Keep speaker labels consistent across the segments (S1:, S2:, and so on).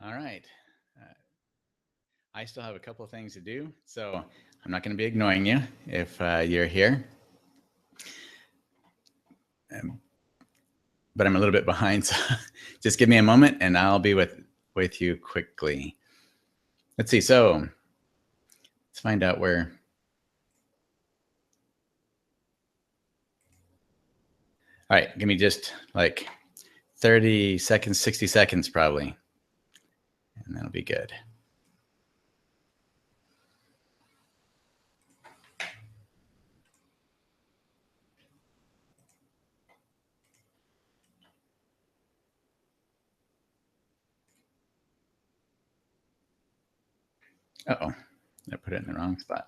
S1: All right. Uh, I still have a couple of things to do, so I'm not going to be ignoring you if you're here. Um, but I'm a little bit behind, so just give me a moment and I'll be with you quickly. Let's see. So let's find out where. All right, give me just like 30 seconds, 60 seconds probably, and that'll be good. Uh-oh, I put it in the wrong spot.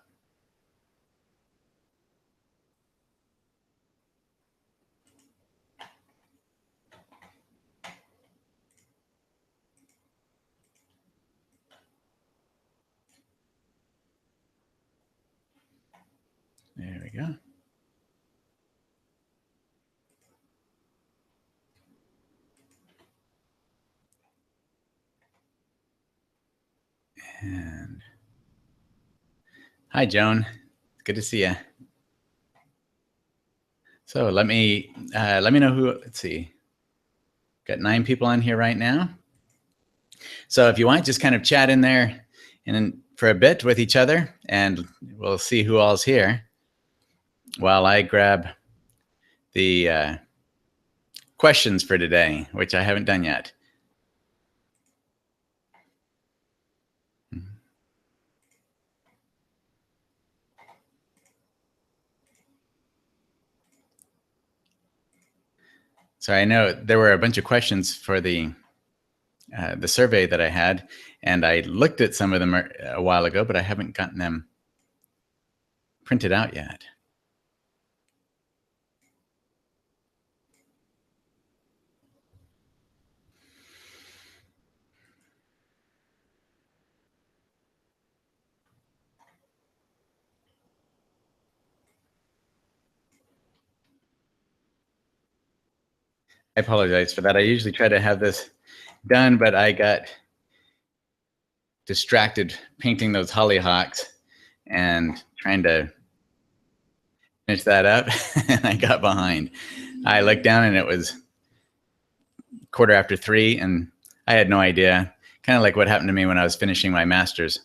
S1: There we go. And hi, Joan. Good to see you. So let me know who. Let's see. Got 9 people on here right now. So if you want, just kind of chat in there and for a bit with each other, and we'll see who all's here while I grab the questions for today, which I haven't done yet. So I know there were a bunch of questions for the survey that I had, and I looked at some of them a while ago, but I haven't gotten them printed out yet. I apologize for that. I usually try to have this done, but I got distracted painting those hollyhocks and trying to finish that up, and I got behind. I looked down and it was 3:15, and I had no idea. Kind of like what happened to me when I was finishing my master's.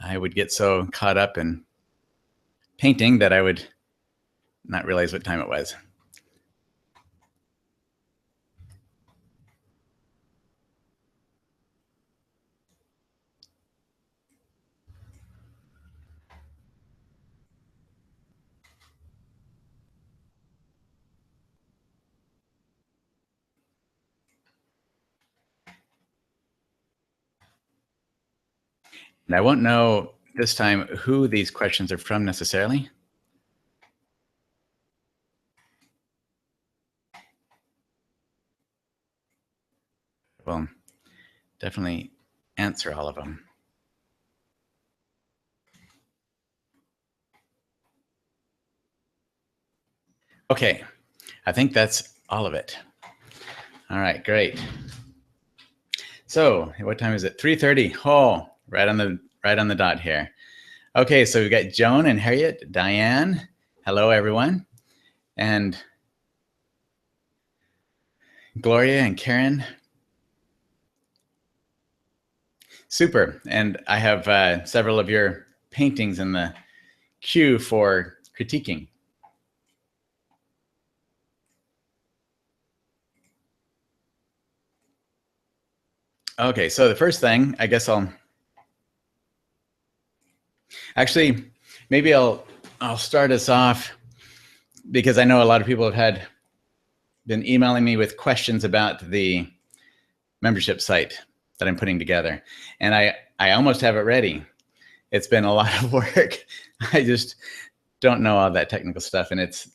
S1: I would get so caught up in painting that I would not realize what time it was. And I won't know this time who these questions are from necessarily. Well, definitely answer all of them. Okay, I think that's all of it. All right, great. So what time is it? 3:30. Oh, right on the dot here. Okay, so we've got Joan and Harriet, Diane. Hello, everyone. And Gloria and Karen. Super. And I have several of your paintings in the queue for critiquing. Okay, so the first thing, I guess maybe I'll start us off because I know a lot of people have been emailing me with questions about the membership site that I'm putting together. And I almost have it ready. It's been a lot of work. I just don't know all that technical stuff, and it's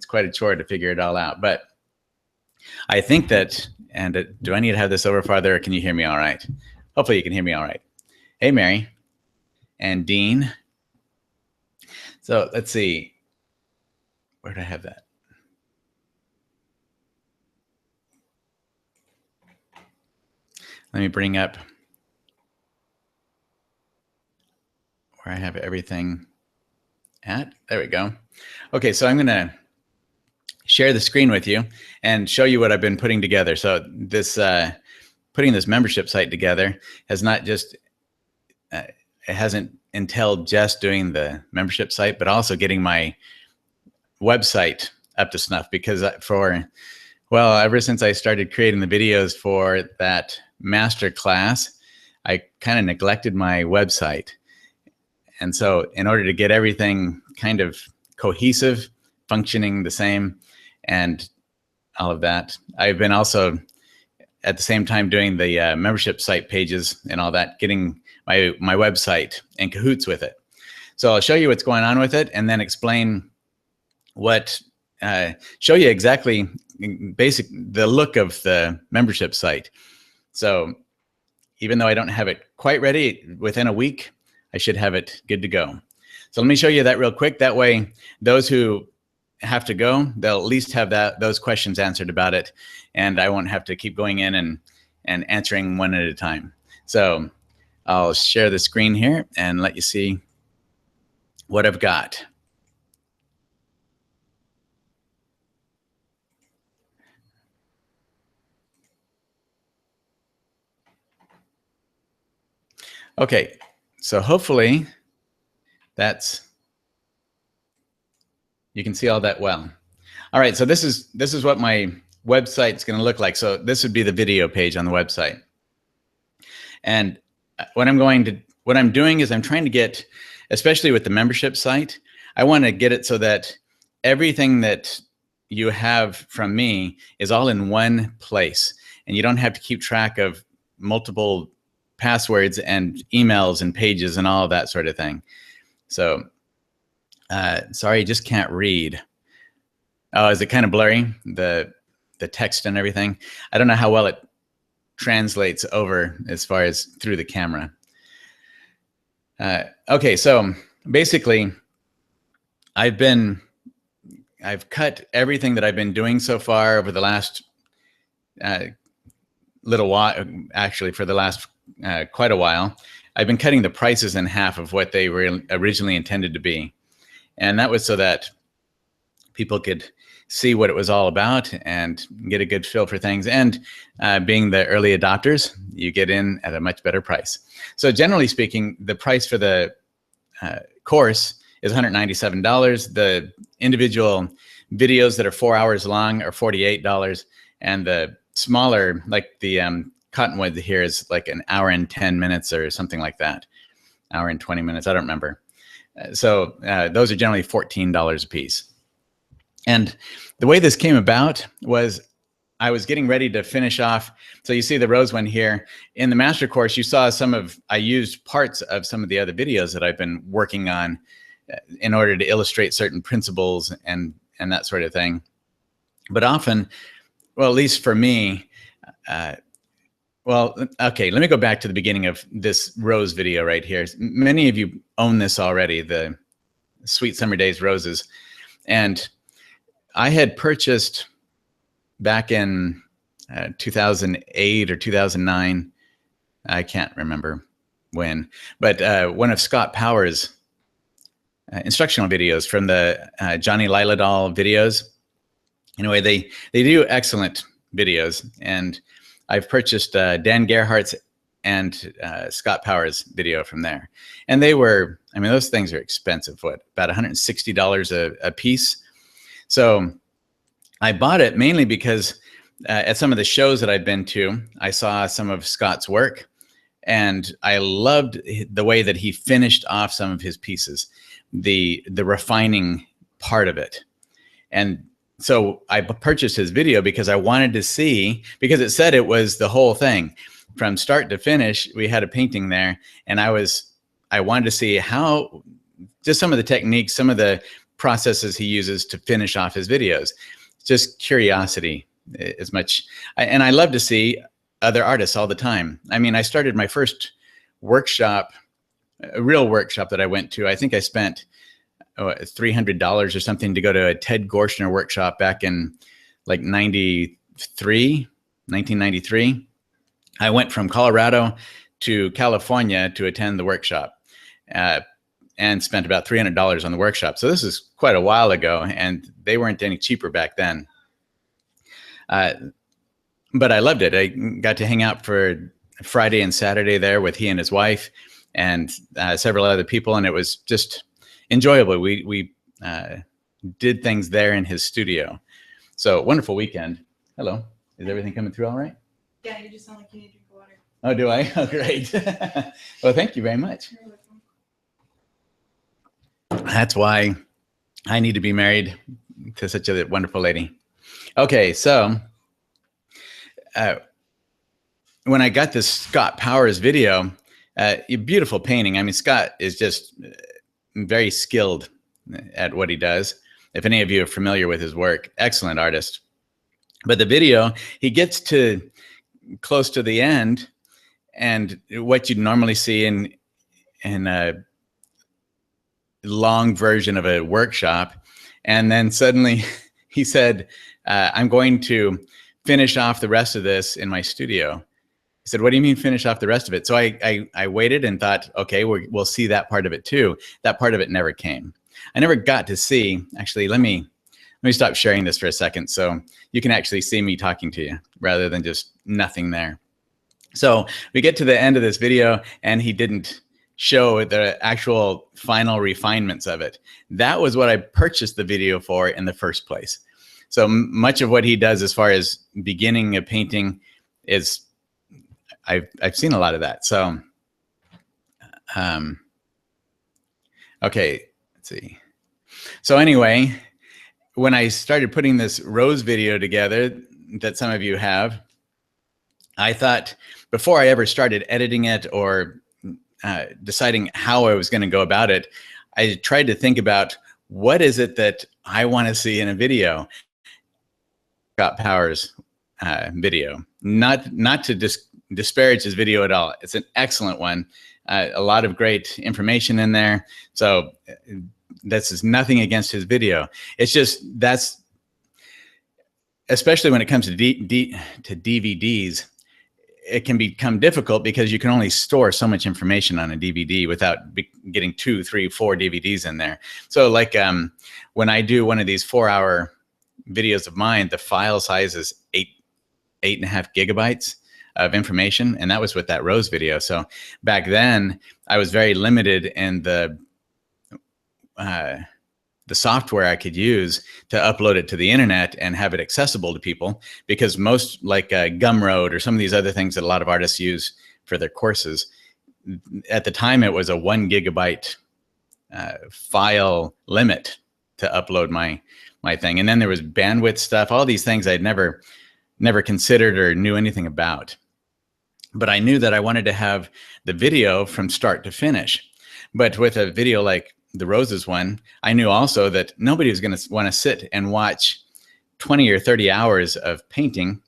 S1: quite a chore to figure it all out. But I think that, and do I need to have this over farther, or can you hear me all right? Hopefully you can hear me all right. Hey, Mary and Dean. So let's see. Where did I have that? Let me bring up where I have everything at. There we go. Okay, so I'm going to share the screen with you and show you what I've been putting together. So this putting this membership site together has not just it hasn't entailed just doing the membership site, but also getting my website up to snuff, because ever since I started creating the videos for that master class, I kind of neglected my website. And so in order to get everything kind of cohesive, functioning the same, and all of that, I've been also at the same time doing the membership site pages and all that, getting my website in cahoots with it. So I'll show you what's going on with it, and then explain show you exactly the look of the membership site. So even though I don't have it quite ready, within a week, I should have it good to go. So let me show you that real quick. That way, those who have to go, they'll at least have those questions answered about it, and I won't have to keep going in and answering one at a time. So I'll share the screen here and let you see what I've got. Okay, so hopefully you can see all that well. All right, so this is what my website's going to look like. So this would be the video page on the website. And what I'm doing is I'm trying to get, especially with the membership site, I want to get it so that everything that you have from me is all in one place, and you don't have to keep track of multiple passwords and emails and pages and all of that sort of thing. So sorry, just can't read. Oh, is it kind of blurry, the text and everything? I don't know how well it translates over as far as through the camera. Okay, so basically I've cut everything that I've been doing so far over the last little while, actually for the last quite a while. I've been cutting the prices in half of what they were originally intended to be. And that was so that people could see what it was all about and get a good feel for things. And being the early adopters, you get in at a much better price. So generally speaking, the price for the course is $197. The individual videos that are 4 hours long are $48. And the smaller, like the Cottonwood here, is like an hour and 10 minutes or something like that. Hour and 20 minutes, I don't remember. So those are generally $14 a piece. And the way this came about was I was getting ready to finish off. So you see the rose one here. In the master course, you saw I used parts of some of the other videos that I've been working on in order to illustrate certain principles and that sort of thing. But often, well, at least for me, well, okay, let me go back to the beginning of this rose video right here. Many of you own this already, the Sweet Summer Days Roses. And I had purchased back in 2008 or 2009, I can't remember when, but one of Scott Powers' instructional videos from the Johnny Lilladall videos. Anyway, they do excellent videos, and I've purchased Dan Gerhardt's and Scott Powers' video from there. And they were, I mean, those things are expensive, what, about $160 a piece. So I bought it mainly because at some of the shows that I've been to, I saw some of Scott's work, and I loved the way that he finished off some of his pieces, the refining part of it. And so I purchased his video because I wanted to see, because it said it was the whole thing from start to finish. We had a painting there, and I wanted to see how, just some of the techniques, some of the processes he uses to finish off his videos. Just curiosity as much. And I love to see other artists all the time. I mean, I started my first workshop, a real workshop that I went to. I think I spent $300 or something to go to a Ted Gorshner workshop back in like 1993. I went from Colorado to California to attend the workshop, and spent about $300 on the workshop. So this is quite a while ago, and they weren't any cheaper back then. But I loved it. I got to hang out for Friday and Saturday there with he and his wife and several other people, and it was just enjoyable. We did things there in his studio. So wonderful weekend. Hello. Is everything coming through all right?
S2: Yeah, you just sound like you need to drink water.
S1: Oh, do I? Oh, great. Well, thank you very much.
S2: You're welcome.
S1: That's why I need to be married to such a wonderful lady. Okay, so when I got this Scott Powers video, a beautiful painting. I mean, Scott is just very skilled at what he does. If any of you are familiar with his work, excellent artist. But the video, he gets to close to the end, and what you'd normally see in a long version of a workshop, and then suddenly he said, I'm going to finish off the rest of this in my studio. He said, what do you mean finish off the rest of it? So I waited and thought, okay, we'll see that part of it too. That part of it never came. I never got to see, actually, let me stop sharing this for a second so you can actually see me talking to you rather than just nothing there. So we get to the end of this video and he didn't show the actual final refinements of it. That was what I purchased the video for in the first place. So much of what he does as far as beginning a painting is, I've seen a lot of that. So, okay, let's see. So anyway, when I started putting this rose video together that some of you have, I thought before I ever started editing it or deciding how I was going to go about it, I tried to think about what is it that I want to see in a video. Scott Powers video, not to disparage his video at all. It's an excellent one. A lot of great information in there. So this is nothing against his video. It's just that's, especially when it comes to DVDs, it can become difficult because you can only store so much information on a DVD without getting 2, 3, 4 DVDs in there. So like when I do one of these 4-hour videos of mine, the file size is 8.5 gigabytes of information, and that was with that rose video. So back then I was very limited in the software I could use to upload it to the internet and have it accessible to people, because most, like Gumroad or some of these other things that a lot of artists use for their courses, at the time it was a 1 gigabyte file limit to upload my thing. And then there was bandwidth stuff, all these things I'd never considered or knew anything about. But I knew that I wanted to have the video from start to finish. But with a video like the roses one, I knew also that nobody was going to want to sit and watch 20 or 30 hours of painting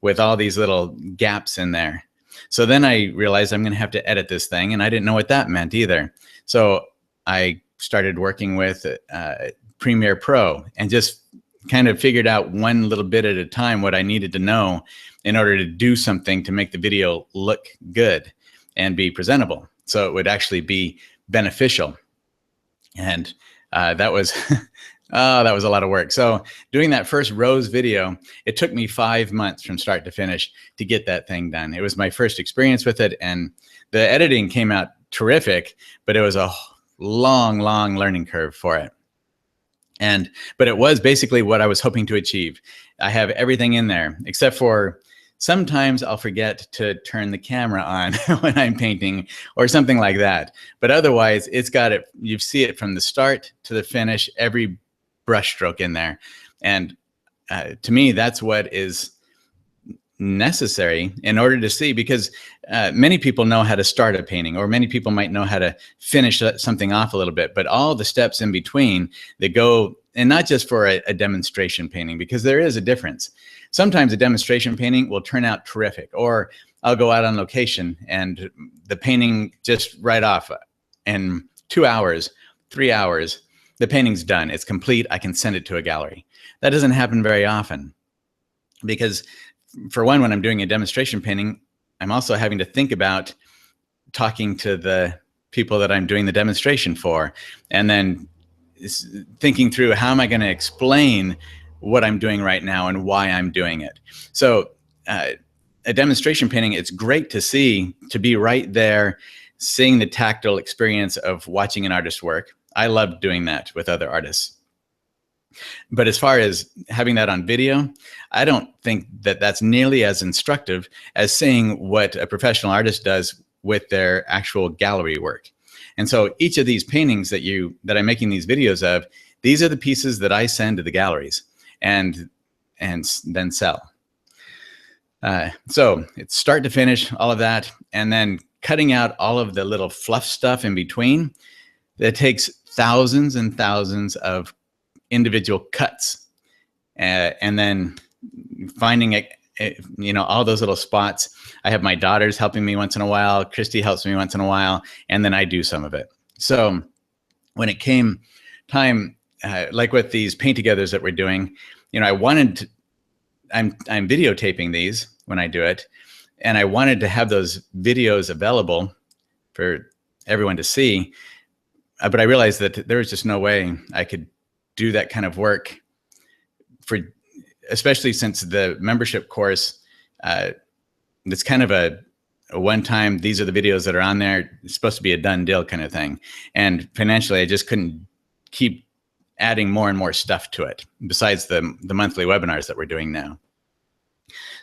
S1: with all these little gaps in there. So then I realized I'm going to have to edit this thing, and I didn't know what that meant either. So I started working with Premiere Pro and just kind of figured out one little bit at a time what I needed to know in order to do something to make the video look good and be presentable, so it would actually be beneficial. And that was that was a lot of work. So doing that first rose video, it took me 5 months from start to finish to get that thing done. It was my first experience with it, and the editing came out terrific, but it was a long learning curve for it. But it was basically what I was hoping to achieve. I have everything in there, except for sometimes I'll forget to turn the camera on when I'm painting or something like that. But otherwise, it's got it. You see it from the start to the finish, every brush stroke in there. And to me, that's what is necessary in order to see, because many people know how to start a painting, or many people might know how to finish something off a little bit, but all the steps in between that go, and not just for a demonstration painting, because there is a difference. Sometimes a demonstration painting will turn out terrific, or I'll go out on location and the painting just right off in 2 hours, 3 hours, the painting's done, it's complete, I can send it to a gallery. That doesn't happen very often, because for one, when I'm doing a demonstration painting, I'm also having to think about talking to the people that I'm doing the demonstration for, and then thinking through how am I going to explain what I'm doing right now and why I'm doing it. So a demonstration painting, it's great to see, to be right there, seeing the tactile experience of watching an artist work. I love doing that with other artists. But as far as having that on video, I don't think that that's nearly as instructive as seeing what a professional artist does with their actual gallery work. And so each of these paintings that I'm making these videos of, these are the pieces that I send to the galleries and then sell. So it's start to finish, all of that, and then cutting out all of the little fluff stuff in between. That takes thousands and thousands of individual cuts, and then finding all those little spots. I have my daughters helping me once in a while. Christy helps me once in a while, and then I do some of it. So when it came time, like with these paint-togethers that we're doing, I'm videotaping these when I do it, and I wanted to have those videos available for everyone to see, but I realized that there was just no way I could do that kind of work, especially since the membership course, it's kind of a one-time, these are the videos that are on there, it's supposed to be a done deal kind of thing. And financially, I just couldn't keep adding more and more stuff to it, besides the monthly webinars that we're doing now.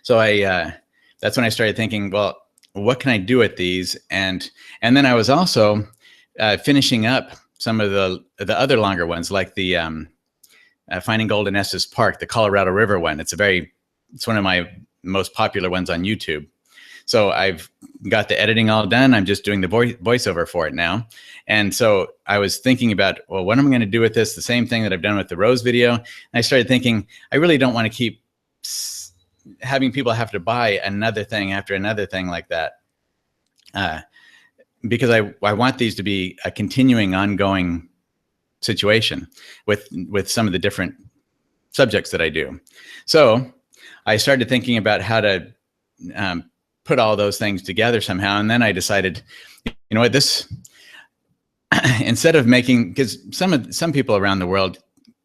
S1: So that's when I started thinking, well, what can I do with these? And then I was also finishing up some of the other longer ones, like the Finding Gold in Estes Park, the Colorado River one. It's one of my most popular ones on YouTube. So I've got the editing all done. I'm just doing the voiceover for it now. And so I was thinking about, well, what am I going to do with this? The same thing that I've done with the Rose video. And I started thinking, I really don't want to keep having people have to buy another thing after another thing like that. Because I want these to be a continuing, ongoing situation with some of the different subjects that I do. So I started thinking about how to put all those things together somehow. And then I decided, you know what, instead of making, because some people around the world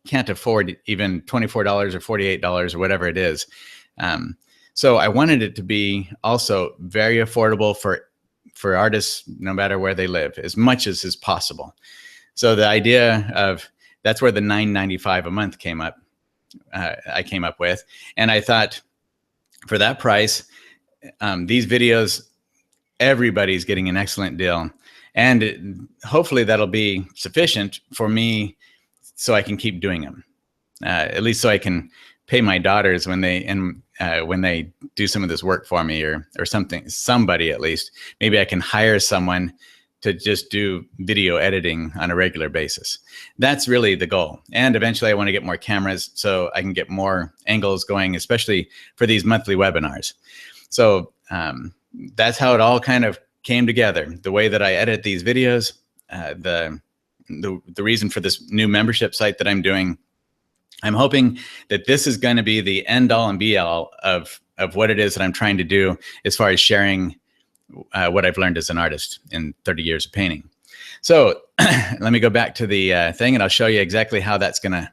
S1: can't afford even $24 or $48 or whatever it is. So I wanted it to be also very affordable for artists, no matter where they live, as much as is possible. So the idea of, that's where the $9.95 a month came up. I came up with, and I thought, for that price, these videos, everybody's getting an excellent deal, and hopefully that'll be sufficient for me, so I can keep doing them. At least so I can pay my daughters when they do some of this work for me, or somebody at least. Maybe I can hire someone to just do video editing on a regular basis. That's really the goal. And eventually I want to get more cameras so I can get more angles going, especially for these monthly webinars. So that's how it all kind of came together. The way that I edit these videos, the reason for this new membership site that I'm doing. I'm hoping that this is going to be the end all and be all of what it is that I'm trying to do as far as sharing what I've learned as an artist in 30 years of painting. So let me go back to the thing, and I'll show you exactly how that's going to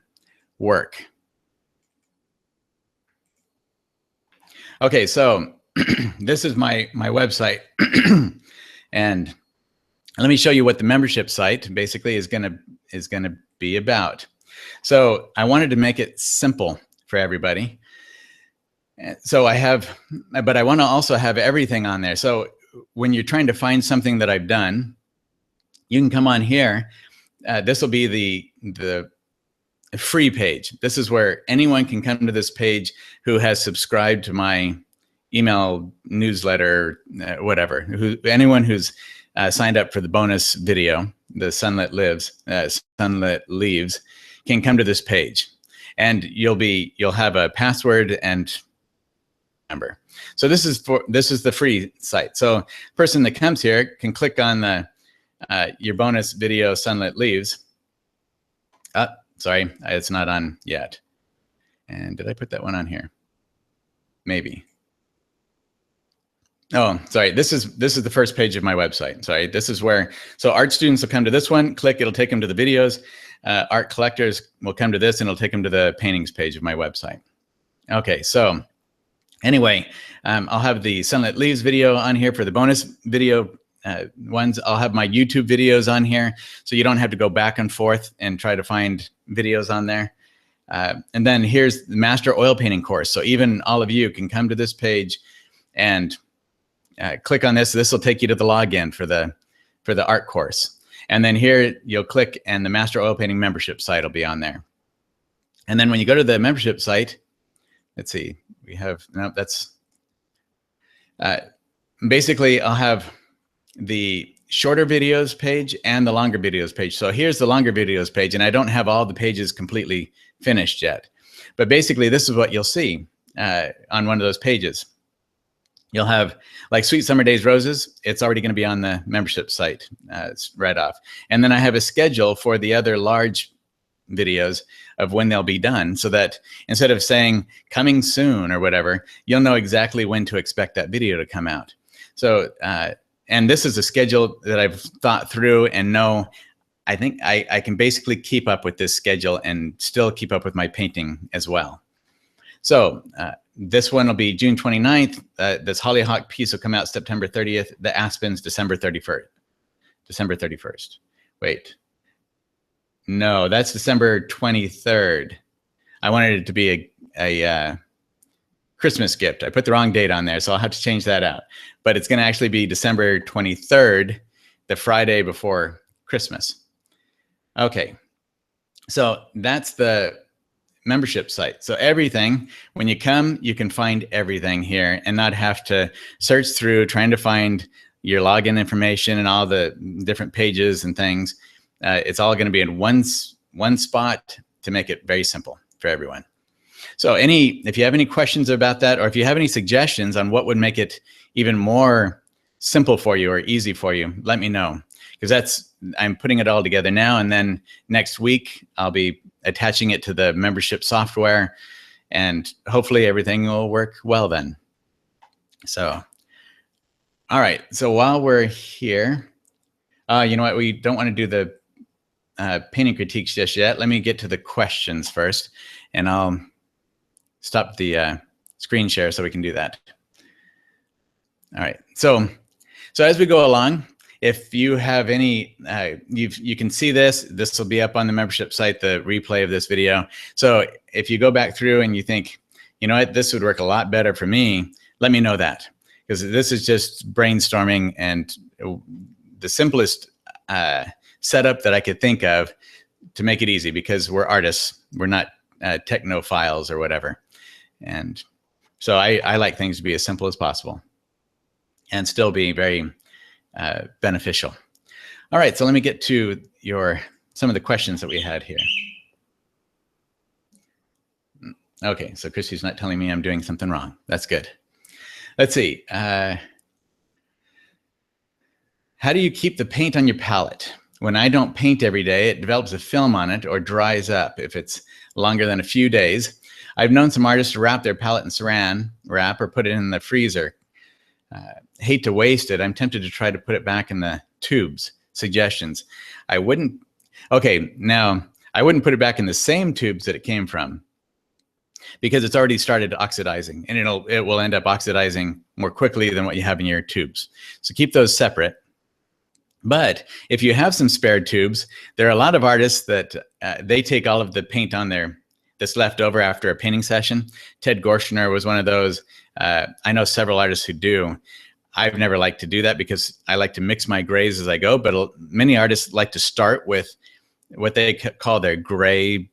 S1: work. Okay, so this is my website, and let me show you what the membership site basically is going to be about. So I wanted to make it simple for everybody. So but I want to also have everything on there. So when you're trying to find something that I've done, you can come on here. This will be the free page. This is where anyone can come to this page who has subscribed to my email newsletter, whatever. Anyone who's signed up for the bonus video, the Sunlit Leaves, can come to this page, and you'll have a password and number. So this is the free site. So person that comes here can click on the your bonus video, Sunlit Leaves. Sorry, it's not on yet. And did I put that one on here? Maybe. Oh, sorry. This is the first page of my website. Sorry. This is where, so art students will come to this one, click, it'll take them to the videos. Art collectors will come to this and it'll take them to the paintings page of my website. Okay. So anyway, I'll have the Sunlit Leaves video on here for the bonus video ones. I'll have my YouTube videos on here, so you don't have to go back and forth and try to find videos on there. And then here's the Master Oil Painting course. So even all of you can come to this page and click on this. This will take you to the login for the art course. And then here you'll click and the Master Oil Painting membership site will be on there. And then when you go to the membership site, let's see, we have, no, that's, basically I'll have the shorter videos page and the longer videos page. So here's the longer videos page, and I don't have all the pages completely finished yet. But basically this is what you'll see on one of those pages. You'll have like Sweet Summer Days Roses. It's already going to be on the membership site right off. And then I have a schedule for the other large videos of when they'll be done, so that instead of saying coming soon or whatever, you'll know exactly when to expect that video to come out. So, and this is a schedule that I've thought through and know, I think I can basically keep up with this schedule and still keep up with my painting as well. So this one will be June 29th. This Hollyhock piece will come out September 30th. The Aspens, December 31st. December 31st. Wait. No, that's December 23rd. I wanted it to be a Christmas gift. I put the wrong date on there, so I'll have to change that out. But it's going to actually be December 23rd, the Friday before Christmas. Okay. So that's the membership site. So everything, when you come, you can find everything here and not have to search through trying to find your login information and all the different pages and things. It's all going to be in one spot to make it very simple for everyone. So if you have any questions about that, or if you have any suggestions on what would make it even more simple for you or easy for you, let me know, because I'm putting it all together now. And then next week, I'll be attaching it to the membership software, and hopefully everything will work well then. So, all right. So while we're here, you know what? We don't want to do the painting critiques just yet. Let me get to the questions first, and I'll stop the screen share so we can do that. All right. So as we go along, if you have any, you can see this. This will be up on the membership site, the replay of this video. So if you go back through and you think, you know what, this would work a lot better for me, let me know that, because this is just brainstorming and the simplest setup that I could think of to make it easy, because we're artists. We're not technophiles or whatever. And so I like things to be as simple as possible and still be very beneficial. All right, so let me get to some of the questions that we had here. Okay, so Christy's not telling me I'm doing something wrong. That's good. Let's see. How do you keep the paint on your palette? When I don't paint every day, it develops a film on it or dries up if it's longer than a few days. I've known some artists to wrap their palette in saran wrap or put it in the freezer. Hate to waste it. I'm tempted to try to put it back in the tubes. Suggestions. I wouldn't put it back in the same tubes that it came from, because it's already started oxidizing, and it will end up oxidizing more quickly than what you have in your tubes. So keep those separate. But if you have some spare tubes, there are a lot of artists that they take all of the paint on that's left over after a painting session. Ted Gorshner was one of those. I know several artists who do. I've never liked to do that because I like to mix my grays as I go, but many artists like to start with what they call their gray.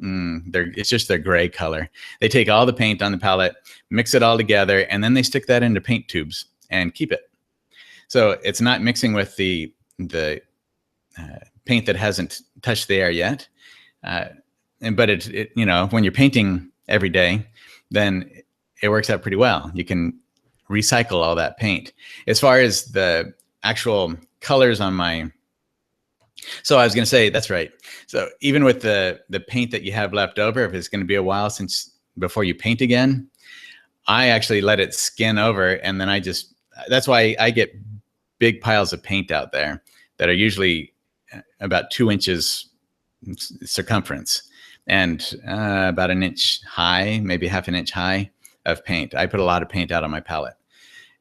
S1: It's just their gray color. They take all the paint on the palette, mix it all together, and then they stick that into paint tubes and keep it. So it's not mixing with the paint that hasn't touched the air yet. But it when you're painting every day, then it works out pretty well. You can recycle all that paint. As far as the actual colors on so I was going to say, that's right. So even with the paint that you have left over, if it's going to be a while before you paint again, I actually let it skin over, and then that's why I get big piles of paint out there that are usually about 2 inches circumference and about an inch high, maybe half an inch high of paint. I put a lot of paint out on my palette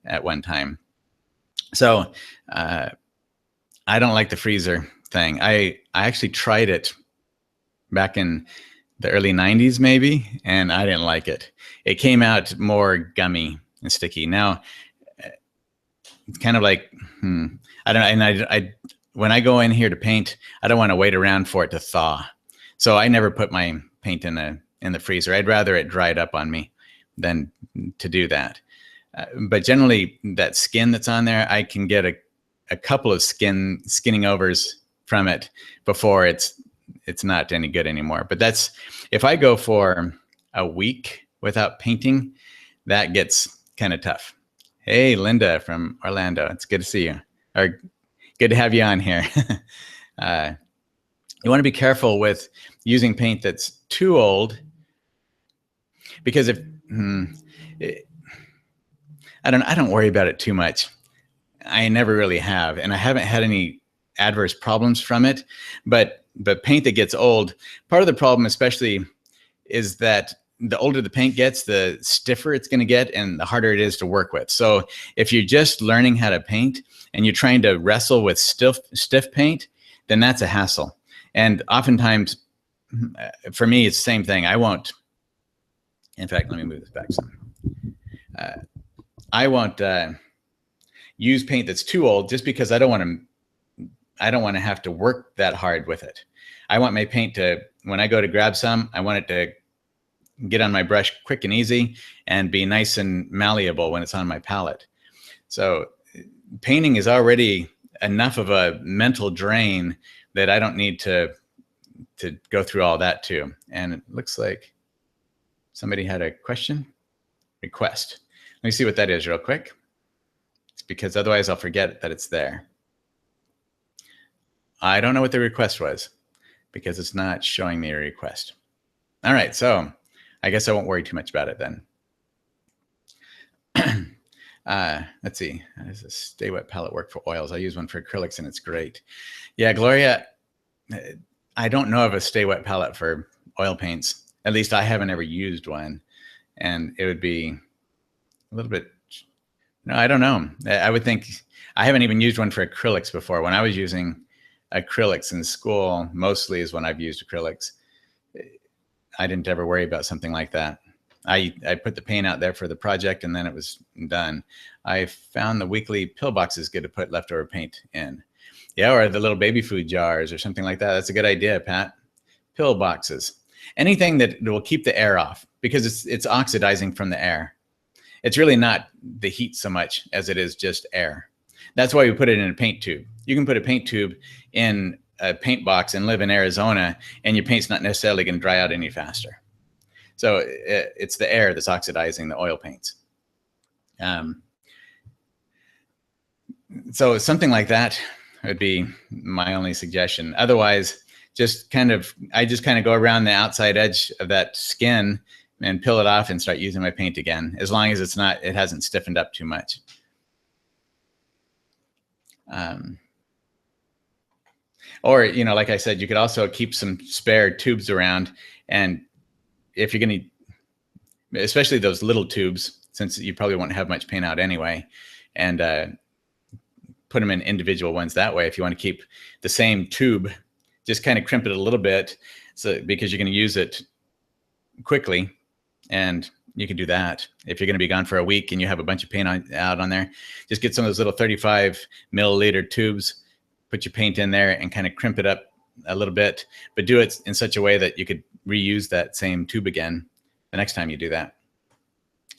S1: at one time. So I don't like the freezer thing. I actually tried it back in the early 90s maybe, and I didn't like it. It came out more gummy and sticky. Now it's kind of like, I don't know. And I when I go in here to paint, I don't want to wait around for it to thaw. So I never put my paint in the freezer. I'd rather it dried up on me than to do that. But generally that skin that's on there, I can get a couple of skinning overs from it before it's not any good anymore. But that's, if I go for a week without painting, that gets kind of tough. Hey, Linda from Orlando. It's good to see you, or good to have you on here. You want to be careful with using paint that's too old, because I don't worry about it too much. I never really have, and I haven't had any adverse problems from it. But paint that gets old, part of the problem especially is that the older the paint gets, the stiffer it's going to get and the harder it is to work with. So if you're just learning how to paint and you're trying to wrestle with stiff paint, then that's a hassle. And oftentimes, for me, it's the same thing. I won't, in fact, let me move this back some. I won't use paint that's too old, just because I don't want to have to work that hard with it. I want my paint to, when I go to grab some, I want it to get on my brush quick and easy and be nice and malleable when it's on my palette. So painting is already enough of a mental drain that I don't need to go through all that too. And it looks like somebody had a request. Let me see what that is real quick. It's because otherwise I'll forget that it's there. I don't know what the request was because it's not showing me a request. All right, so I guess I won't worry too much about it then. Let's see. How does a Stay Wet palette work for oils? I use one for acrylics and it's great. Yeah, Gloria, I don't know of a Stay Wet palette for oil paints. At least I haven't ever used one. And it would be a little bit, no, I don't know. I would think, I haven't even used one for acrylics before. When I was using acrylics in school, mostly is when I've used acrylics. I didn't ever worry about something like that. I put the paint out there for the project and then it was done. I found the weekly pill boxes good to put leftover paint in. Yeah, or the little baby food jars or something like that. That's a good idea, Pat. Pill boxes. Anything that will keep the air off, because it's oxidizing from the air. It's really not the heat so much as it is just air. That's why we put it in a paint tube. You can put a paint tube in a paint box and live in Arizona and your paint's not necessarily going to dry out any faster. So it's the air that's oxidizing the oil paints. So something like that would be my only suggestion. Otherwise, I just kind of go around the outside edge of that skin and peel it off and start using my paint again, as long as it hasn't stiffened up too much. Or, like I said, you could also keep some spare tubes around, and if you're going to, especially those little tubes, since you probably won't have much paint out anyway, and put them in individual ones that way. If you want to keep the same tube, just kind of crimp it a little bit, because you're going to use it quickly, and you can do that. If you're going to be gone for a week and you have a bunch of paint out on there, just get some of those little 35 milliliter tubes, put your paint in there and kind of crimp it up a little bit, but do it in such a way that you could reuse that same tube again the next time you do that.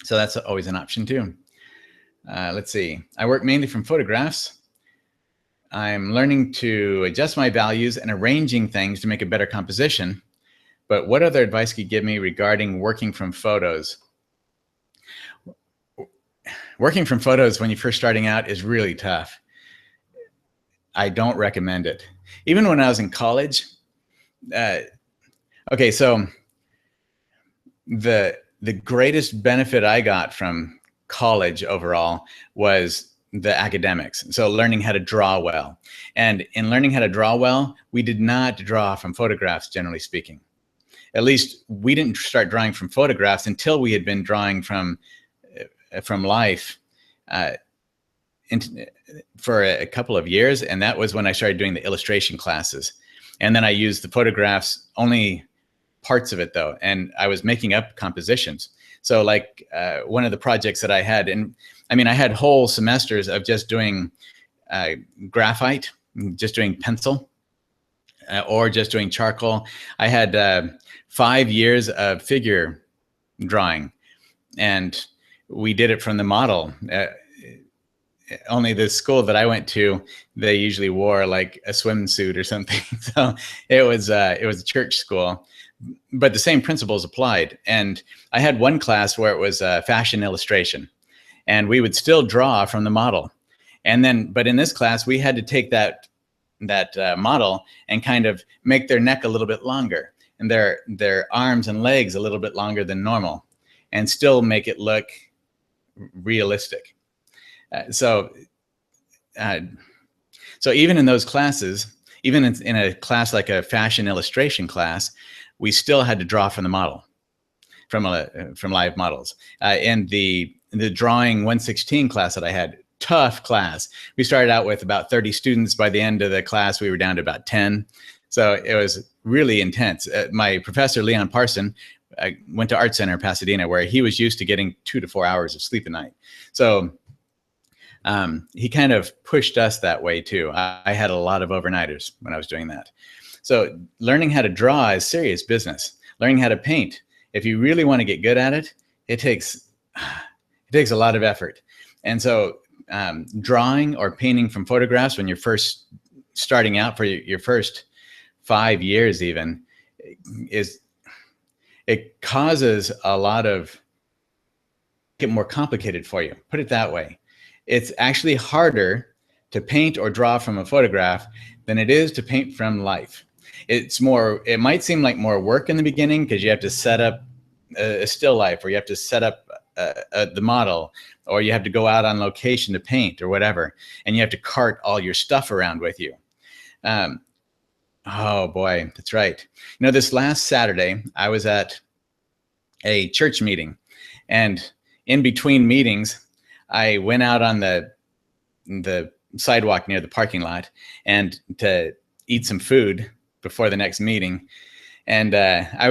S1: So that's always an option too. Let's see. I work mainly from photographs. I'm learning to adjust my values and arranging things to make a better composition. But what other advice could you give me regarding working from photos? Working from photos when you're first starting out is really tough. I don't recommend it. Even when I was in college, okay, so the greatest benefit I got from college overall was the academics. So learning how to draw well. And in learning how to draw well, we did not draw from photographs, generally speaking. At least we didn't start drawing from photographs until we had been drawing from life for a couple of years. And that was when I started doing the illustration classes. And then I used the photographs, only parts of it though. And I was making up compositions. So like one of the projects that I had, and I mean, I had whole semesters of just doing graphite, just doing pencil, or just doing charcoal. I had 5 years of figure drawing, and we did it from the model. Only the school that I went to, they usually wore like a swimsuit or something. So it was a church school, but the same principles applied. And I had one class where it was fashion illustration, and we would still draw from the model. And then, but in this class, we had to take that model and kind of make their neck a little bit longer and their arms and legs a little bit longer than normal, and still make it look realistic. So even in those classes, even in a class like a fashion illustration class, we still had to draw from the model, from live models. In the drawing 116 class that I had, tough class. We started out with about 30 students. By the end of the class, we were down to about 10. So it was really intense. My professor, Leon Parson, went to Art Center, Pasadena, where he was used to getting 2 to 4 hours of sleep a night. So he kind of pushed us that way too. I had a lot of overnighters when I was doing that. So learning how to draw is serious business. Learning how to paint, if you really want to get good at it, it takes a lot of effort. And so drawing or painting from photographs when you're first starting out, for your first 5 years even, it causes a lot of, get more complicated for you. Put it that way. It's actually harder to paint or draw from a photograph than it is to paint from life. It might seem like more work in the beginning because you have to set up a still life, or you have to set up the model, or you have to go out on location to paint or whatever, and you have to cart all your stuff around with you. Oh boy, that's right. You know, this last Saturday, I was at a church meeting, and in between meetings, I went out on the sidewalk near the parking lot and to eat some food before the next meeting. And I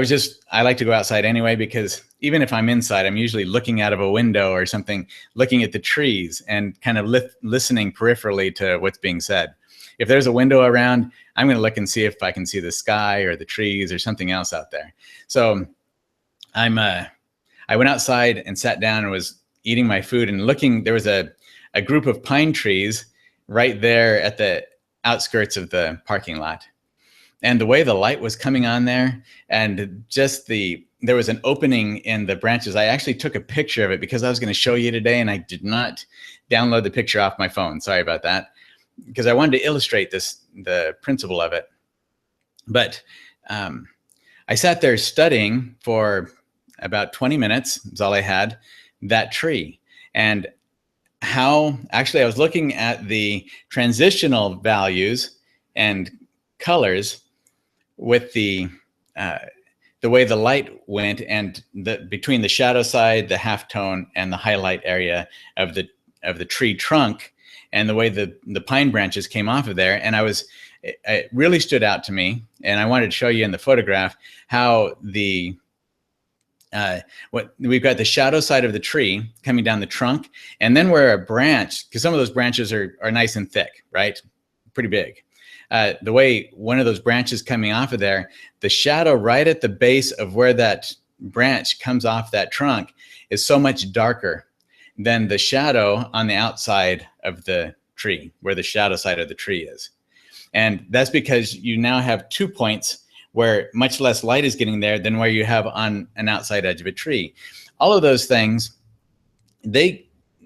S1: like to go outside anyway, because even if I'm inside, I'm usually looking out of a window or something, looking at the trees and kind of listening peripherally to what's being said. If there's a window around, I'm going to look and see if I can see the sky or the trees or something else out there. So I went outside and sat down and was eating my food and looking. There was a group of pine trees right there at the outskirts of the parking lot. And the way the light was coming on there, and just there was an opening in the branches. I actually took a picture of it because I was going to show you today, and I did not download the picture off my phone. Sorry about that, because I wanted to illustrate the principle of it. But I sat there studying for about 20 minutes, is all I had, that tree. And actually I was looking at the transitional values and colors with the way the light went, and between the shadow side, the halftone, and the highlight area of the tree trunk, and the way the pine branches came off of there. And it really stood out to me, and I wanted to show you in the photograph how we've got the shadow side of the tree coming down the trunk, and then where a branch, because some of those branches are nice and thick, right? Pretty big. The way one of those branches coming off of there, the shadow right at the base of where that branch comes off that trunk is so much darker than the shadow on the outside of the tree, where the shadow side of the tree is. And that's because you now have 2 points where much less light is getting there than where you have on an outside edge of a tree. All of those things,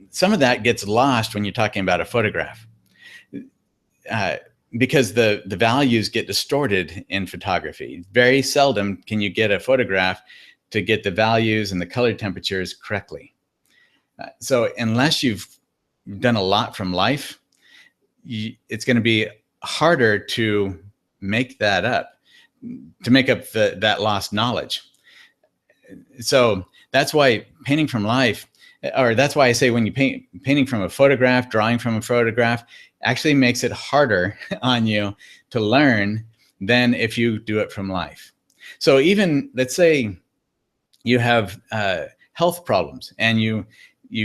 S1: some of that gets lost when you're talking about a photograph, because the values get distorted in photography. Very seldom can you get a photograph to get the values and the color temperatures correctly. So unless you've done a lot from life, it's going to be harder to make that up, to make up that lost knowledge. So that's why painting from life, or that's why I say when you painting from a photograph, drawing from a photograph, actually makes it harder on you to learn than if you do it from life. So even, let's say you have health problems and you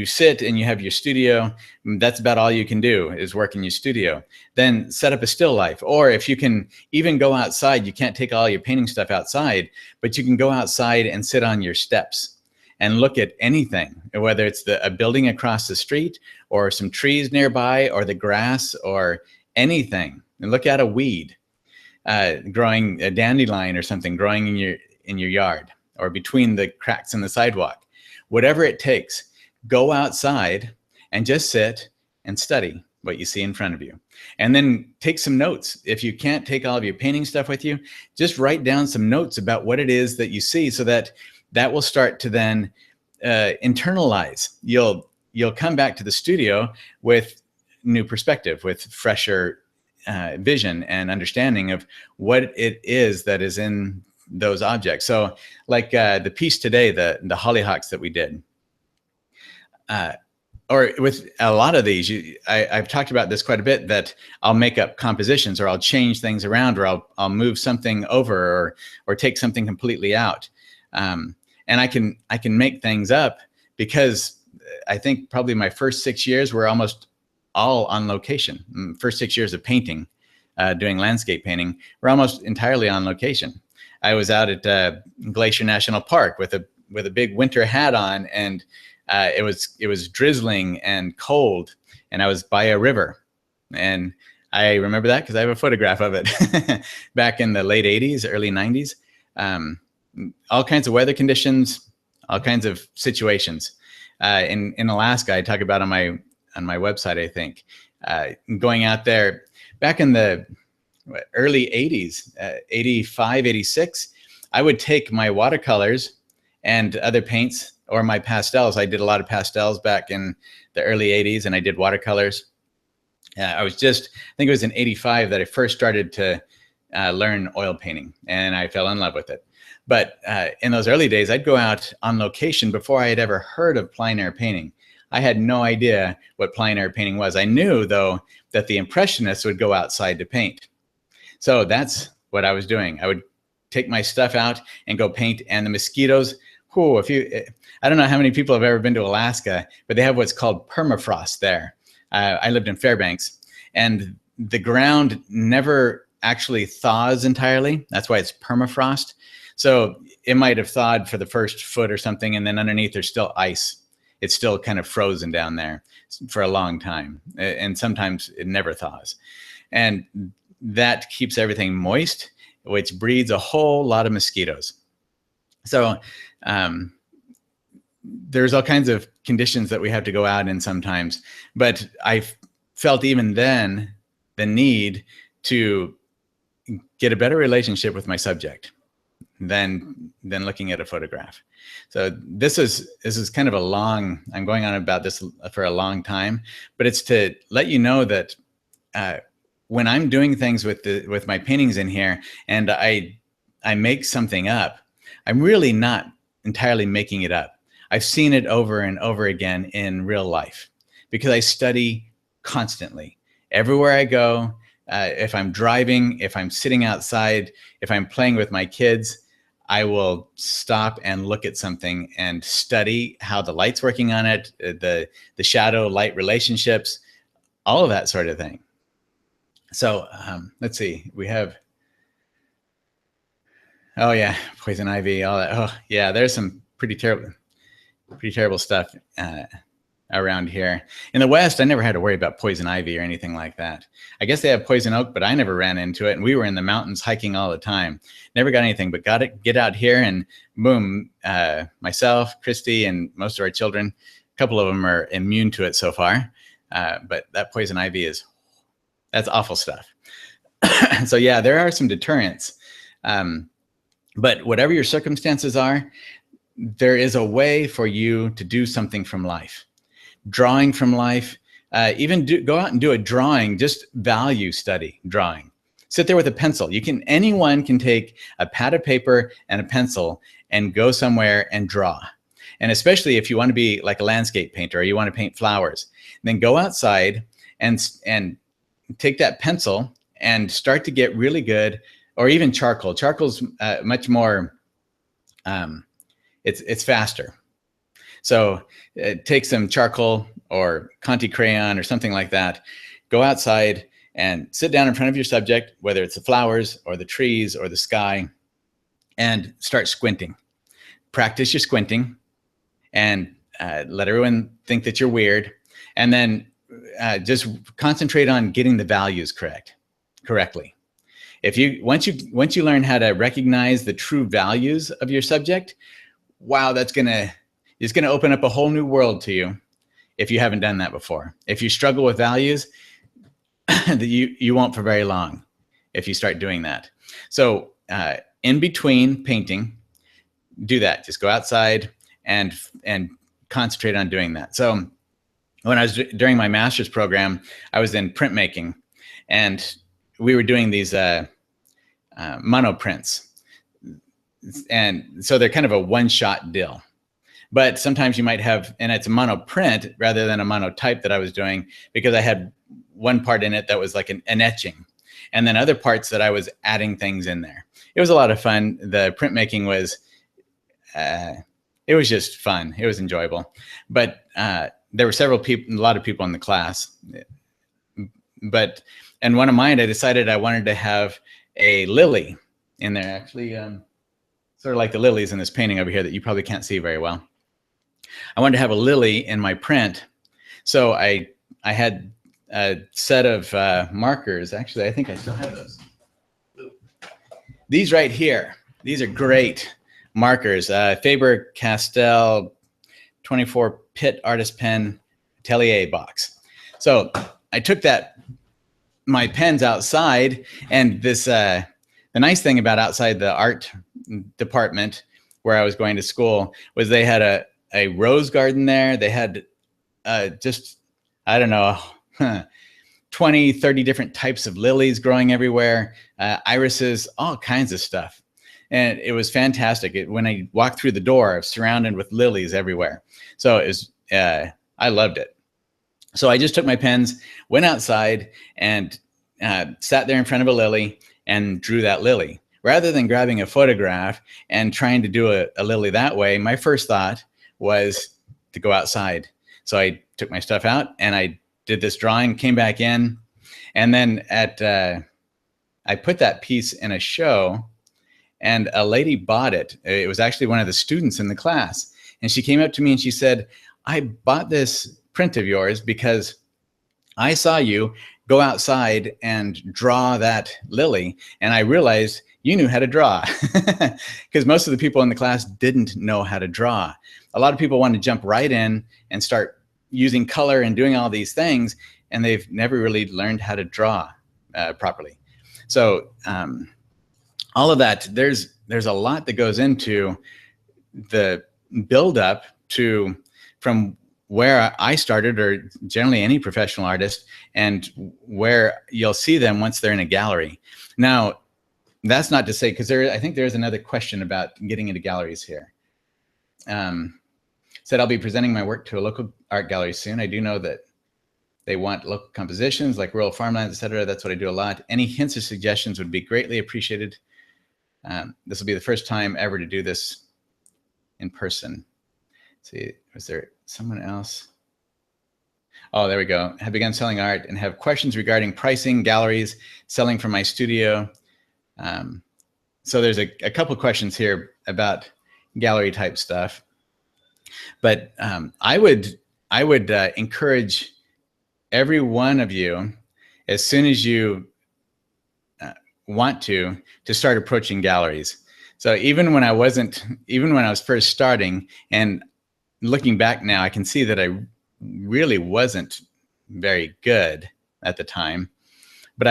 S1: sit and you have your studio, that's about all you can do is work in your studio. Then set up a still life. Or if you can even go outside, you can't take all your painting stuff outside, but you can go outside and sit on your steps and look at anything, whether it's a building across the street or some trees nearby or the grass or anything, and look at a weed growing, a dandelion or something growing in your yard or between the cracks in the sidewalk. Whatever it takes, go outside and just sit and study what you see in front of you. And then take some notes. If you can't take all of your painting stuff with you, just write down some notes about what it is that you see, so that will start to then internalize. You'll come back to the studio with new perspective, with fresher vision and understanding of what it is that is in those objects. So like the piece today, the hollyhocks that we did, or with a lot of these, I've talked about this quite a bit, that I'll make up compositions, or I'll change things around, or I'll move something over, or take something completely out. And I can make things up because I think probably my first 6 years were almost all on location. First 6 years of painting, doing landscape painting, were almost entirely on location. I was out at Glacier National Park with a big winter hat on, and it was drizzling and cold, and I was by a river, and I remember that because I have a photograph of it back in the late 80s, early 90s. All kinds of weather conditions, all kinds of situations. In Alaska, I talk about on my website, I think, going out there back in the early 80s, 85, 86, I would take my watercolors and other paints, or my pastels. I did a lot of pastels back in the early 80s, and I did watercolors. I think it was in 85 that I first started to learn oil painting, and I fell in love with it. But in those early days, I'd go out on location before I had ever heard of plein air painting. I had no idea what plein air painting was. I knew, though, that the Impressionists would go outside to paint. So that's what I was doing. I would take my stuff out and go paint, and the mosquitoes, I don't know how many people have ever been to Alaska, but they have what's called permafrost there. I lived in Fairbanks, and the ground never actually thaws entirely. That's why it's permafrost. So it might have thawed for the first foot or something, and then underneath there's still ice. It's still kind of frozen down there for a long time, and sometimes it never thaws. And that keeps everything moist, which breeds a whole lot of mosquitoes. So there's all kinds of conditions that we have to go out in sometimes, but I felt even then the need to get a better relationship with my subject than looking at a photograph. So this is kind of a long, I'm going on about this for a long time, but it's to let you know that when I'm doing things with my paintings in here, and I make something up, I'm really not entirely making it up. I've seen it over and over again in real life because I study constantly. Everywhere I go, if I'm driving, if I'm sitting outside, if I'm playing with my kids, I will stop and look at something and study how the light's working on it, the shadow light relationships, all of that sort of thing. So let's see, we have, oh yeah, poison ivy, all that. Oh yeah, there's some pretty terrible stuff around here. In the West, I never had to worry about poison ivy or anything like that. I guess they have poison oak, but I never ran into it. And we were in the mountains hiking all the time. Never got anything, but get out here and boom, myself, Christy, and most of our children, a couple of them are immune to it so far. But that poison ivy that's awful stuff. So yeah, there are some deterrents. But whatever your circumstances are, there is a way for you to do something from life. Drawing from life, go out and do a drawing, just value study drawing. Sit there with a pencil. Anyone can take a pad of paper and a pencil and go somewhere and draw. And especially if you want to be like a landscape painter or you want to paint flowers, then go outside and take that pencil and start to get really good, or even charcoal. Charcoal's much more, it's faster. So take some charcoal or Conte crayon or something like that, go outside and sit down in front of your subject, whether it's the flowers or the trees or the sky, and start squinting. Practice your squinting and let everyone think that you're weird. And then just concentrate on getting the values correctly. Once you learn how to recognize the true values of your subject, wow, it's gonna open up a whole new world to you if you haven't done that before. If you struggle with values, you won't for very long if you start doing that. So in between painting, do that. Just go outside and concentrate on doing that. So when I was during my master's program, I was in printmaking, and we were doing these mono prints. And so they're kind of a one-shot deal. But sometimes you might have, and it's a mono print rather than a monotype that I was doing, because I had one part in it that was like an etching, and then other parts that I was adding things in there. It was a lot of fun. The printmaking was, it was just fun. It was enjoyable. But there were a lot of people in the class. And one of mine, I decided I wanted to have a lily in there, actually, sort of like the lilies in this painting over here that you probably can't see very well. I wanted to have a lily in my print. So I had a set of markers. Actually, I think I still have those. These right here, these are great markers. Faber-Castell 24 Pitt Artist Pen Atelier box. So I took my pens outside, and the nice thing about outside the art department where I was going to school was they had a rose garden there. They had just, I don't know, 20, 30 different types of lilies growing everywhere, irises, all kinds of stuff. And it was fantastic. When I walked through the door, I was surrounded with lilies everywhere. So it was, I loved it. So I just took my pens, went outside, and sat there in front of a lily and drew that lily. Rather than grabbing a photograph and trying to do a lily that way, my first thought was to go outside. So I took my stuff out and I did this drawing, came back in, and then I put that piece in a show, and a lady bought it. It was actually one of the students in the class. And she came up to me and she said, I bought this print of yours because I saw you go outside and draw that lily, and I realized you knew how to draw. Because most of the people in the class didn't know how to draw. A lot of people want to jump right in and start using color and doing all these things, and they've never really learned how to draw properly. So all of that, there's a lot that goes into the build-up from where I started, or generally any professional artist, and where you'll see them once they're in a gallery. Now, that's not to say, because I think there's another question about getting into galleries here. Said I'll be presenting my work to a local art gallery soon. I do know that they want local compositions like rural farmlands, etc. That's what I do a lot. Any hints or suggestions would be greatly appreciated. This will be the first time ever to do this in person. Let's see, was there someone else? Oh, there we go. Have begun selling art and have questions regarding pricing, galleries, selling from my studio. So there's a couple questions here about gallery type stuff. But I would encourage every one of you, as soon as you want to start approaching galleries. So even when I was first starting, and looking back now, I can see that I really wasn't very good at the time, but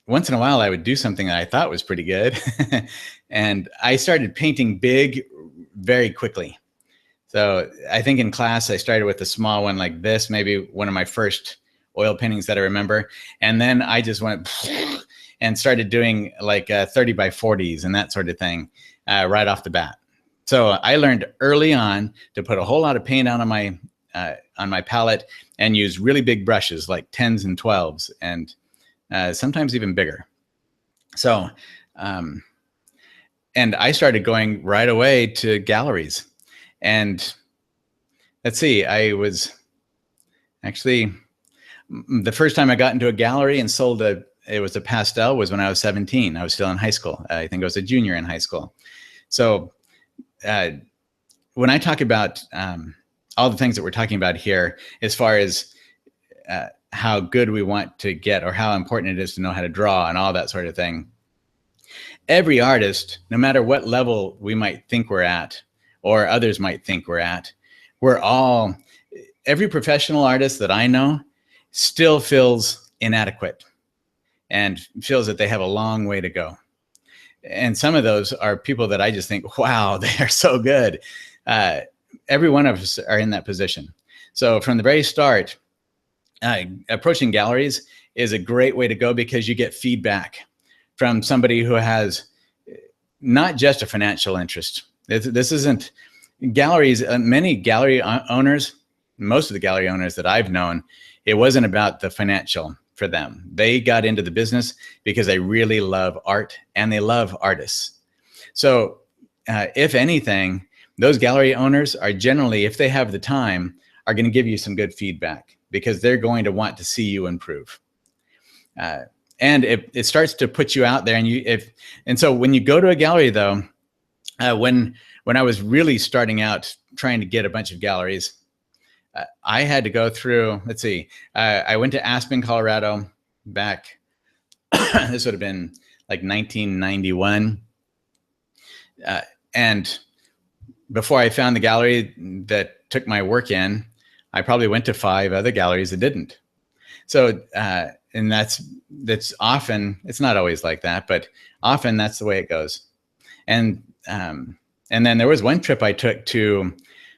S1: once in a while I would do something that I thought was pretty good. And I started painting big very quickly. So I think in class, I started with a small one like this, maybe one of my first oil paintings that I remember. And then I just went and started doing like 30 by 40s and that sort of thing right off the bat. So I learned early on to put a whole lot of paint on my palette and use really big brushes like 10s and 12s and sometimes even bigger. So, and I started going right away to galleries. And let's see, I was actually, the first time I got into a gallery and sold it was a pastel was when I was 17. I was still in high school. I think I was a junior in high school. So when I talk about all the things that we're talking about here, as far as how good we want to get or how important it is to know how to draw and all that sort of thing, every artist, no matter what level we might think we're at or others might think we're at, every professional artist that I know still feels inadequate and feels that they have a long way to go. And some of those are people that I just think, wow, they are so good. Every one of us are in that position. So from the very start, approaching galleries is a great way to go because you get feedback from somebody who has not just a financial interest. This isn't galleries, many gallery owners, most of the gallery owners that I've known, it wasn't about the financial for them. They got into the business because they really love art and they love artists. So if anything, those gallery owners are generally, if they have the time, are going to give you some good feedback because they're going to want to see you improve. And it starts to put you out there. And so when you go to a gallery though, when I was really starting out trying to get a bunch of galleries, I had to go through, let's see, I went to Aspen, Colorado back, this would have been like 1991. And before I found the gallery that took my work in, I probably went to 5 other galleries that didn't. So, and that's often, it's not always like that, but often that's the way it goes. And then there was one trip I took to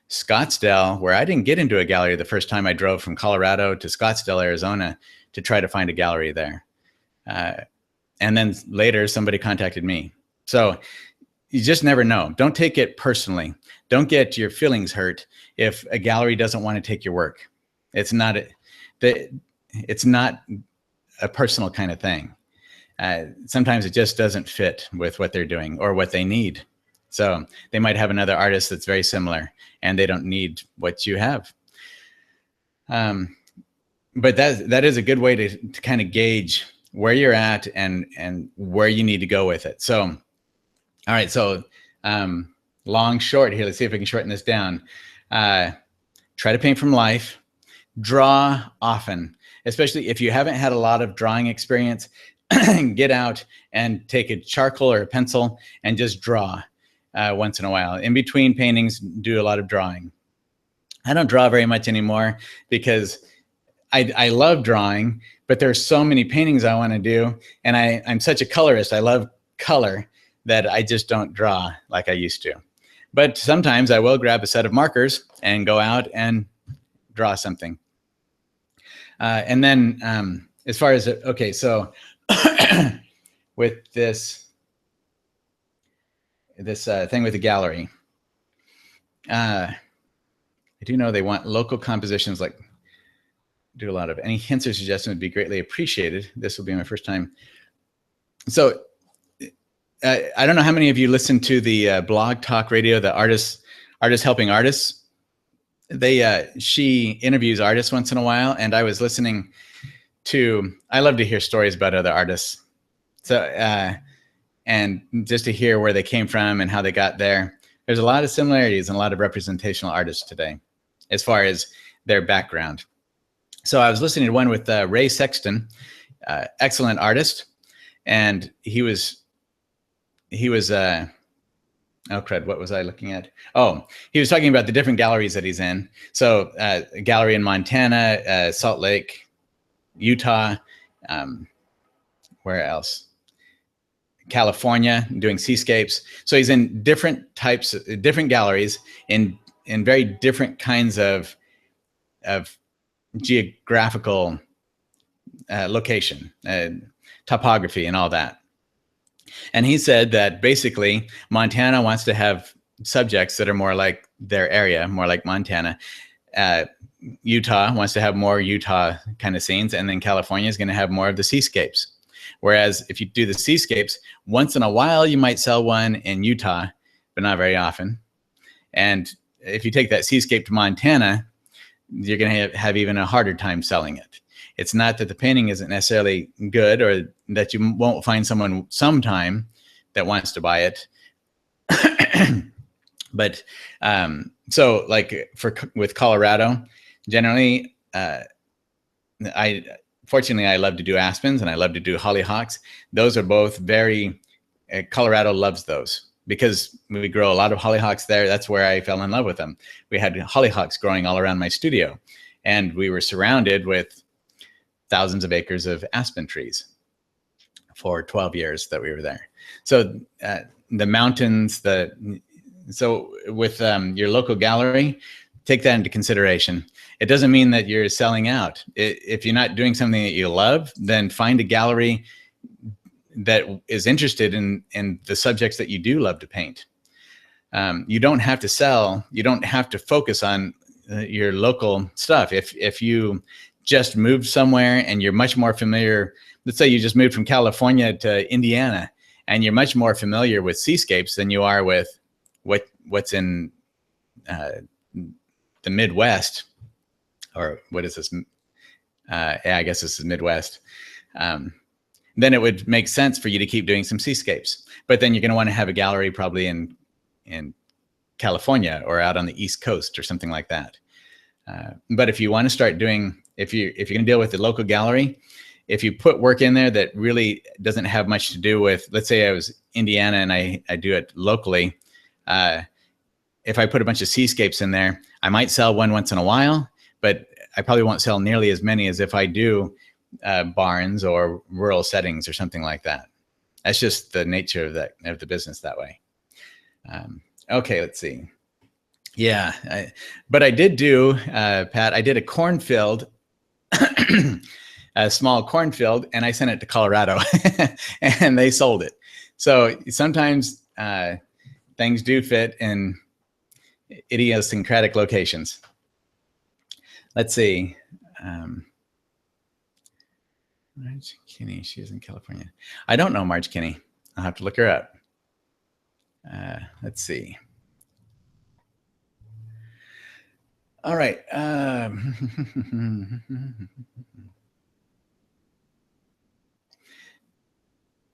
S1: Scottsdale where I didn't get into a gallery the first time I drove from Colorado to Scottsdale, Arizona to try to find a gallery there. And then later somebody contacted me. So you just never know. Don't take it personally. Don't get your feelings hurt if a gallery doesn't want to take your work. It's not a personal kind of thing. Sometimes it just doesn't fit with what they're doing or what they need. So they might have another artist that's very similar and they don't need what you have. But that is a good way to kind of gauge where you're at and where you need to go with it. So, all right. So long, short here. Let's see if we can shorten this down. Try to paint from life. Draw often, especially if you haven't had a lot of drawing experience. Get out and take a charcoal or a pencil and just draw once in a while. In between paintings, do a lot of drawing. I don't draw very much anymore because I love drawing, but there's so many paintings I want to do. And I'm such a colorist. I love color that I just don't draw like I used to. But sometimes I will grab a set of markers and go out and draw something. And then as far as, okay, so with this thing with the gallery, I do know they want local compositions, like do a lot of, any hints or suggestions would be greatly appreciated. This will be my first time. So I don't know how many of you listen to the Blog Talk Radio, the Artists Helping Artists. She interviews artists once in a while, and I was listening to, I love to hear stories about other artists. So, and just to hear where they came from and how they got there. There's a lot of similarities and a lot of representational artists today as far as their background. So I was listening to one with Ray Sexton, excellent artist. And he was oh crud, what was I looking at? Oh, he was talking about the different galleries that he's in. So a gallery in Montana, Salt Lake, Utah, where else? California doing seascapes. So he's in different galleries in very different kinds of geographical location, topography, and all that. And he said that basically Montana wants to have subjects that are more like their area, more like Montana. Utah wants to have more Utah kind of scenes, and then California is going to have more of the seascapes. Whereas if you do the seascapes, once in a while you might sell one in Utah, but not very often. And if you take that seascape to Montana, you're going to have even a harder time selling it. It's not that the painting isn't necessarily good or that you won't find someone sometime that wants to buy it. But so like with Colorado, generally, fortunately, I love to do aspens and I love to do hollyhocks. Those are both very, Colorado loves those because we grow a lot of hollyhocks there. That's where I fell in love with them. We had hollyhocks growing all around my studio, and we were surrounded with thousands of acres of aspen trees for 12 years that we were there. So the mountains, so with your local gallery, take that into consideration. It doesn't mean that you're selling out. If you're not doing something that you love, then find a gallery that is interested in the subjects that you do love to paint. You don't have to sell. You don't have to focus on your local stuff. If you just moved somewhere and you're much more familiar, let's say you just moved from California to Indiana, and you're much more familiar with seascapes than you are with what's in the Midwest, or what is this? Yeah, I guess this is Midwest. Then it would make sense for you to keep doing some seascapes. But then you're going to want to have a gallery probably in California or out on the East Coast or something like that. But if you want to start doing, if you're going to deal with the local gallery, if you put work in there that really doesn't have much to do with, let's say I was Indiana and I do it locally. If I put a bunch of seascapes in there, I might sell one once in a while, but I probably won't sell nearly as many as if I do barns or rural settings or something like that. That's just the nature of the business that way. Okay, let's see. Yeah, but I did do, Pat, I did a cornfield, a small cornfield, and I sent it to Colorado and they sold it. So sometimes things do fit in idiosyncratic locations. Let's see. Marge Kinney, she's in California. I don't know Marge Kinney. I'll have to look her up. Let's see. All right.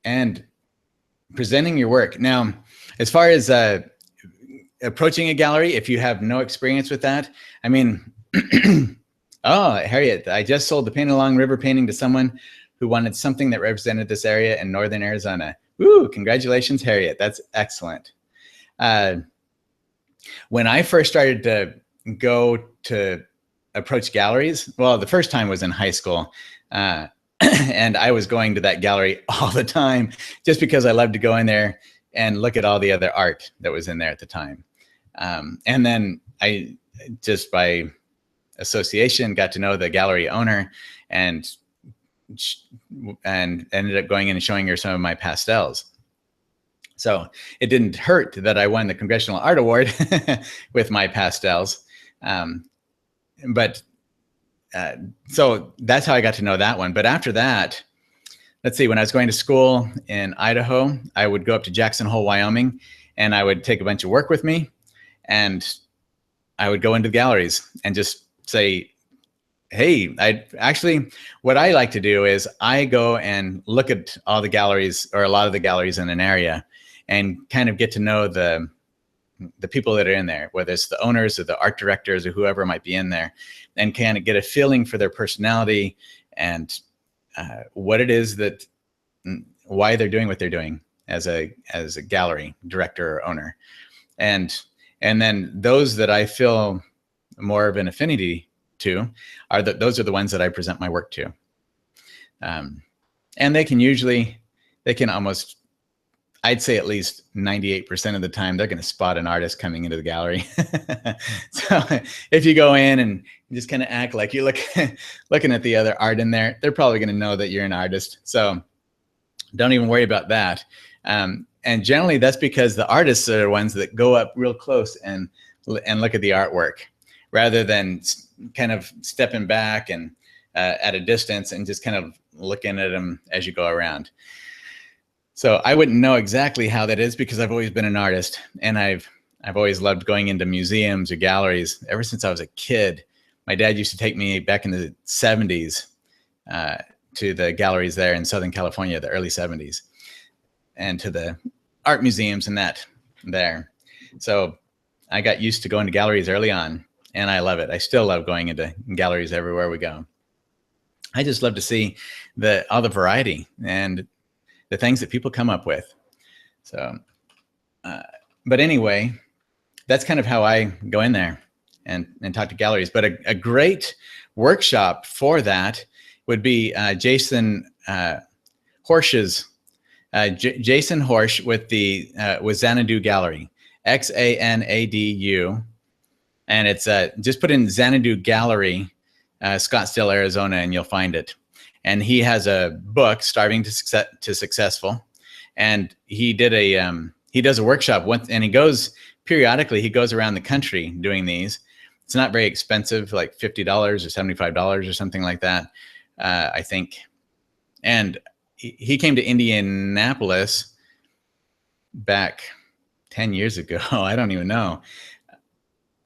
S1: And presenting your work. Now, as far as approaching a gallery, if you have no experience with that, I mean, oh, Harriet, I just sold the Paint Along River painting to someone who wanted something that represented this area in northern Arizona. Woo, congratulations, Harriet. That's excellent. When I first started to go to approach galleries, well, the first time was in high school. And I was going to that gallery all the time just because I loved to go in there and look at all the other art that was in there at the time. And then I just by association got to know the gallery owner and ended up going in and showing her some of my pastels. So it didn't hurt that I won the Congressional Art Award with my pastels. So that's how I got to know that one. But after that, let's see, when I was going to school in Idaho, I would go up to Jackson Hole, Wyoming, and I would take a bunch of work with me, and I would go into galleries and just say, hey, what I like to do is I go and look at all the galleries or a lot of the galleries in an area and kind of get to know the people that are in there, whether it's the owners or the art directors or whoever might be in there, and kind of get a feeling for their personality and what it is that, why they're doing what they're doing as a gallery director or owner. And then those that I feel more of an affinity to those are the ones that I present my work to. And they can almost I'd say at least 98% of the time, they're going to spot an artist coming into the gallery. So if you go in and just kind of act like you're looking at the other art in there, they're probably going to know that you're an artist. So don't even worry about that. And generally that's because the artists are the ones that go up real close and look at the artwork rather than kind of stepping back and at a distance and just kind of looking at them as you go around. So I wouldn't know exactly how that is because I've always been an artist, and I've always loved going into museums or galleries ever since I was a kid. My dad used to take me back in the 70s to the galleries there in Southern California, the early 70s, and to the art museums and that there. So I got used to going to galleries early on, and I love it. I still love going into galleries everywhere we go. I just love to see all the variety and the things that people come up with. So, but anyway, that's kind of how I go in there and talk to galleries. But a great workshop for that would be Jason Horsch's, Jason Horsch with Xanadu Gallery, Xanadu. And it's just put in Xanadu Gallery, Scottsdale, Arizona, and you'll find it. And he has a book, Starving to Successful, and he does a workshop once, and he goes periodically. He goes around the country doing these. It's not very expensive, like $50 or $75 or something like that, I think. And he came to Indianapolis back 10 years ago. I don't even know.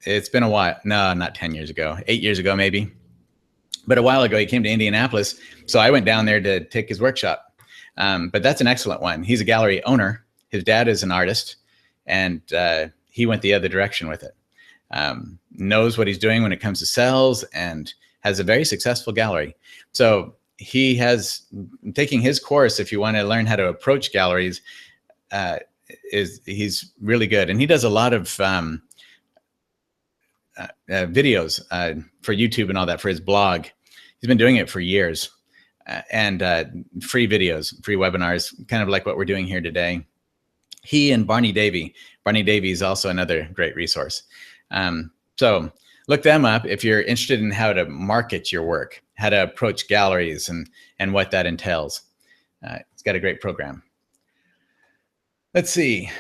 S1: It's been a while. No, not 10 years ago. 8 years ago, maybe. But a while ago, he came to Indianapolis. So I went down there to take his workshop. But that's an excellent one. He's a gallery owner. His dad is an artist. And he went the other direction with it. Knows what he's doing when it comes to sales and has a very successful gallery. So he has, taking his course, if you want to learn how to approach galleries, he's really good. And he does a lot of videos for YouTube and all that for his blog. He's been doing it for years, and free videos, free webinars, kind of like what we're doing here today. He and Barney Davy. Barney Davy is also another great resource. So look them up if you're interested in how to market your work, how to approach galleries and what that entails. It's got a great program. Let's see.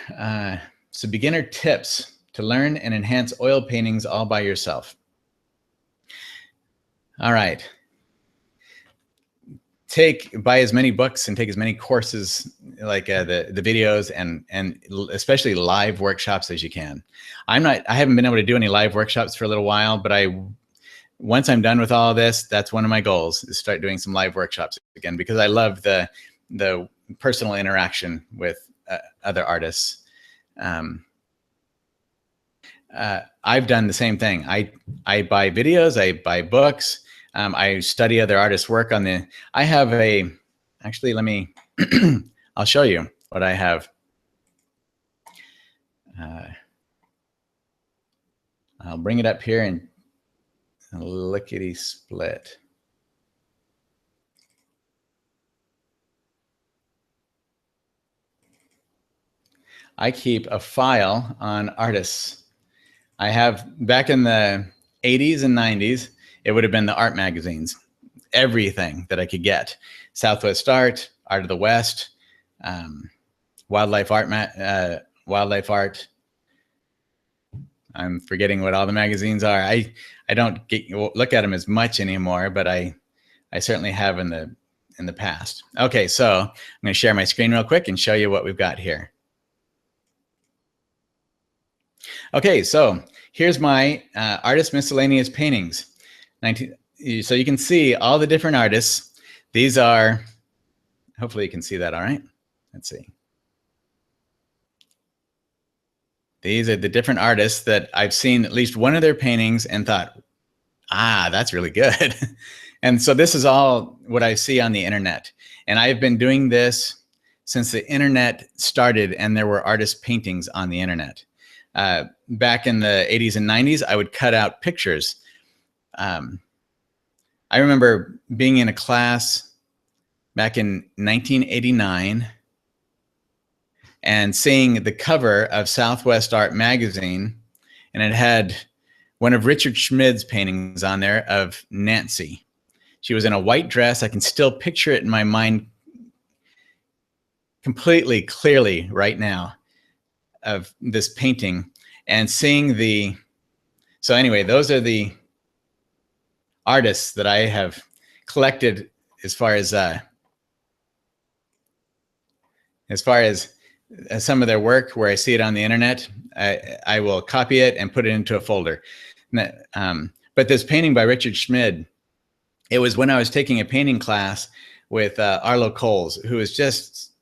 S1: So beginner tips to learn and enhance oil paintings all by yourself. All right. Buy as many books and take as many courses, like the videos and especially live workshops as you can. I haven't been able to do any live workshops for a little while, but once I'm done with all of this, that's one of my goals, is start doing some live workshops again, because I love the personal interaction with other artists. I've done the same thing. I buy videos, I buy books. I study other artists' work I have actually, let me, I'll show you what I have. I'll bring it up here and lickety split. I keep a file on artists. I have, back in the 80s and 90s, it would have been the art magazines, everything that I could get. Southwest Art, Art of the West, Wildlife Art. I'm forgetting what all the magazines are. I don't look at them as much anymore, but I certainly have in the past. Okay, so I'm going to share my screen real quick and show you what we've got here. Okay, so here's my artist miscellaneous paintings. So you can see all the different artists. These are, hopefully you can see that all right. Let's see. These are the different artists that I've seen at least one of their paintings and thought, that's really good. And so this is all what I see on the internet. And I've been doing this since the internet started and there were artist paintings on the internet. Back in the 80s and 90s, I would cut out pictures. I remember being in a class back in 1989, and seeing the cover of Southwest Art magazine, and it had one of Richard Schmid's paintings on there of Nancy. She was in a white dress. I can still picture it in my mind completely clearly right now, of this painting, and seeing the, so anyway, those are the artists that I have collected as far as some of their work where I see it on the internet. I will copy it and put it into a folder. But this painting by Richard Schmid, it was when I was taking a painting class with Arlo Coles, who was just,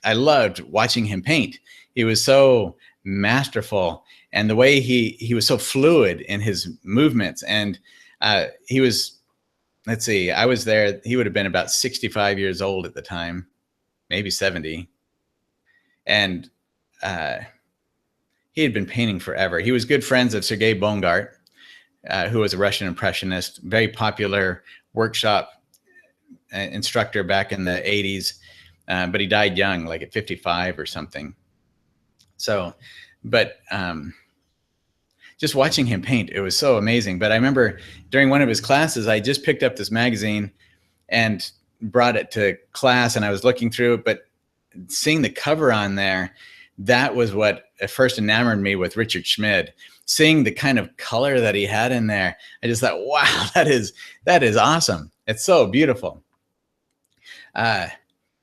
S1: I loved watching him paint. He was so masterful, and the way he was so fluid in his movements. And he was, let's see, I was there, he would have been about 65 years old at the time, maybe 70. And he had been painting forever. He was good friends of Sergei Bongart, who was a Russian impressionist, very popular workshop instructor back in the 80s, but he died young, like at 55 or something. So, but just watching him paint, it was so amazing. But I remember during one of his classes, I just picked up this magazine and brought it to class, and I was looking through it, but seeing the cover on there, that was what first enamored me with Richard Schmid. Seeing the kind of color that he had in there, I just thought, wow, that is awesome. It's so beautiful. But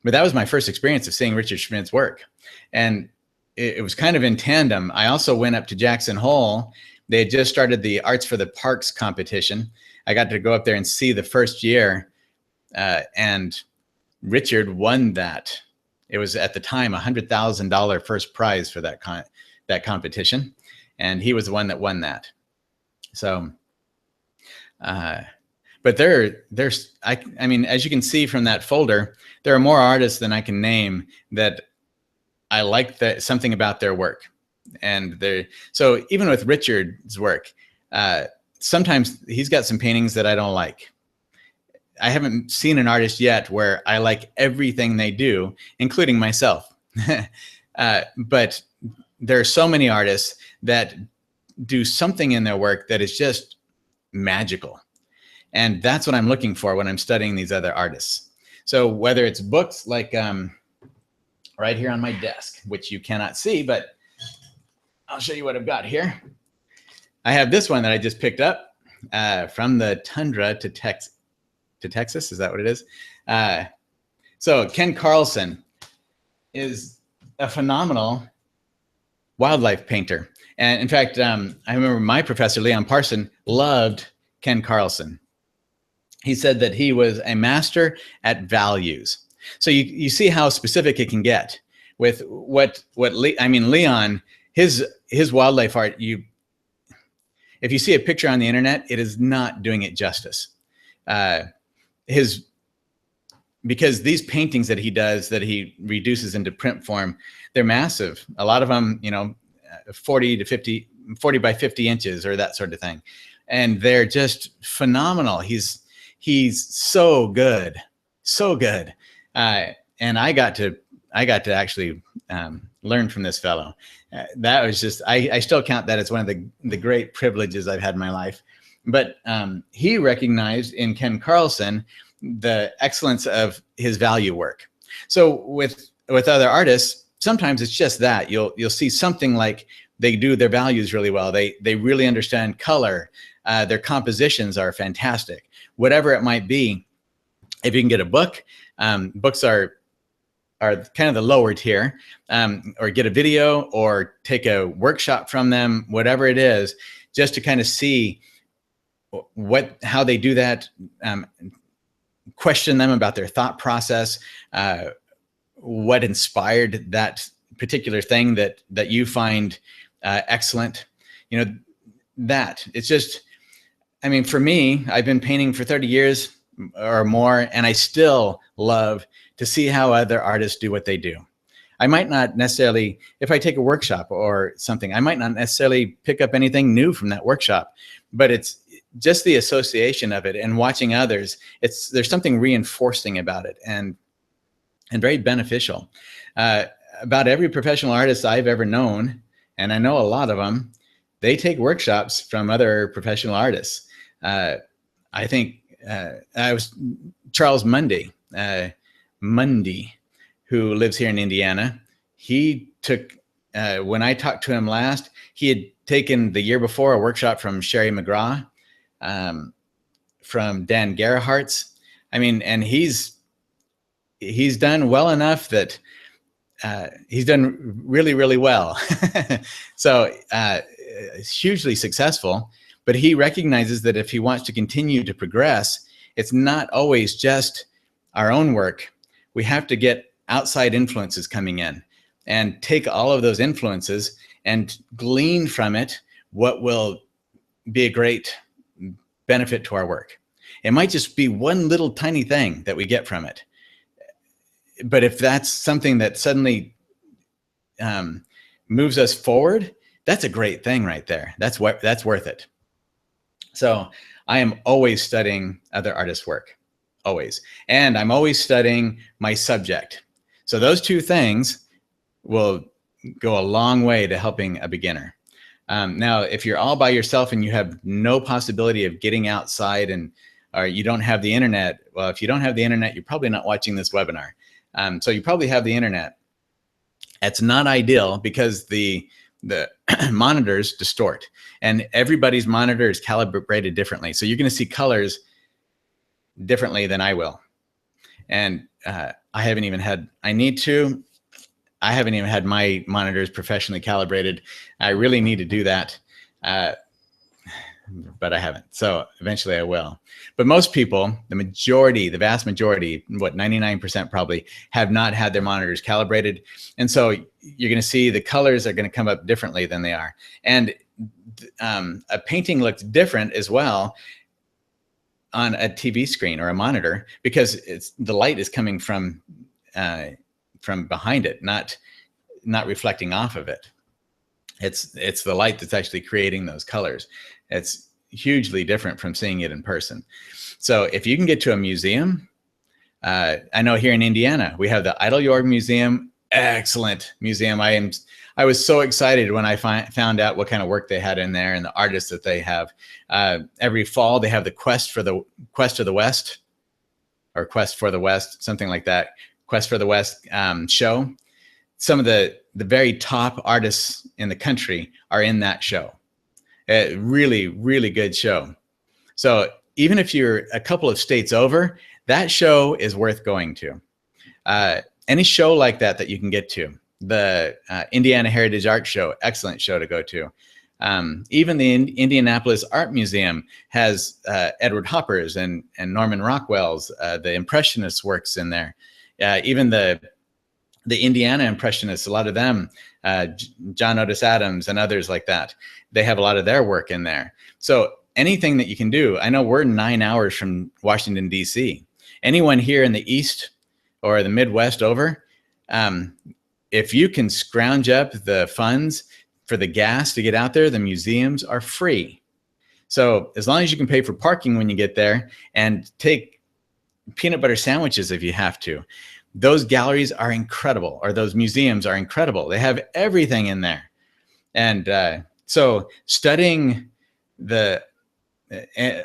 S1: that was my first experience of seeing Richard Schmid's work. And it was kind of in tandem. I also went up to Jackson Hole. They had just started the Arts for the Parks competition. I got to go up there and see the first year, and Richard won that. It was at the time $100,000 first prize for that competition, and he was the one that won that. So, but I mean, as you can see from that folder, there are more artists than I can name that I like something about their work. And so even with Richard's work, sometimes he's got some paintings that I don't like. I haven't seen an artist yet where I like everything they do, including myself. But there are so many artists that do something in their work that is just magical. And that's what I'm looking for when I'm studying these other artists. So whether it's books like right here on my desk, which you cannot see, but I'll show you what I've got here. I have this one that I just picked up from the tundra to Texas. Is that what it is? So Ken Carlson is a phenomenal wildlife painter. And in fact, I remember my professor, Leon Parson, loved Ken Carlson. He said that he was a master at values. So you see how specific it can get with Leon, his wildlife art, if you see a picture on the internet, it is not doing it justice. Because these paintings that he does, that he reduces into print form, they're massive. A lot of them, 40 by 50 inches or that sort of thing. And they're just phenomenal. He's so good, so good. And I got to actually learn from this fellow. That was just, I still count that as one of the great privileges I've had in my life. But he recognized in Ken Carlson the excellence of his value work. So with other artists, sometimes it's just that you'll see something like they do their values really well. They really understand color. Their compositions are fantastic. Whatever it might be, if you can get a book, books are kind of the lower tier, or get a video or take a workshop from them, whatever it is, just to kind of see how they do that, question them about their thought process, what inspired that particular thing that you find excellent. That it's just, I mean, for me, I've been painting for 30 years or more, and I still love to see how other artists do what they do. I might not necessarily, if I take a workshop or something, I might not necessarily pick up anything new from that workshop, but it's just the association of it and watching others. There's something reinforcing about it and very beneficial. about every professional artist I've ever known, and I know a lot of them, they take workshops from other professional artists. I think I was Charles Mundy, who lives here in Indiana. He took, when I talked to him last, he had taken the year before a workshop from Sherry McGraw, from Dan Gerhartz. I mean, and he's done well enough that he's done really, really well. So hugely successful, but he recognizes that if he wants to continue to progress, it's not always just our own work. We have to get outside influences coming in and take all of those influences and glean from it what will be a great benefit to our work. It might just be one little tiny thing that we get from it. But if that's something that suddenly moves us forward, that's a great thing right there. That's worth it. So I am always studying other artists' work, always. And I'm always studying my subject. So those two things will go a long way to helping a beginner. Now, if you're all by yourself and you have no possibility of getting outside or you don't have the internet, well, if you don't have the internet, you're probably not watching this webinar. So you probably have the internet. It's not ideal because the monitors distort, and everybody's monitor is calibrated differently. So you're going to see colors differently than I will. And I haven't even had my monitors professionally calibrated. I really need to do that. But I haven't. So eventually I will. But most people, the vast majority, 99% probably, have not had their monitors calibrated. And so you're going to see the colors are going to come up differently than they are. And a painting looks different as well on a TV screen or a monitor because the light is coming from behind it, not reflecting off of it. It's the light that's actually creating those colors. It's hugely different from seeing it in person. So if you can get to a museum, I know here in Indiana, we have the Eiteljorg Museum, excellent museum. I was so excited when I found out what kind of work they had in there and the artists that they have. Every fall, they have the Quest for the West, or Quest for the West, something like that. Quest for the West show. Some of the very top artists in the country are in that show. Really, really good show. So even if you're a couple of states over, that show is worth going to. Any show like that you can get to. The Indiana Heritage Art Show, excellent show to go to. Even the Indianapolis Art Museum has Edward Hopper's and Norman Rockwell's, the Impressionist works in there. Even the Indiana Impressionists, a lot of them, John Otis Adams and others like that, they have a lot of their work in there. So anything that you can do. I know we're 9 hours from Washington, D.C. Anyone here in the East or the Midwest over, if you can scrounge up the funds for the gas to get out there, the museums are free. So as long as you can pay for parking when you get there and take peanut butter sandwiches if you have to, those galleries are incredible, or those museums are incredible. They have everything in there. And so studying the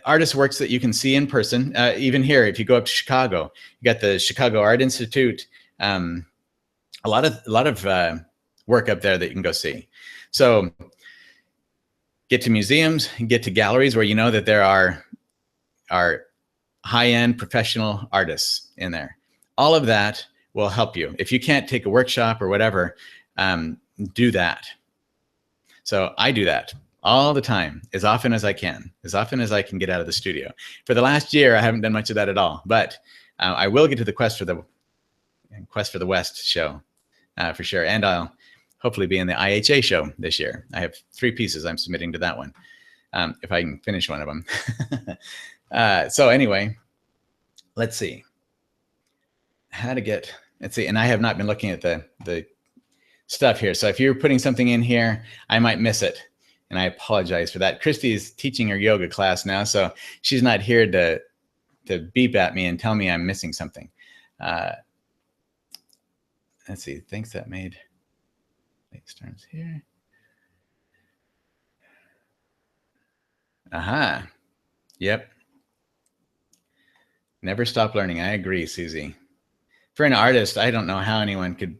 S1: artist works that you can see in person, even here, if you go up to Chicago, you got the Chicago Art Institute, a lot of work up there that you can go see. So get to museums, get to galleries where you know that there are high-end professional artists in there. All of that will help you. If you can't take a workshop or whatever, do that. So I do that all the time, as often as I can get out of the studio. For the last year, I haven't done much of that at all, but I will get to the Quest for the West show for sure. And I'll hopefully be in the IHA show this year. I have 3 pieces I'm submitting to that one, if I can finish one of them. So anyway, let's see. And I have not been looking at the stuff here. So if you're putting something in here, I might miss it. And I apologize for that. Christy is teaching her yoga class now, so she's not here to beep at me and tell me I'm missing something. let's see, things that made late storms here. Aha. Yep. Never stop learning. I agree, Susie. For an artist, I don't know how anyone could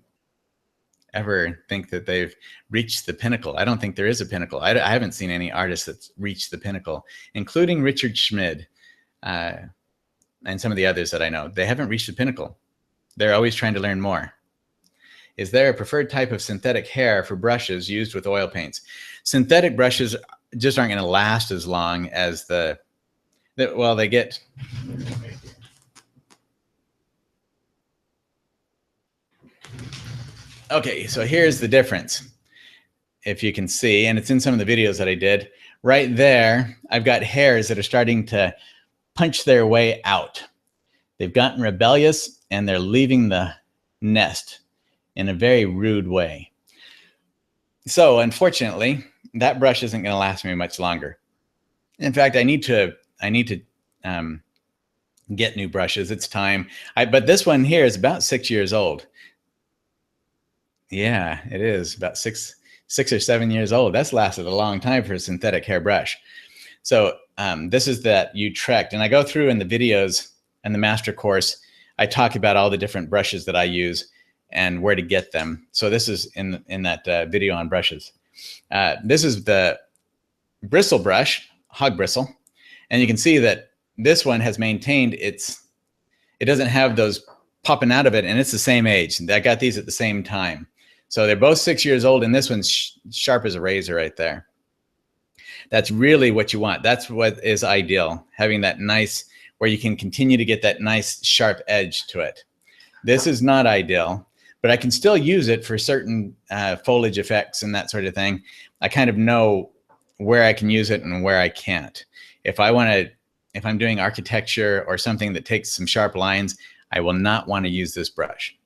S1: ever think that they've reached the pinnacle. I don't think there is a pinnacle. I haven't seen any artist that's reached the pinnacle, including Richard Schmid and some of the others that I know. They haven't reached the pinnacle. They're always trying to learn more. Is there a preferred type of synthetic hair for brushes used with oil paints? Synthetic brushes just aren't going to last as long as well, they get... Okay, so here's the difference. If you can see, and it's in some of the videos that I did, right there, I've got hairs that are starting to punch their way out. They've gotten rebellious and they're leaving the nest in a very rude way. So unfortunately, that brush isn't going to last me much longer. In fact, I need to get new brushes. It's time. But this one here is about 6 years old. Yeah, it is about six or 7 years old. That's lasted a long time for a synthetic hair brush. So this is that Utrecht, and I go through in the videos and the master course, I talk about all the different brushes that I use and where to get them. So this is in that video on brushes. This is the bristle brush, hog bristle, and you can see that this one has maintained it doesn't have those popping out of it, and it's the same age. I got these at the same time. So they're both 6 years old, and this one's sharp as a razor right there. That's really what you want. That's what is ideal, having that nice, where you can continue to get that nice sharp edge to it. This is not ideal, but I can still use it for certain foliage effects and that sort of thing. I kind of know where I can use it and where I can't. If I'm doing architecture or something that takes some sharp lines, I will not want to use this brush.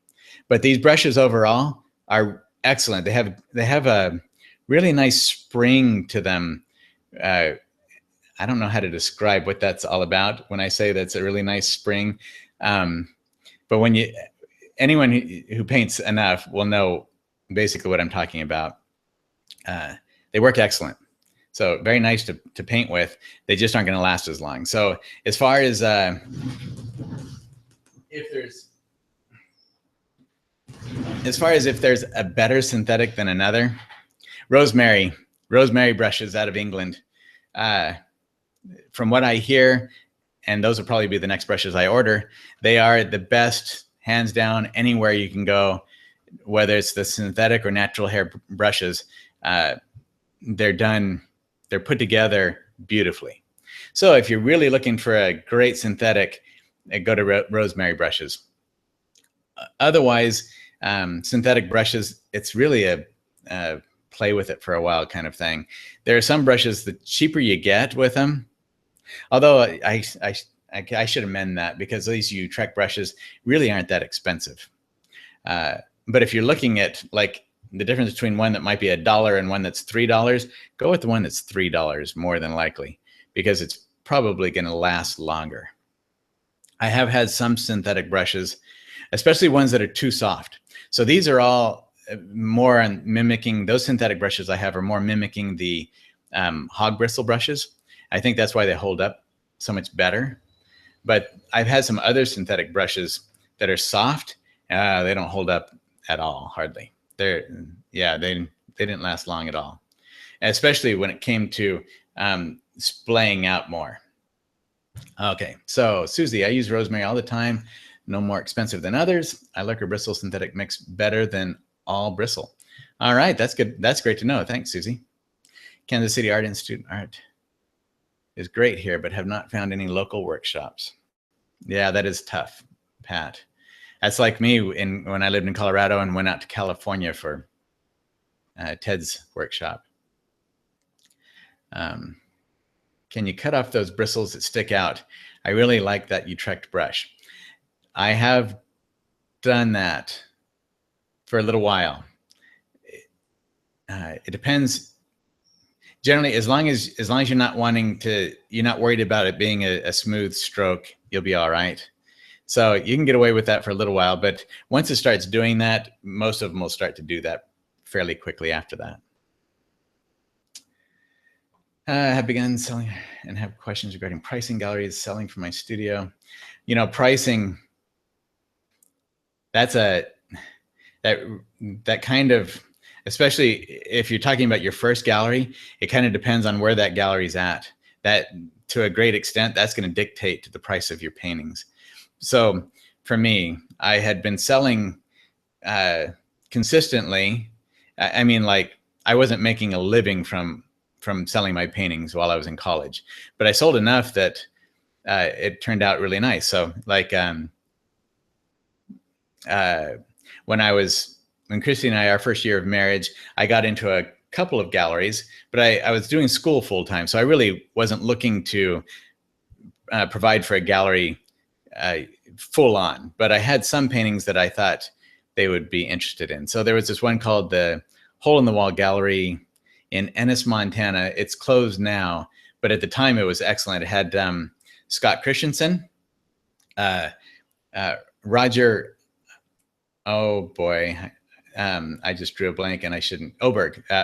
S1: But these brushes overall are excellent. They have a really nice spring to them. I don't know how to describe what that's all about when I say that's a really nice spring. But when anyone who paints enough will know basically what I'm talking about. They work excellent. So very nice to paint with. They just aren't going to last as long. So as far as if there's a better synthetic than another, rosemary brushes out of England. From what I hear, and those will probably be the next brushes I order, they are the best, hands down, anywhere you can go, whether it's the synthetic or natural hair brushes. They're put together beautifully. So if you're really looking for a great synthetic, go to rosemary brushes. Otherwise, synthetic brushes, it's really a play with it for a while kind of thing. There are some brushes, the cheaper you get with them, although I should amend that, because these Utrecht brushes really aren't that expensive. But if you're looking at like the difference between one that might be $1 and one that's $3, go with the one that's $3 more than likely, because it's probably going to last longer. I have had some synthetic brushes, especially ones that are too soft. So these are all more on mimicking, those synthetic brushes I have are more mimicking the hog bristle brushes. I think that's why they hold up so much better. But I've had some other synthetic brushes that are soft. They don't hold up at all, hardly. They didn't last long at all, especially when it came to splaying out more. Okay, so Susie, I use rosemary all the time. No more expensive than others. I like her bristle synthetic mix better than all bristle. All right, that's good. That's great to know. Thanks, Susie. Kansas City Art Institute art is great here, but have not found any local workshops. Yeah, that is tough, Pat. That's like me when I lived in Colorado and went out to California for Ted's workshop. Can you cut off those bristles that stick out? I really like that Utrecht brush. I have done that for a little while. It depends. Generally, as long as you're not worried about it being a smooth stroke, you'll be all right. So you can get away with that for a little while, but once it starts doing that, most of them will start to do that fairly quickly after that. I have begun selling and have questions regarding pricing galleries, selling from my studio. You know, pricing, that's that kind of, especially if you're talking about your first gallery, it kind of depends on where that gallery's at. That, to a great extent, that's going to dictate to the price of your paintings. So for me, I had been selling consistently. I mean, like, I wasn't making a living from selling my paintings while I was in college, but I sold enough that it turned out really nice. So like when Christy and I, our first year of marriage, I got into a couple of galleries, but I was doing school full time. So I really wasn't looking to provide for a gallery full on, but I had some paintings that I thought they would be interested in. So there was this one called the Hole in the Wall Gallery in Ennis, Montana. It's closed now, but at the time it was excellent. It had Scott Christensen, Roger, oh boy, I just drew a blank and I shouldn't,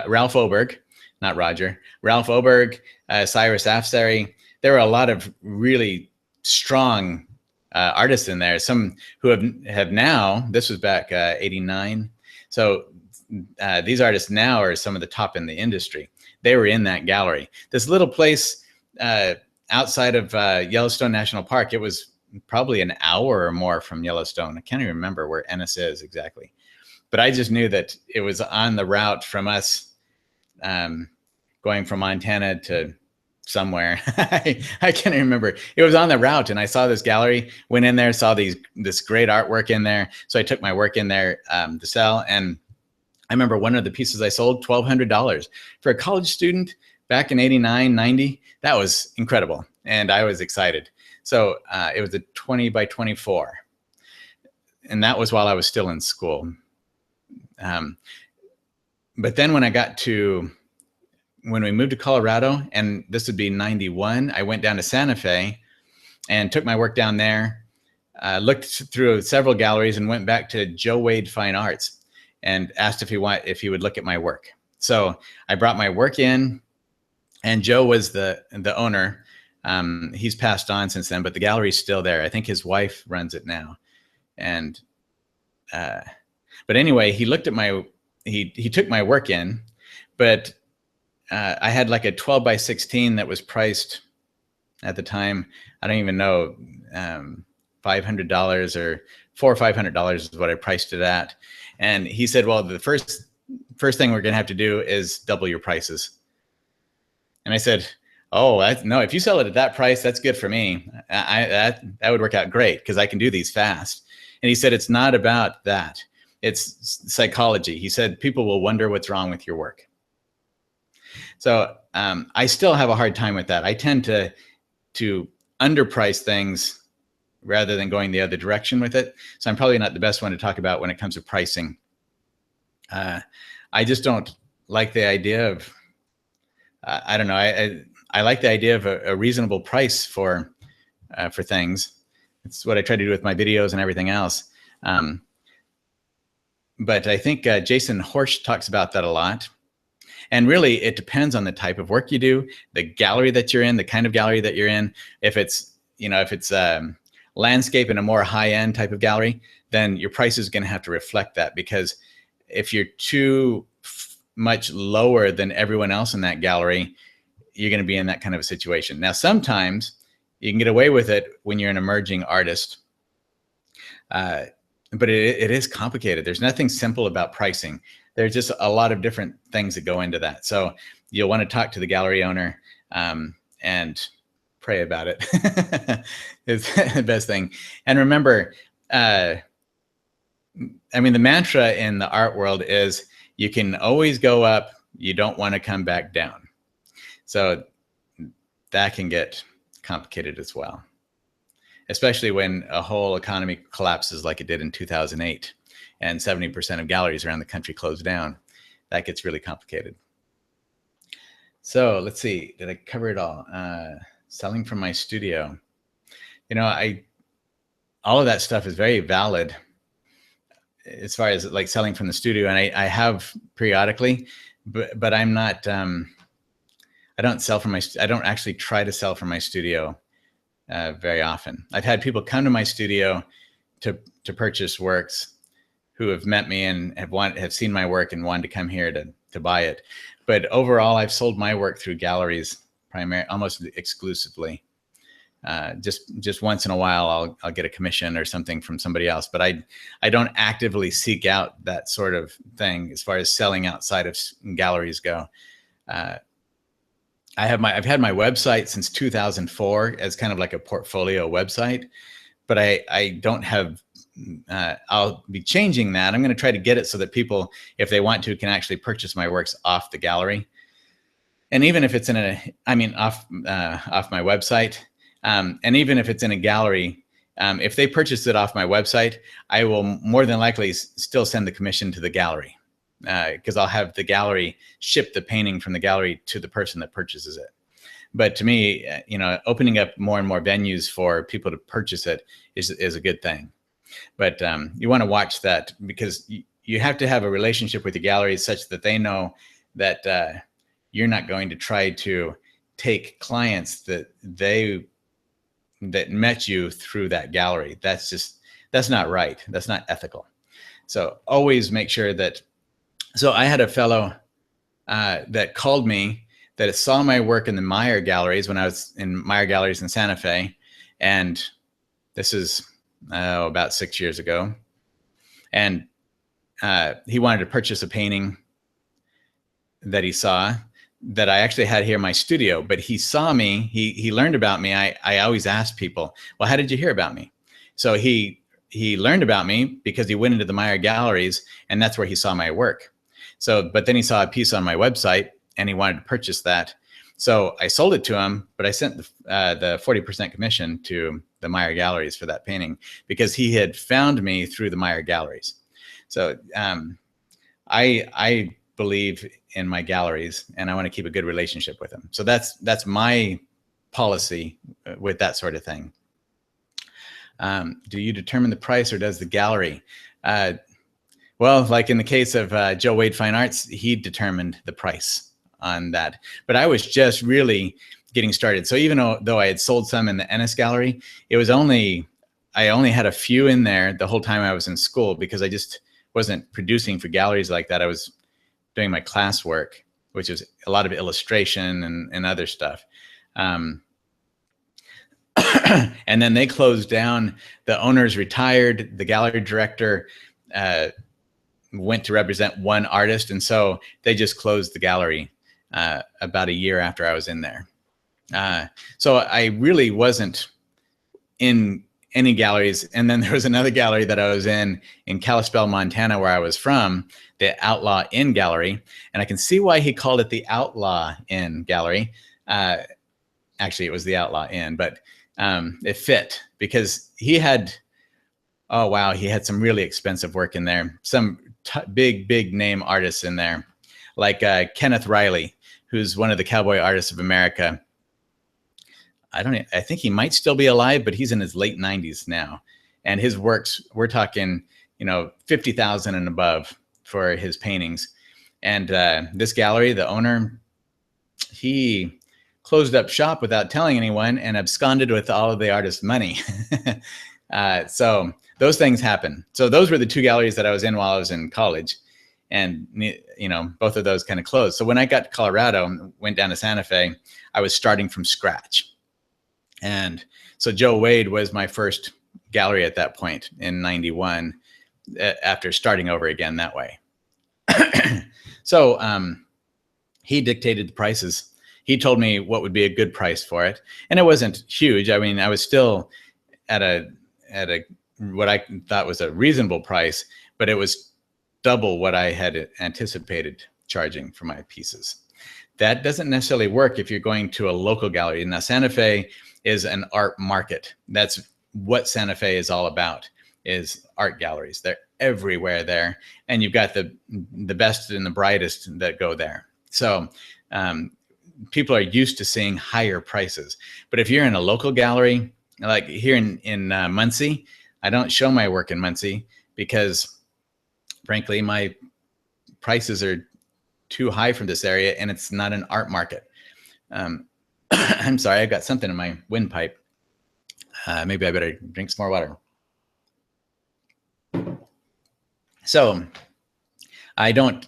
S1: Ralph Oberg, not Roger, Ralph Oberg, Cyrus Afsari. There were a lot of really strong artists in there, some who have now, this was back 89. So these artists now are some of the top in the industry. They were in that gallery. This little place outside of Yellowstone National Park, it was probably an hour or more from Yellowstone. I can't even remember where Ennis is exactly, but I just knew that it was on the route from us going from Montana to somewhere. I can't even remember. It was on the route, and I saw this gallery, went in there, saw this great artwork in there. So I took my work in there to sell, and I remember one of the pieces I sold, $1,200 for a college student back in 89, 90. That was incredible, and I was excited. So it was a 20 by 24, and that was while I was still in school. But then when we moved to Colorado, and this would be 91, I went down to Santa Fe and took my work down there, looked through several galleries, and went back to Joe Wade Fine Arts and asked if he would look at my work. So I brought my work in, and Joe was the owner. He's passed on since then, but the gallery's still there. I think his wife runs it now. And but anyway, he looked at he took my work in, but I had like a 12 by 16 that was priced at the time, I don't even know, $500 or $400 or $500 is what I priced it at. And he said, well, the first thing we're going to have to do is double your prices. And I said, oh, no, if you sell it at that price, that's good for me. That would work out great because I can do these fast. And he said, it's not about that. It's psychology. He said, people will wonder what's wrong with your work. So I still have a hard time with that. I tend to underprice things rather than going the other direction with it. So I'm probably not the best one to talk about when it comes to pricing. I just don't like the idea of, I don't know. I like the idea of a reasonable price for things. It's what I try to do with my videos and everything else. But I think Jason Horsch talks about that a lot. And really, it depends on the type of work you do, the gallery that you're in, the kind of gallery that you're in. If it's landscape in a more high-end type of gallery, then your price is going to have to reflect that. Because if you're too much lower than everyone else in that gallery, you're going to be in that kind of a situation. Now, sometimes you can get away with it when you're an emerging artist, but it is complicated. There's nothing simple about pricing. There's just a lot of different things that go into that. So you'll want to talk to the gallery owner and pray about it. It's the best thing. And remember, I mean, the mantra in the art world is you can always go up. You don't want to come back down. So that can get complicated as well, especially when a whole economy collapses like it did in 2008 and 70% of galleries around the country closed down. That gets really complicated. So let's see, did I cover it all? Selling from my studio. You know, all of that stuff is very valid as far as like selling from the studio. And I have periodically, but I'm not, I don't sell from I don't actually try to sell from my studio very often. I've had people come to my studio to purchase works who have met me and have seen my work and wanted to come here to buy it. But overall, I've sold my work through galleries almost exclusively. Just once in a while, I'll get a commission or something from somebody else, but I don't actively seek out that sort of thing as far as selling outside of galleries go. I've had my website since 2004 as kind of like a portfolio website, but I don't have, I'll be changing that. I'm going to try to get it so that people, if they want to, can actually purchase my works off the gallery. And even if it's off my website, and even if it's in a gallery, if they purchase it off my website, I will more than likely still send the commission to the gallery, because I'll have the gallery ship the painting from the gallery to the person that purchases it. But to me, opening up more and more venues for people to purchase it is a good thing. But you want to watch that, because you have to have a relationship with the gallery such that they know that you're not going to try to take clients that met you through that gallery. That's not right. That's not ethical. So always make sure that. So I had a fellow that called me that saw my work in the Meyer galleries when I was in Meyer galleries in Santa Fe. And this is about 6 years ago. And he wanted to purchase a painting that he saw that I actually had here in my studio, but he saw me, he learned about me. I always ask people, well, how did you hear about me? So he learned about me because he went into the Meyer galleries, and that's where he saw my work. So, but then he saw a piece on my website and he wanted to purchase that. So I sold it to him, but I sent the 40% commission to the Meyer galleries for that painting because he had found me through the Meyer galleries. So I believe in my galleries, and I want to keep a good relationship with them. So that's my policy with that sort of thing. Do you determine the price, or does the gallery? Well, like in the case of Joe Wade Fine Arts, he determined the price on that. But I was just really getting started. So even though I had sold some in the Ennis Gallery, I only had a few in there the whole time I was in school, because I just wasn't producing for galleries like that. I was doing my classwork, which is a lot of illustration and other stuff. And then they closed down. The owners retired. The gallery director went to represent one artist. And so they just closed the gallery about a year after I was in there. So I really wasn't in any galleries. And then there was another gallery that I was in Kalispell, Montana, where I was from, the Outlaw Inn Gallery. And I can see why he called it the Outlaw Inn Gallery. Actually, it was the Outlaw Inn, but it fit because he had, oh, wow, he had some really expensive work in there. Some big name artists in there, like Kenneth Riley, who's one of the Cowboy Artists of America. I think he might still be alive, but he's in his late 90s now. And his works, we're talking, $50,000 and above for his paintings. And this gallery, the owner, he closed up shop without telling anyone and absconded with all of the artist's money. So those things happen. So those were the two galleries that I was in while I was in college. And, both of those kind of closed. So when I got to Colorado and went down to Santa Fe, I was starting from scratch. And so Joe Wade was my first gallery at that point in 91, after starting over again that way. So he dictated the prices. He told me what would be a good price for it. And it wasn't huge. I mean, I was still at what I thought was a reasonable price, but it was double what I had anticipated charging for my pieces. That doesn't necessarily work if you're going to a local gallery. Now, Santa Fe is an art market. That's what Santa Fe is all about, is art galleries. They're everywhere there. And you've got the best and the brightest that go there. So people are used to seeing higher prices. But if you're in a local gallery, like here in Muncie, I don't show my work in Muncie because, frankly, my prices are too high from this area, and it's not an art market. I'm sorry, I've got something in my windpipe. Maybe I better drink some more water. So I don't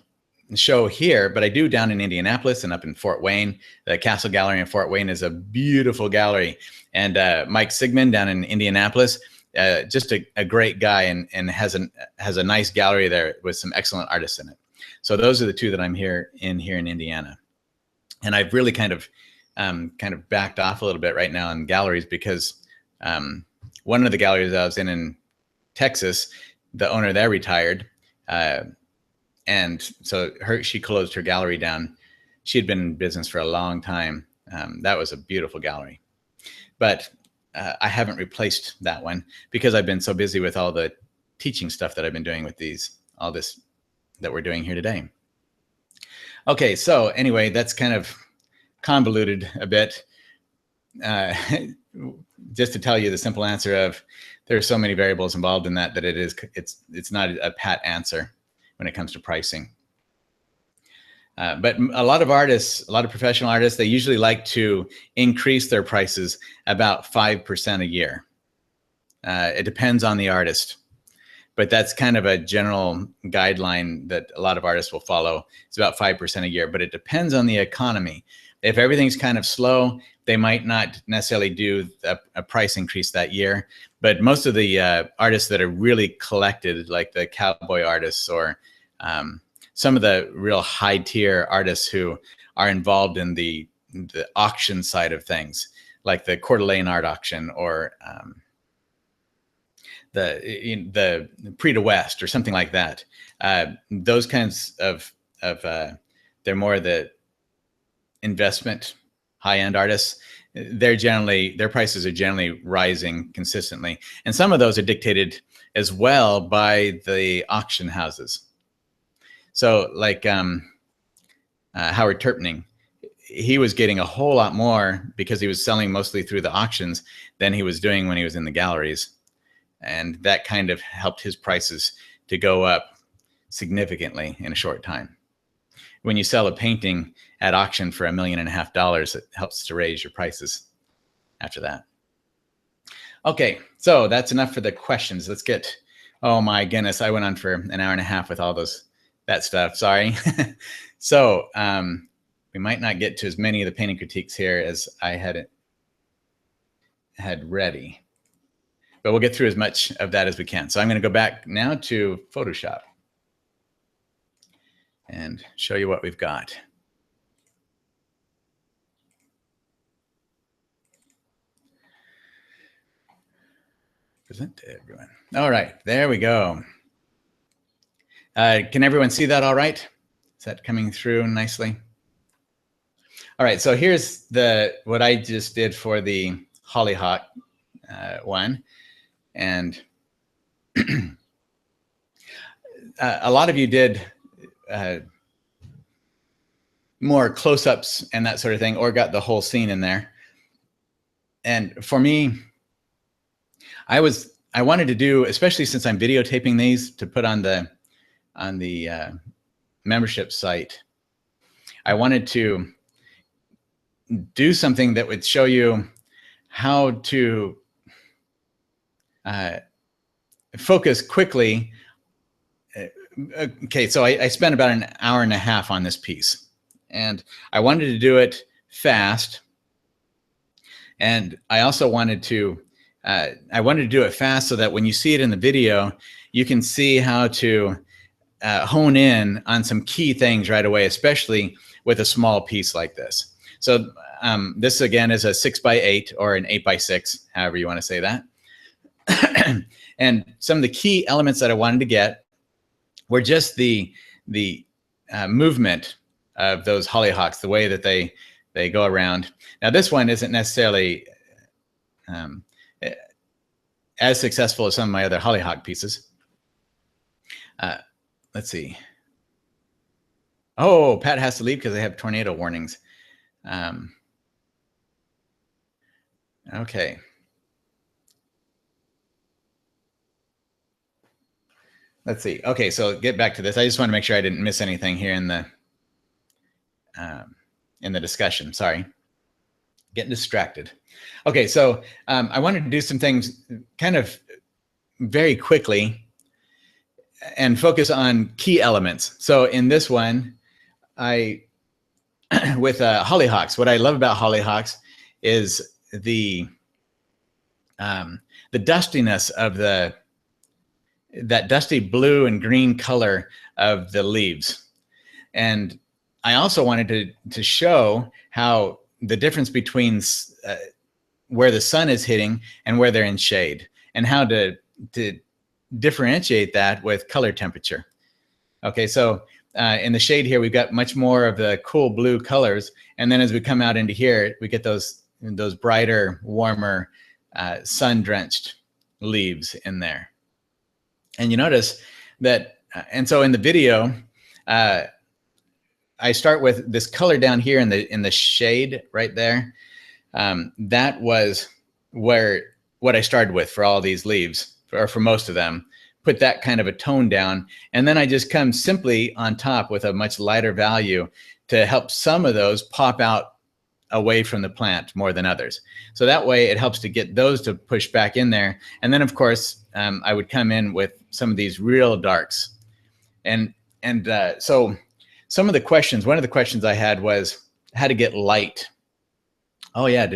S1: show here, but I do down in Indianapolis and up in Fort Wayne. The Castle Gallery in Fort Wayne is a beautiful gallery. And Mike Sigmund down in Indianapolis, just a great guy, and has a nice gallery there with some excellent artists in it. So those are the two that I'm here in Indiana. And I've really kind of backed off a little bit right now in galleries because one of the galleries I was in Texas, the owner there retired. And so she closed her gallery down. She had been in business for a long time. That was a beautiful gallery. But I haven't replaced that one because I've been so busy with all the teaching stuff that I've been doing with all this that we're doing here today. Okay, so anyway, that's kind of convoluted a bit. Just to tell you the simple answer of there are so many variables involved in that it's not a pat answer when it comes to pricing. But a lot of artists, a lot of professional artists, they usually like to increase their prices about 5% a year. It depends on the artist, but that's kind of a general guideline that a lot of artists will follow. It's about 5% a year, but it depends on the economy. If everything's kind of slow, they might not necessarily do a price increase that year. But most of the artists that are really collected, like the cowboy artists or some of the real high tier artists who are involved in the auction side of things, like the Coeur d'Alene art auction or the Prix de West or something like that. Those kinds of they're more the investment high-end artists. Their prices are generally rising consistently, and some of those are dictated as well by the auction houses. So like Howard Terpning, he was getting a whole lot more because he was selling mostly through the auctions than he was doing when he was in the galleries. And that kind of helped his prices to go up significantly in a short time. When you sell a painting at auction for $1.5 million, it helps to raise your prices after that. Okay, so that's enough for the questions. Let's get, oh my goodness, I went on for an hour and a half with all that stuff, sorry. So we might not get to as many of the painting critiques here as I had ready, but we'll get through as much of that as we can. So I'm going to go back now to Photoshop and show you what we've got. Present to everyone. All right, there we go. Can everyone see that all right? Is that coming through nicely? All right, so here's what I just did for the Hollyhock one. And a lot of you did more close-ups and that sort of thing, or got the whole scene in there. And for me, I wanted to do, especially since I'm videotaping these to put on the membership site, I wanted to do something that would show you how to focus quickly. Okay, so I spent about an hour and a half on this piece, and I wanted to do it fast. And I also wanted to do it fast so that when you see it in the video, you can see how to hone in on some key things right away, especially with a small piece like this. So this again is a 6x8 or an 8x6, however you want to say that. And some of the key elements that I wanted to get were just the movement of those hollyhocks, the way that they go around. Now this one isn't necessarily as successful as some of my other hollyhock pieces. Let's see. Oh, Pat has to leave because they have tornado warnings. Okay. let's see. Okay, so get back to this. I just want to make sure I didn't miss anything here in the discussion. Sorry, getting distracted. Okay, so I wanted to do some things kind of very quickly and focus on key elements. So in this one, with hollyhocks, what I love about hollyhocks is the dustiness of that dusty blue and green color of the leaves. And I also wanted to show how the difference between where the sun is hitting and where they're in shade, and how to differentiate that with color temperature. Okay, so in the shade here, we've got much more of the cool blue colors. And then as we come out into here, we get those brighter, warmer, sun-drenched leaves in there. And you notice that, and so in the video, I start with this color down here in the shade right there. That was what I started with for all these leaves, or for most of them. Put that kind of a tone down, and then I just come simply on top with a much lighter value to help some of those pop out away from the plant more than others. So that way it helps to get those to push back in there. And then of course, I would come in with some of these real darks. And so some of the questions, one of the questions I had was how to get light. Oh yeah, I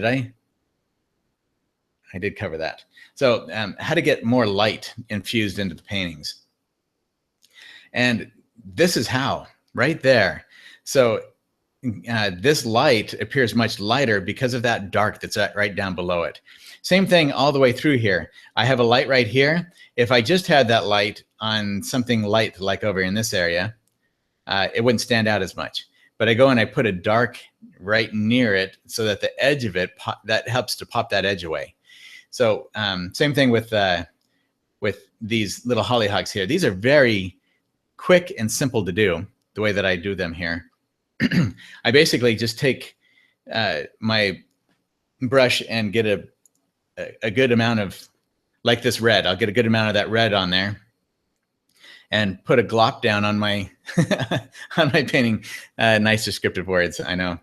S1: did cover that. So how to get more light infused into the paintings. And this is how, right there. So this light appears much lighter because of that dark that's right down below it. Same thing all the way through here. I have a light right here. If I just had that light on something light like over in this area, it wouldn't stand out as much. But I go and I put a dark right near it so that the edge of it, that helps to pop that edge away. So same thing with these little hollyhocks here. These are very quick and simple to do the way that I do them here. I basically just take my brush and get a good amount of, like this red, I'll get a good amount of that red on there and put a glop down on my on my painting. Nice descriptive words, I know.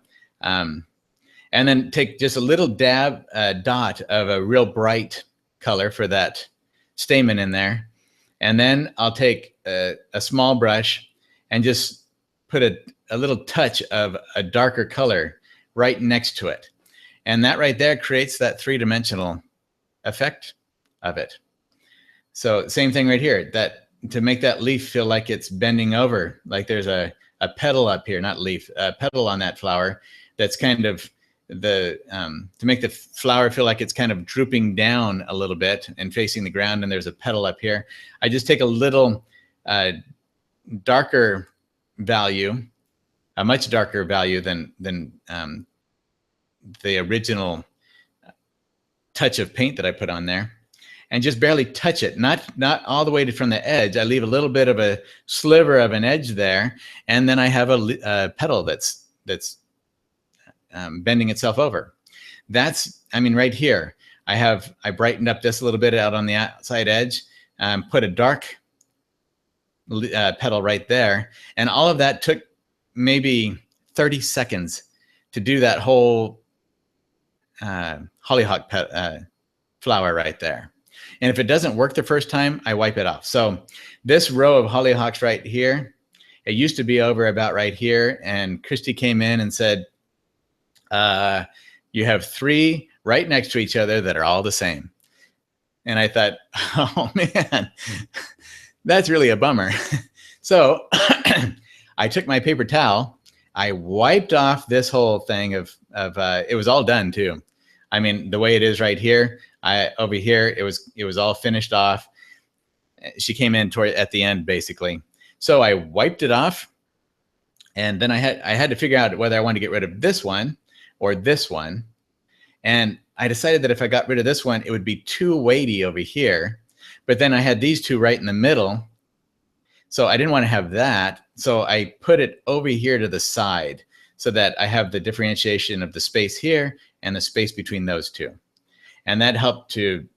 S1: And then take just a little dab, dot of a real bright color for that stamen in there. And then I'll take a small brush and just put a little touch of a darker color right next to it. And that right there creates that three-dimensional effect of it. So same thing right here, that to make that leaf feel like it's bending over, like there's a petal up here, not leaf, a petal on that flower that's kind of to make the flower feel like it's kind of drooping down a little bit and facing the ground, and there's a petal up here. I just take a little darker value, a much darker value than the original touch of paint that I put on there, and just barely touch it, not all the way from the edge. I leave a little bit of a sliver of an edge there, and then I have a petal that's bending itself over. That's, I mean, right here, I brightened up this a little bit out on the outside edge, put a dark petal right there, and all of that took maybe 30 seconds to do that whole hollyhock flower right there. And if it doesn't work the first time, I wipe it off. So this row of hollyhocks right here, it used to be over about right here, and Christy came in and said, you have 3 right next to each other that are all the same. And I thought, oh man, that's really a bummer. So I took my paper towel, I wiped off this whole thing of it was all done too. I mean, the way it is right here, over here, it was all finished off. She came in at the end basically. So I wiped it off, and then I had to figure out whether I wanted to get rid of this one or this one. And I decided that if I got rid of this one, it would be too weighty over here. But then I had these 2 right in the middle. So I didn't want to have that. So I put it over here to the side so that I have the differentiation of the space here and the space between those 2. And that helped to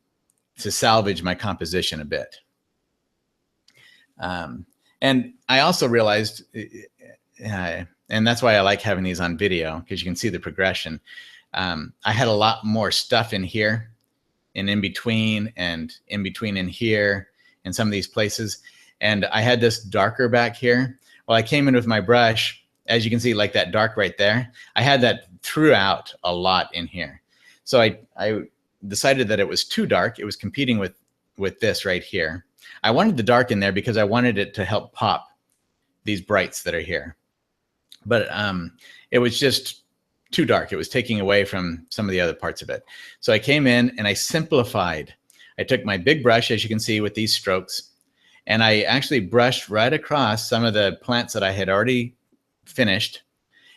S1: salvage my composition a bit. And I also realized, and that's why I like having these on video, because you can see the progression. I had a lot more stuff in here and in between in here and some of these places. And I had this darker back here. Well, I came in with my brush, as you can see, like that dark right there. I had that throughout a lot in here. So I decided that it was too dark. It was competing with this right here. I wanted the dark in there because I wanted it to help pop these brights that are here. But it was just too dark. It was taking away from some of the other parts of it. So I came in and I simplified. I took my big brush, as you can see, with these strokes, and I actually brushed right across some of the plants that I had already finished.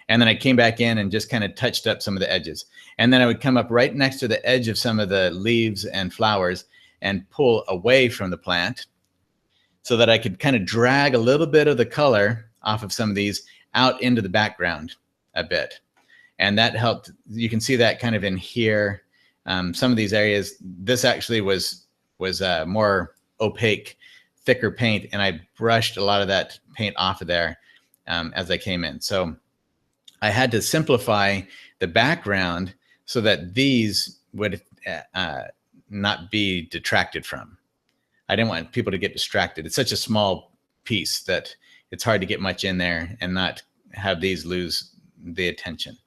S1: And then I came back in and just kind of touched up some of the edges. And then I would come up right next to the edge of some of the leaves and flowers and pull away from the plant so that I could kind of drag a little bit of the color off of some of these out into the background a bit. And that helped. You can see that kind of in here. Some of these areas, this actually was more opaque, thicker paint, and I brushed a lot of that paint off of there as I came in. So I had to simplify the background so that these would not be detracted from. I didn't want people to get distracted. It's such a small piece that it's hard to get much in there and not have these lose the attention.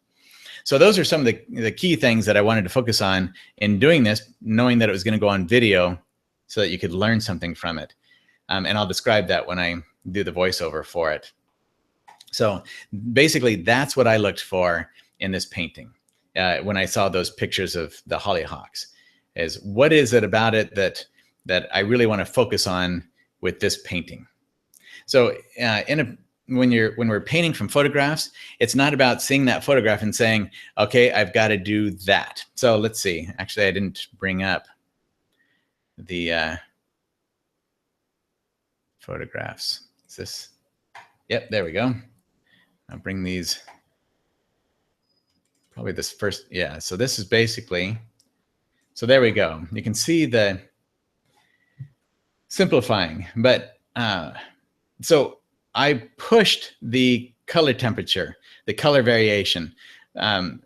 S1: So those are some of the key things that I wanted to focus on in doing this, knowing that it was going to go on video so that you could learn something from it. And I'll describe that when I do the voiceover for it. So basically, that's what I looked for in this painting when I saw those pictures of the hollyhocks. Is what is it about it that I really want to focus on with this painting? So when we're painting from photographs, it's not about seeing that photograph and saying, okay, I've got to do that. So let's see. Actually, I didn't bring up the photographs. Is this? Yep, there we go. I'll bring these. Probably this first. Yeah, so this is basically. So there we go. You can see the simplifying, but so I pushed the color temperature, the color variation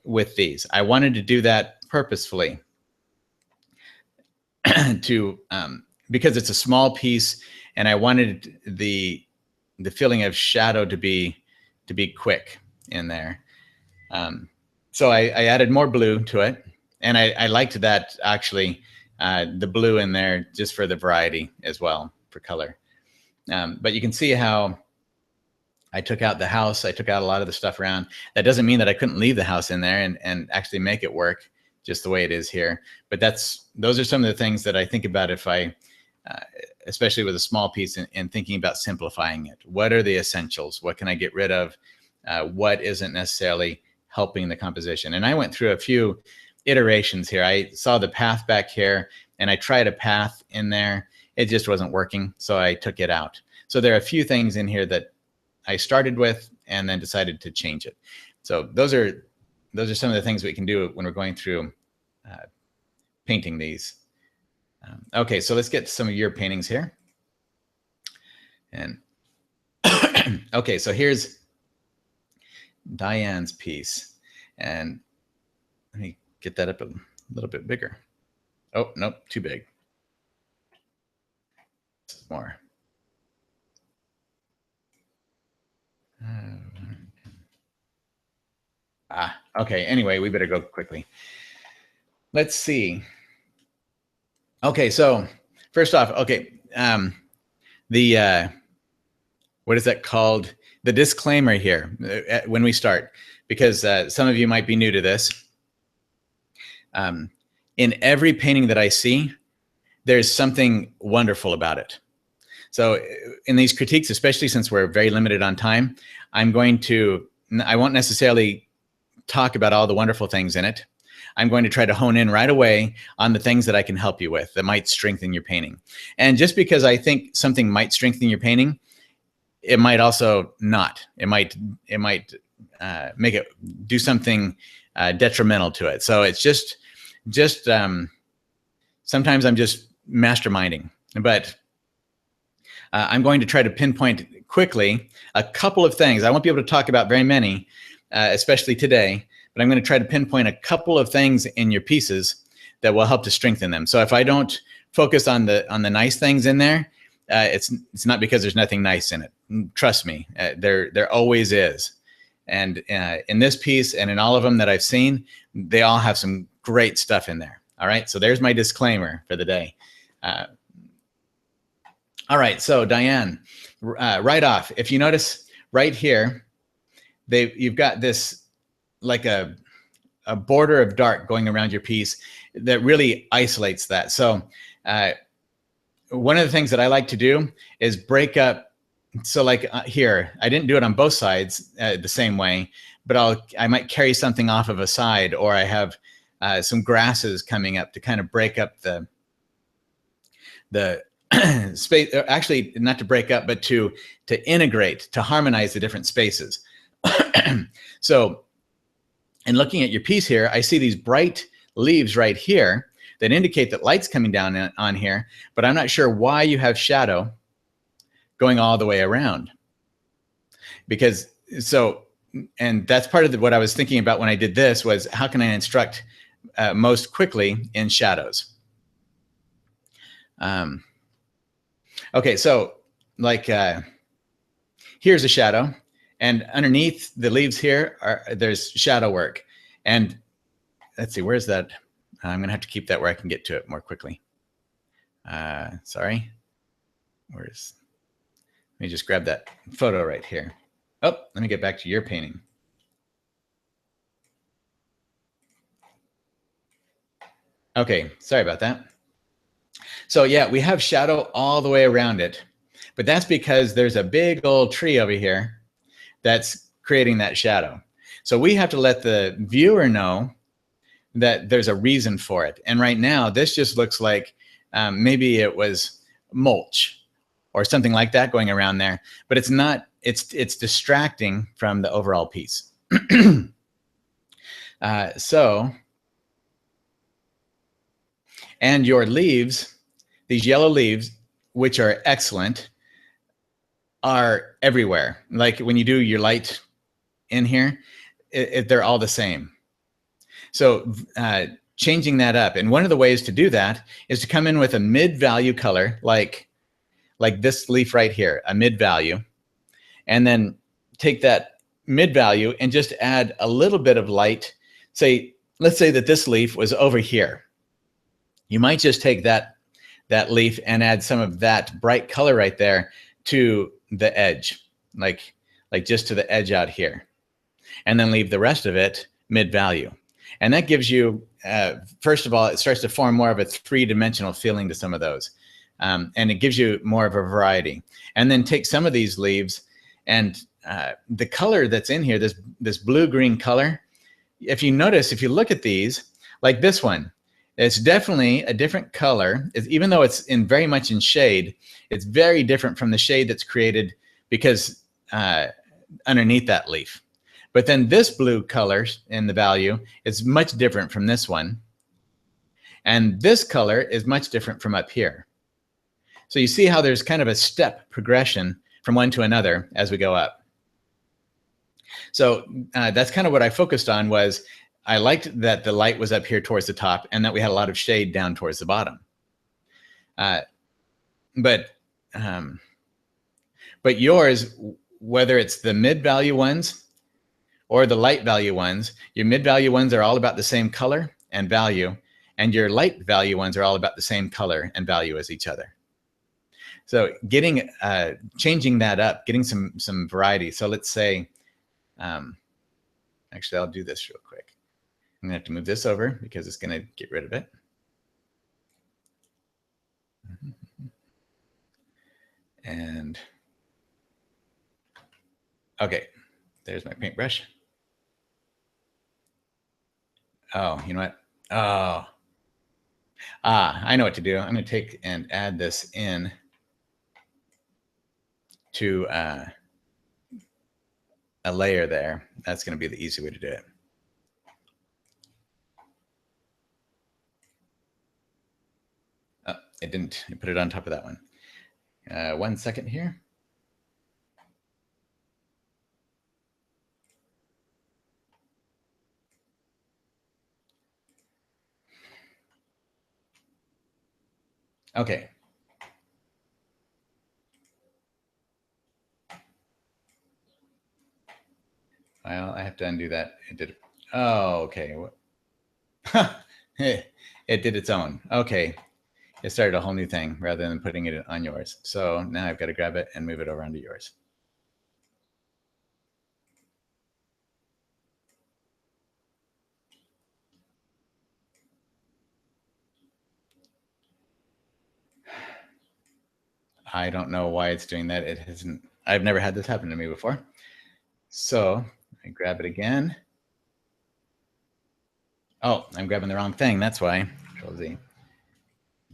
S1: with these. I wanted to do that purposefully to because it's a small piece, and I wanted the feeling of shadow to be quick in there. So I added more blue to it, and I liked that actually the blue in there just for the variety as well for color. But you can see how I took out the house. I took out a lot of the stuff around. That doesn't mean that I couldn't leave the house in there and actually make it work just the way it is here. But those are some of the things that I think about if I, especially with a small piece and thinking about simplifying it. What are the essentials? What can I get rid of? What isn't necessarily helping the composition? And I went through a few iterations here. I saw the path back here and I tried a path in there. It just wasn't working. So I took it out. So there are a few things in here that I started with and then decided to change it. So those are some of the things we can do when we're going through painting these. Okay, so let's get to some of your paintings here. And okay, so here's Diane's piece. And let me get that up a little bit bigger. Oh, nope, too big. More. Okay, anyway, we better go quickly. Let's see. Okay, so first off, okay, what is that called? The disclaimer here when we start, because some of you might be new to this. In every painting that I see, there's something wonderful about it. So in these critiques, especially since we're very limited on time, I won't necessarily talk about all the wonderful things in it. I'm going to try to hone in right away on the things that I can help you with that might strengthen your painting. And just because I think something might strengthen your painting, it might also not. It might make it do something detrimental to it. So it's just sometimes I'm just masterminding, but I'm going to try to pinpoint quickly a couple of things. I won't be able to talk about very many, especially today, but I'm going to try to pinpoint a couple of things in your pieces that will help to strengthen them. So if I don't focus on the nice things in there, it's not because there's nothing nice in it. Trust me, there always is. And in this piece and in all of them that I've seen, they all have some great stuff in there. All right, so there's my disclaimer for the day. All right, so Diane, right off, if you notice right here, you've got this like a border of dark going around your piece that really isolates that. So one of the things that I like to do is break up. So like here, I didn't do it on both sides the same way, but I might carry something off of a side, or I have some grasses coming up to kind of break up the space, actually not to break up, but to integrate, to harmonize the different spaces. So in looking at your piece here, I see these bright leaves right here that indicate that light's coming down on here, but I'm not sure why you have shadow going all the way around. And that's part of what I was thinking about when I did this, was how can I instruct most quickly in shadows? Okay, so like here's a shadow, and underneath the leaves here there's shadow work. And let's see, where's that? I'm gonna have to keep that where I can get to it more quickly. Sorry, let me just grab that photo right here. Oh, let me get back to your painting. Okay, sorry about that. So yeah, we have shadow all the way around it, but that's because there's a big old tree over here that's creating that shadow. So we have to let the viewer know that there's a reason for it. And right now, this just looks like maybe it was mulch or something like that going around there, but it's not. It's distracting from the overall piece. And your leaves, these yellow leaves, which are excellent, are everywhere. Like when you do your light in here, they're all the same. So changing that up. And one of the ways to do that is to come in with a mid-value color, like this leaf right here, a mid-value, and then take that mid-value and just add a little bit of light. Let's say that this leaf was over here. You might just take that leaf and add some of that bright color right there to the edge, like just to the edge out here, and then leave the rest of it mid-value. And that gives you, first of all, it starts to form more of a three-dimensional feeling to some of those. And it gives you more of a variety. And then take some of these leaves and the color that's in here, this blue-green color, if you notice, if you look at these, like this one, it's definitely a different color. Even though it's very much in shade, it's very different from the shade that's created because underneath that leaf. But then this blue color in the value is much different from this one. And this color is much different from up here. So you see how there's kind of a step progression from one to another as we go up. So that's kind of what I focused on. Was I liked that the light was up here towards the top and that we had a lot of shade down towards the bottom. But yours, whether it's the mid-value ones or the light value ones, your mid-value ones are all about the same color and value, and your light value ones are all about the same color and value as each other. So changing that up, getting some variety. So let's say, actually, I'll do this real quick. I'm gonna have to move this over because it's gonna get rid of it. And okay, there's my paintbrush. Oh, you know what? Oh, I know what to do. I'm gonna take and add this in to a layer there. That's gonna be the easy way to do it. It didn't. I put it on top of that one. 1 second here. Okay. Well, I have to undo that. It did. Oh, okay. It did its own. Okay. It started a whole new thing rather than putting it on yours. So now I've got to grab it and move it over onto yours. I don't know why it's doing that. It hasn't, I've never had this happen to me before. So I grab it again. Oh, I'm grabbing the wrong thing. That's why. Control Z.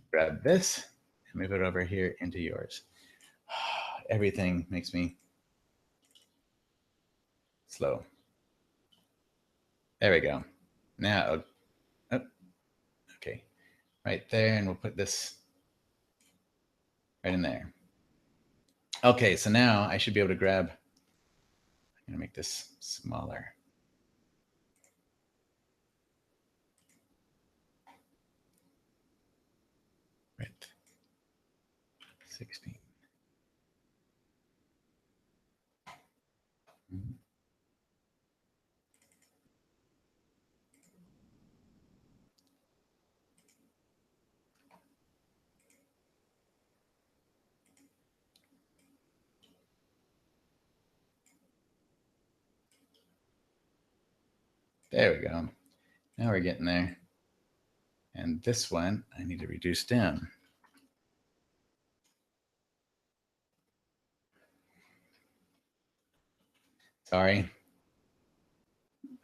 S1: Grab this and move it over here into yours. Everything makes me slow. There we go. Now, oh, okay, right there, and we'll put this right in there. Okay, so now I should be able to grab, I'm gonna make this smaller. Right, 16. There we go. Now we're getting there. And this one, I need to reduce down. Sorry.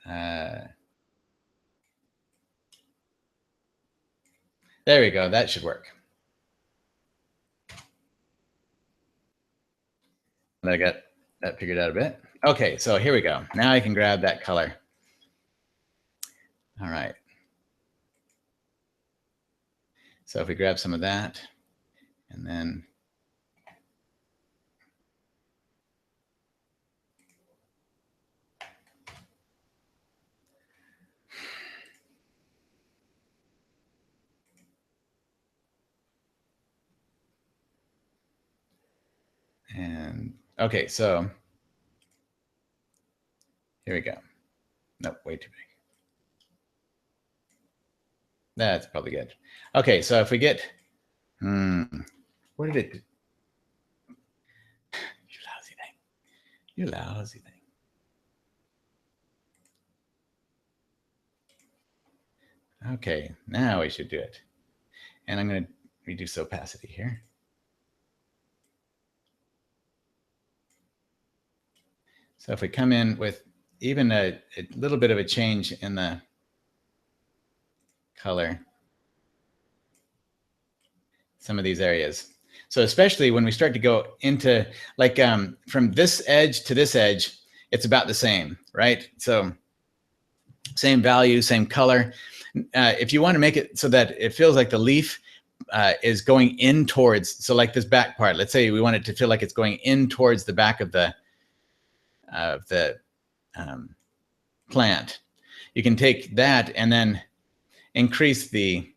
S1: There we go. That should work. I got that figured out a bit. Okay, so here we go. Now I can grab that color. All right. So if we grab some of that, and then okay, so here we go. Nope, way too big. That's probably good. Okay, so if we get, where did it? You lousy thing. You lousy thing. Okay, now we should do it. And I'm going to reduce opacity here. So if we come in with even a little bit of a change in the color, some of these areas. So especially when we start to go into like from this edge to this edge, it's about the same, right? So same value, same color. If you want to make it so that it feels like the leaf is going in towards, so like this back part, let's say we want it to feel like it's going in towards the back of the plant. You can take that and then increase the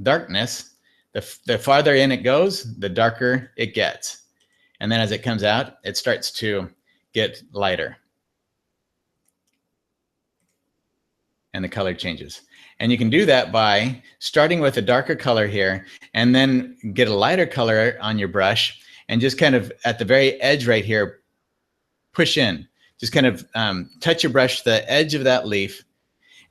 S1: darkness. The farther in it goes, the darker it gets. And then as it comes out, it starts to get lighter. And the color changes. And you can do that by starting with a darker color here and then get a lighter color on your brush and just kind of at the very edge right here, push in. Just kind of touch your brush to the edge of that leaf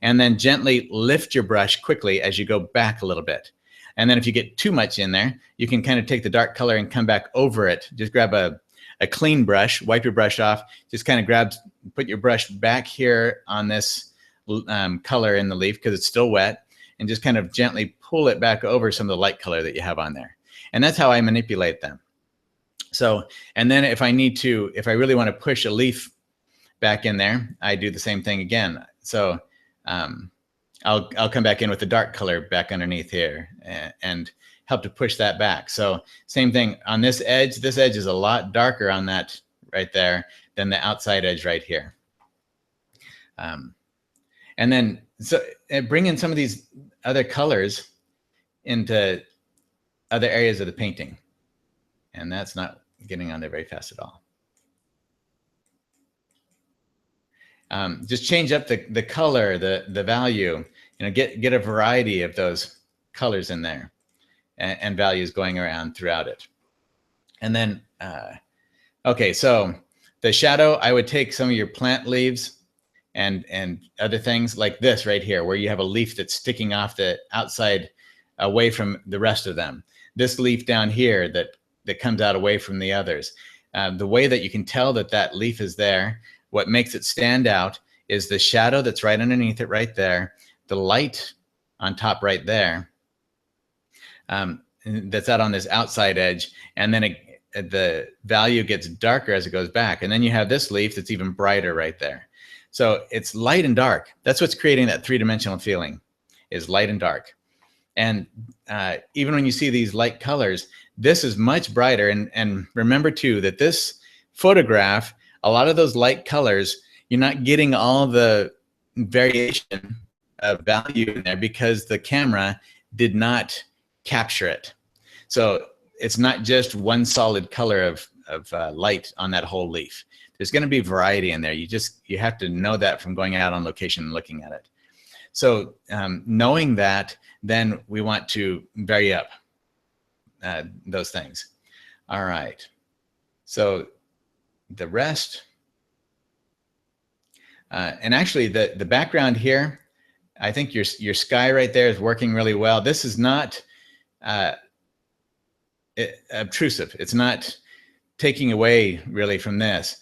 S1: and then gently lift your brush quickly as you go back a little bit. And then if you get too much in there, you can kind of take the dark color and come back over it. Just grab a clean brush, wipe your brush off, just kind of put your brush back here on this color in the leaf because it's still wet, and just kind of gently pull it back over some of the light color that you have on there. And that's how I manipulate them. So, and then if I really want to push a leaf back in there, I do the same thing again. So I'll come back in with the dark color back underneath here and help to push that back. So same thing on this edge is a lot darker on that right there than the outside edge right here. And then so bring in some of these other colors into other areas of the painting. And that's not getting on there very fast at all. Just change up the color, the value, get a variety of those colors in there and values going around throughout it. And then, okay, so the shadow, I would take some of your plant leaves and other things like this right here, where you have a leaf that's sticking off the outside away from the rest of them. This leaf down here that comes out away from the others. The way that you can tell that leaf is there, what makes it stand out is the shadow that's right underneath it right there, the light on top right there, that's out on this outside edge, and then the value gets darker as it goes back. And then you have this leaf that's even brighter right there. So it's light and dark. That's what's creating that three-dimensional feeling, is light and dark. And even when you see these light colors, this is much brighter. And remember too, that this photograph, a lot of those light colors, you're not getting all the variation of value in there because the camera did not capture it. So it's not just one solid color of light on that whole leaf. There's going to be variety in there. You have to know that from going out on location and looking at it. So knowing that, then we want to vary up those things. All right. So the rest, and actually the background here, I think your sky right there is working really well. This is not obtrusive. It's not taking away really from this.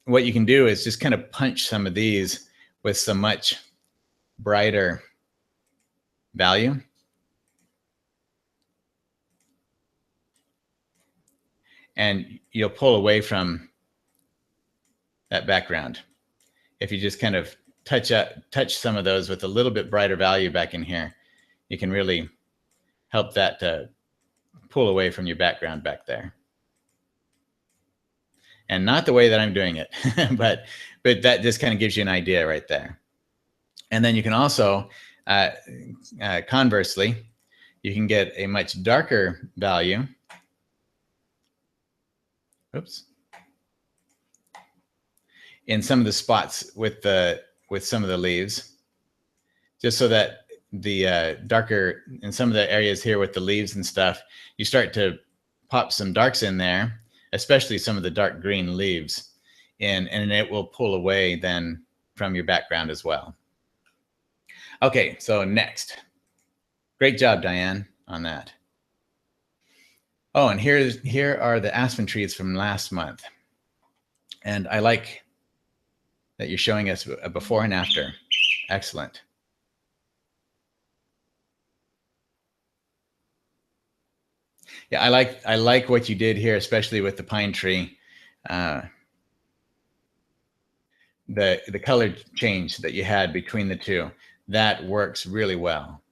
S1: What you can do is just kind of punch some of these with some much brighter value. And you'll pull away from that background. If you just kind of touch some of those with a little bit brighter value back in here, you can really help that to pull away from your background back there. And not the way that I'm doing it, but that just kind of gives you an idea right there. And then you can also, conversely, you can get a much darker value. Oops. In some of the spots with some of the leaves, just so that the darker in some of the areas here with the leaves and stuff, you start to pop some darks in there, especially some of the dark green leaves, and it will pull away then from your background as well. Okay, so next. Great job, Diane, on that. Oh, and here are the aspen trees from last month. And I like that you're showing us a before and after. Excellent. Yeah, I like what you did here, especially with the pine tree. The color change that you had between the two, that works really well.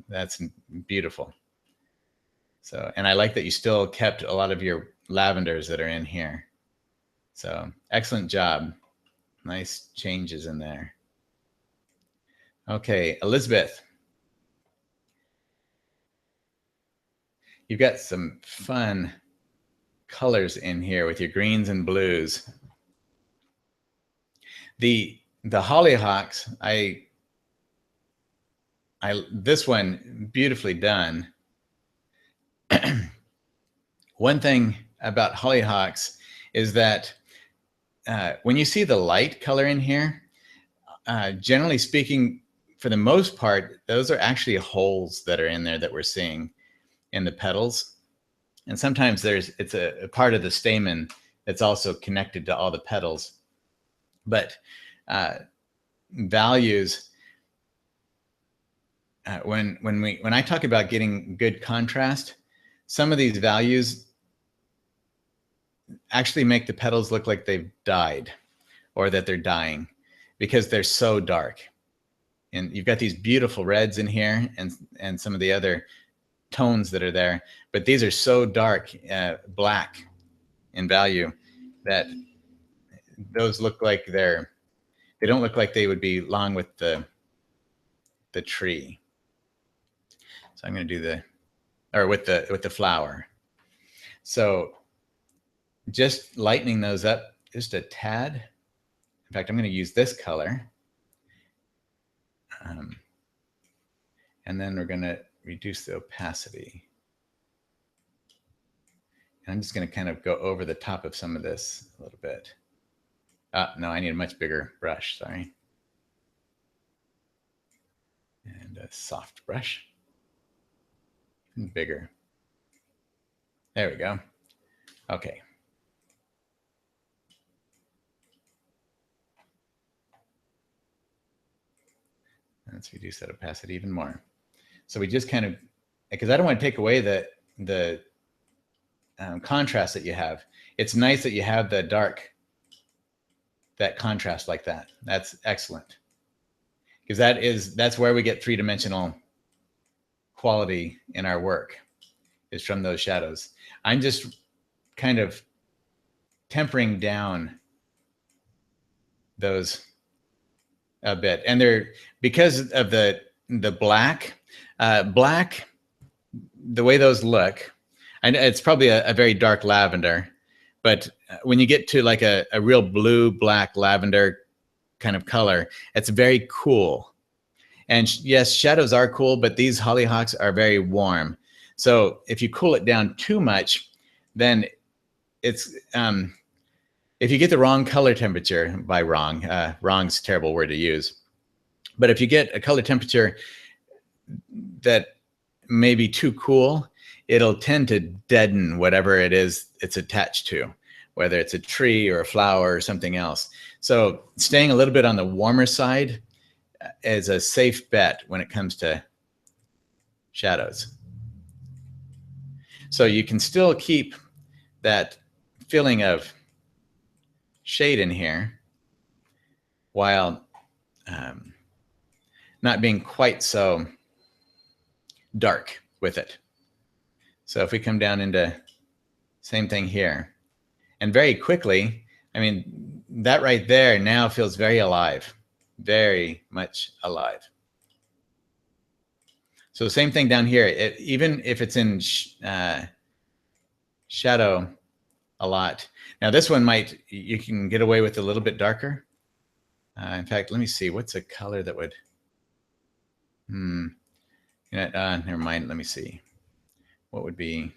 S1: That's beautiful. So, and I like that you still kept a lot of your lavenders that are in here. So excellent job. Nice changes in there. Okay, Elizabeth. You've got some fun colors in here with your greens and blues. The hollyhocks, this one, beautifully done. One thing about hollyhocks is that when you see the light color in here, generally speaking, for the most part, those are actually holes that are in there that we're seeing in the petals. And sometimes it's a part of the stamen that's also connected to all the petals. But values, when I talk about getting good contrast, some of these values actually make the petals look like they've died or that they're dying because they're so dark. And you've got these beautiful reds in here and some of the other tones that are there, but these are so dark, black in value, that those look like they don't look like they would be long with the tree. So I'm going to do with the flower. So just lightening those up just a tad. In fact, I'm going to use this color. And then we're going to reduce the opacity. And I'm just going to kind of go over the top of some of this a little bit. No, I need a much bigger brush, sorry. And a soft brush. And bigger. There we go. Okay. Let's reduce that opacity even more. So we just kind of, because I don't want to take away the contrast that you have. It's nice that you have the dark, that contrast like that. That's excellent. Because that's where we get three-dimensional quality in our work, is from those shadows. I'm just kind of tempering down those a bit, and they're, because of the black, the way those look, and it's probably a very dark lavender, but when you get to like a real blue black lavender kind of color, it's very cool. And yes, shadows are cool, but these hollyhocks are very warm. So if you cool it down too much, then it's if you get the wrong color temperature, by wrong, wrong's a terrible word to use, but if you get a color temperature that may be too cool, it'll tend to deaden whatever it is it's attached to, whether it's a tree or a flower or something else. So staying a little bit on the warmer side is a safe bet when it comes to shadows. So you can still keep that feeling of shade in here while not being quite so dark with it. So if we come down into same thing here, and very quickly, I mean, that right there now feels very alive, very much alive. So the same thing down here, even if it's in shadow a lot. Now this one you can get away with a little bit darker. In fact, let me see, what's a color that would, never mind, let me see. What would be,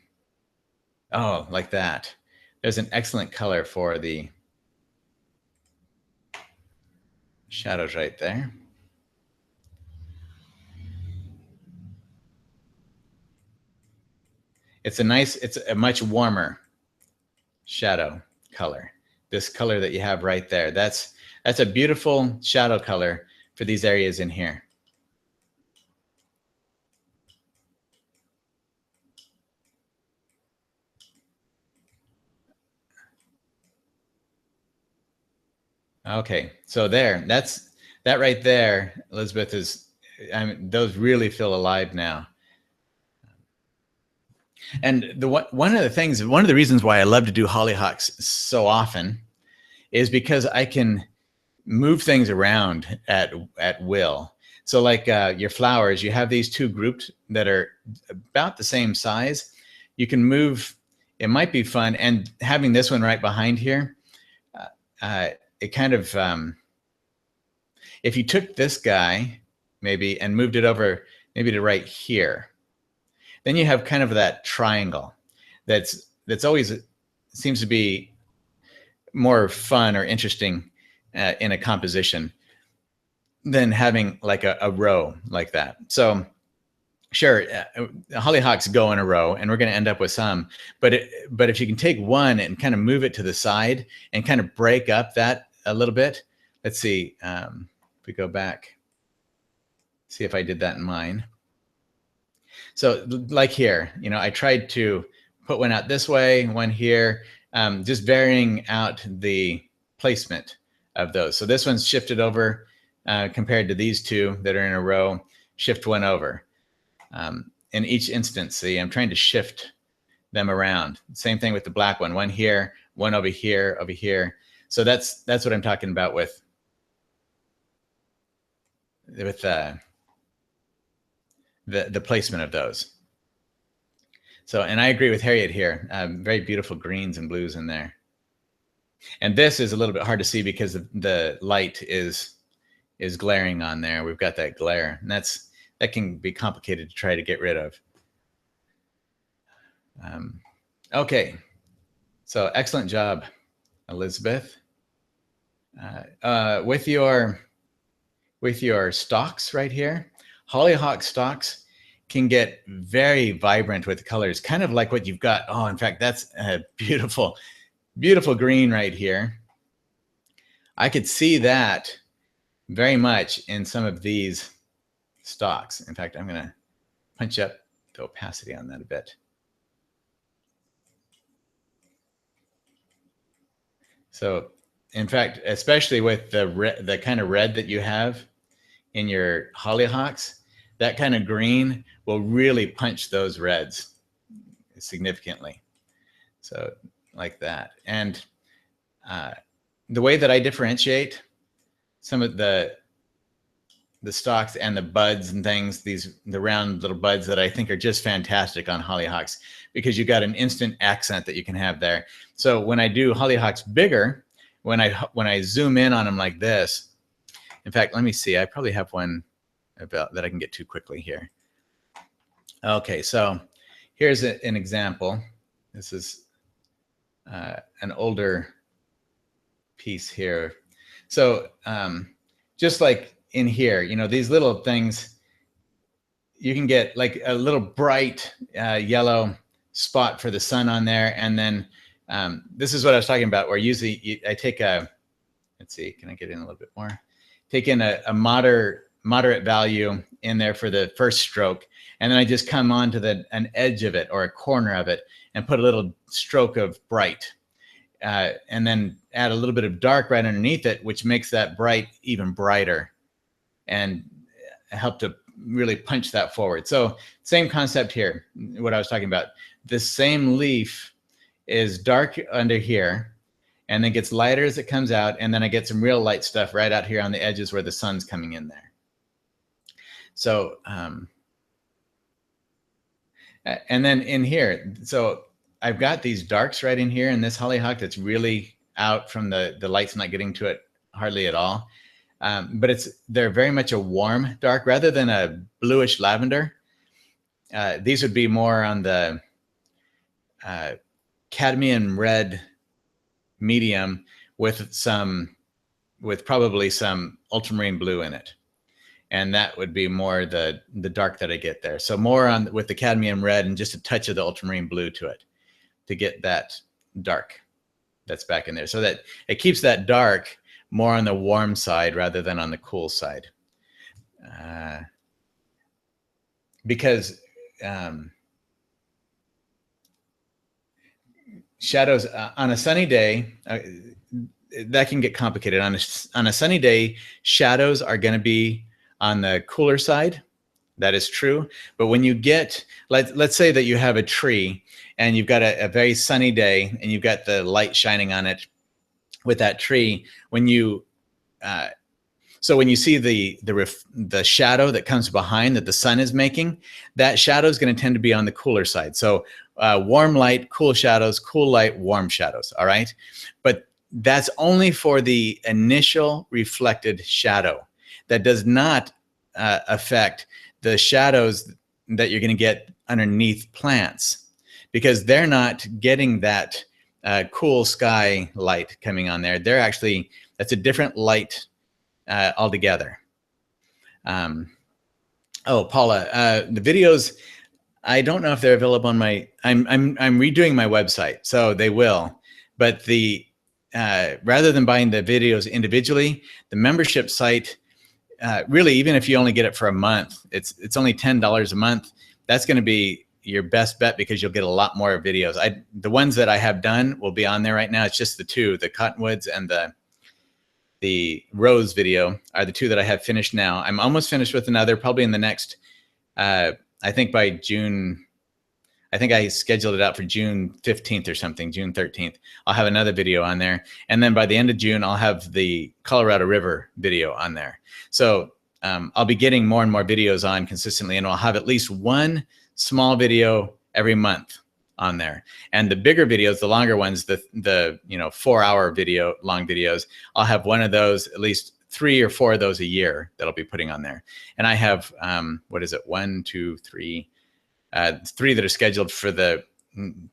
S1: oh, like that. There's an excellent color for the shadows right there. It's a much warmer shadow color. This color that you have right there, that's a beautiful shadow color for these areas in here. Okay, so that right there, Elizabeth, is, I mean, those really feel alive now. And one of the reasons why I love to do hollyhocks so often is because I can move things around at will. So like your flowers, you have these two grouped that are about the same size. You can move, it might be fun. And having this one right behind here, it kind of, if you took this guy maybe and moved it over maybe to right here, then you have kind of that triangle that's always seems to be more fun or interesting in a composition than having like a row like that. So sure, hollyhocks go in a row and we're going to end up with some, but if you can take one and kind of move it to the side and kind of break up that a little bit. Let's see, if we go back, see if I did that in mine. So like here, I tried to put one out this way, one here, just varying out the placement of those. So this one's shifted over compared to these two that are in a row, shift one over. in each instance. See, I'm trying to shift them around. Same thing with the black one here, one over here, over here. So that's what I'm talking about with the placement of those. So, and I agree with Harriet here. Very beautiful greens and blues in there. And this is a little bit hard to see because the light is glaring on there. We've got that glare, and that can be complicated to try to get rid of. Okay, so excellent job, Elizabeth. With your stalks right here, hollyhock stalks can get very vibrant with the colors, kind of like what you've got. Oh, in fact, that's a beautiful, beautiful green right here. I could see that very much in some of these stalks. In fact, I'm going to punch up the opacity on that a bit. So, in fact, especially with the kind of red that you have in your hollyhocks, that kind of green will really punch those reds significantly. So like that. And the way that I differentiate some of the stalks and the buds and things, the round little buds that I think are just fantastic on hollyhocks, because you got an instant accent that you can have there. So when I do hollyhocks bigger, when I zoom in on them like this, in fact, let me see, I probably have one about that I can get to quickly here. Okay, so here's an example. This is an older piece here. So just like in here, you know, these little things, you can get like a little bright yellow spot for the sun on there. And then this is what I was talking about, where usually I take let's see, can I get in a little bit more? Take in a moderate value in there for the first stroke, and then I just come on to an edge of it or a corner of it and put a little stroke of bright, and then add a little bit of dark right underneath it, which makes that bright even brighter and help to really punch that forward. So same concept here, what I was talking about. The same leaf is dark under here and then gets lighter as it comes out, and then I get some real light stuff right out here on the edges where the sun's coming in there. So, and then in here, so I've got these darks right in here in this hollyhock that's really out from the light's not getting to it hardly at all. But they're very much a warm dark rather than a bluish lavender. These would be more on the cadmium red medium with probably some ultramarine blue in it. And that would be more the dark that I get there. So more on with the cadmium red and just a touch of the ultramarine blue to it to get that dark that's back in there. So that it keeps that dark more on the warm side rather than on the cool side. Because shadows on a sunny day, that can get complicated. On a sunny day, shadows are going to be on the cooler side. That is true. But when you get, let's say that you have a tree and you've got a very sunny day and you've got the light shining on it with that tree, when you so when you see the shadow that comes behind that the sun is making, that shadow is going to tend to be on the cooler side. So warm light, cool shadows, cool light, warm shadows. All right. But that's only for the initial reflected shadow. That does not affect the shadows that you're going to get underneath plants, because they're not getting that cool sky light coming on there. They're actually, that's a different light altogether. Oh, Paula, the videos, I don't know if they're available on my, I'm redoing my website, so they will. But rather than buying the videos individually, the membership site, really, even if you only get it for a month, it's only $10 a month. That's going to be your best bet because you'll get a lot more videos. The ones that I have done will be on there right now. It's just the two, the Cottonwoods and the Rose video are the two that I have finished now. I'm almost finished with another, probably in the next I think by June, I think I scheduled it out for June 15th or something, June 13th. I'll have another video on there. And then by the end of June, I'll have the Colorado River video on there. So I'll be getting more and more videos on consistently, and I'll have at least one small video every month on there. And the bigger videos, the longer ones, the 4-hour video, long videos, I'll have one of those, at least 3 or 4 of those a year that I'll be putting on there. And I have, 3 that are scheduled for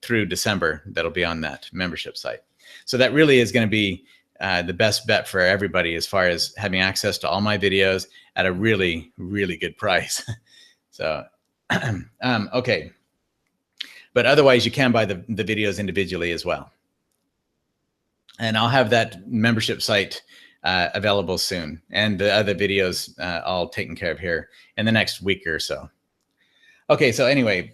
S1: through December that'll be on that membership site. So that really is going to be the best bet for everybody as far as having access to all my videos at a really, really good price. So, okay. But otherwise, you can buy the videos individually as well. And I'll have that membership site available soon. And the other videos all taken care of here in the next week or so. Okay, so anyway,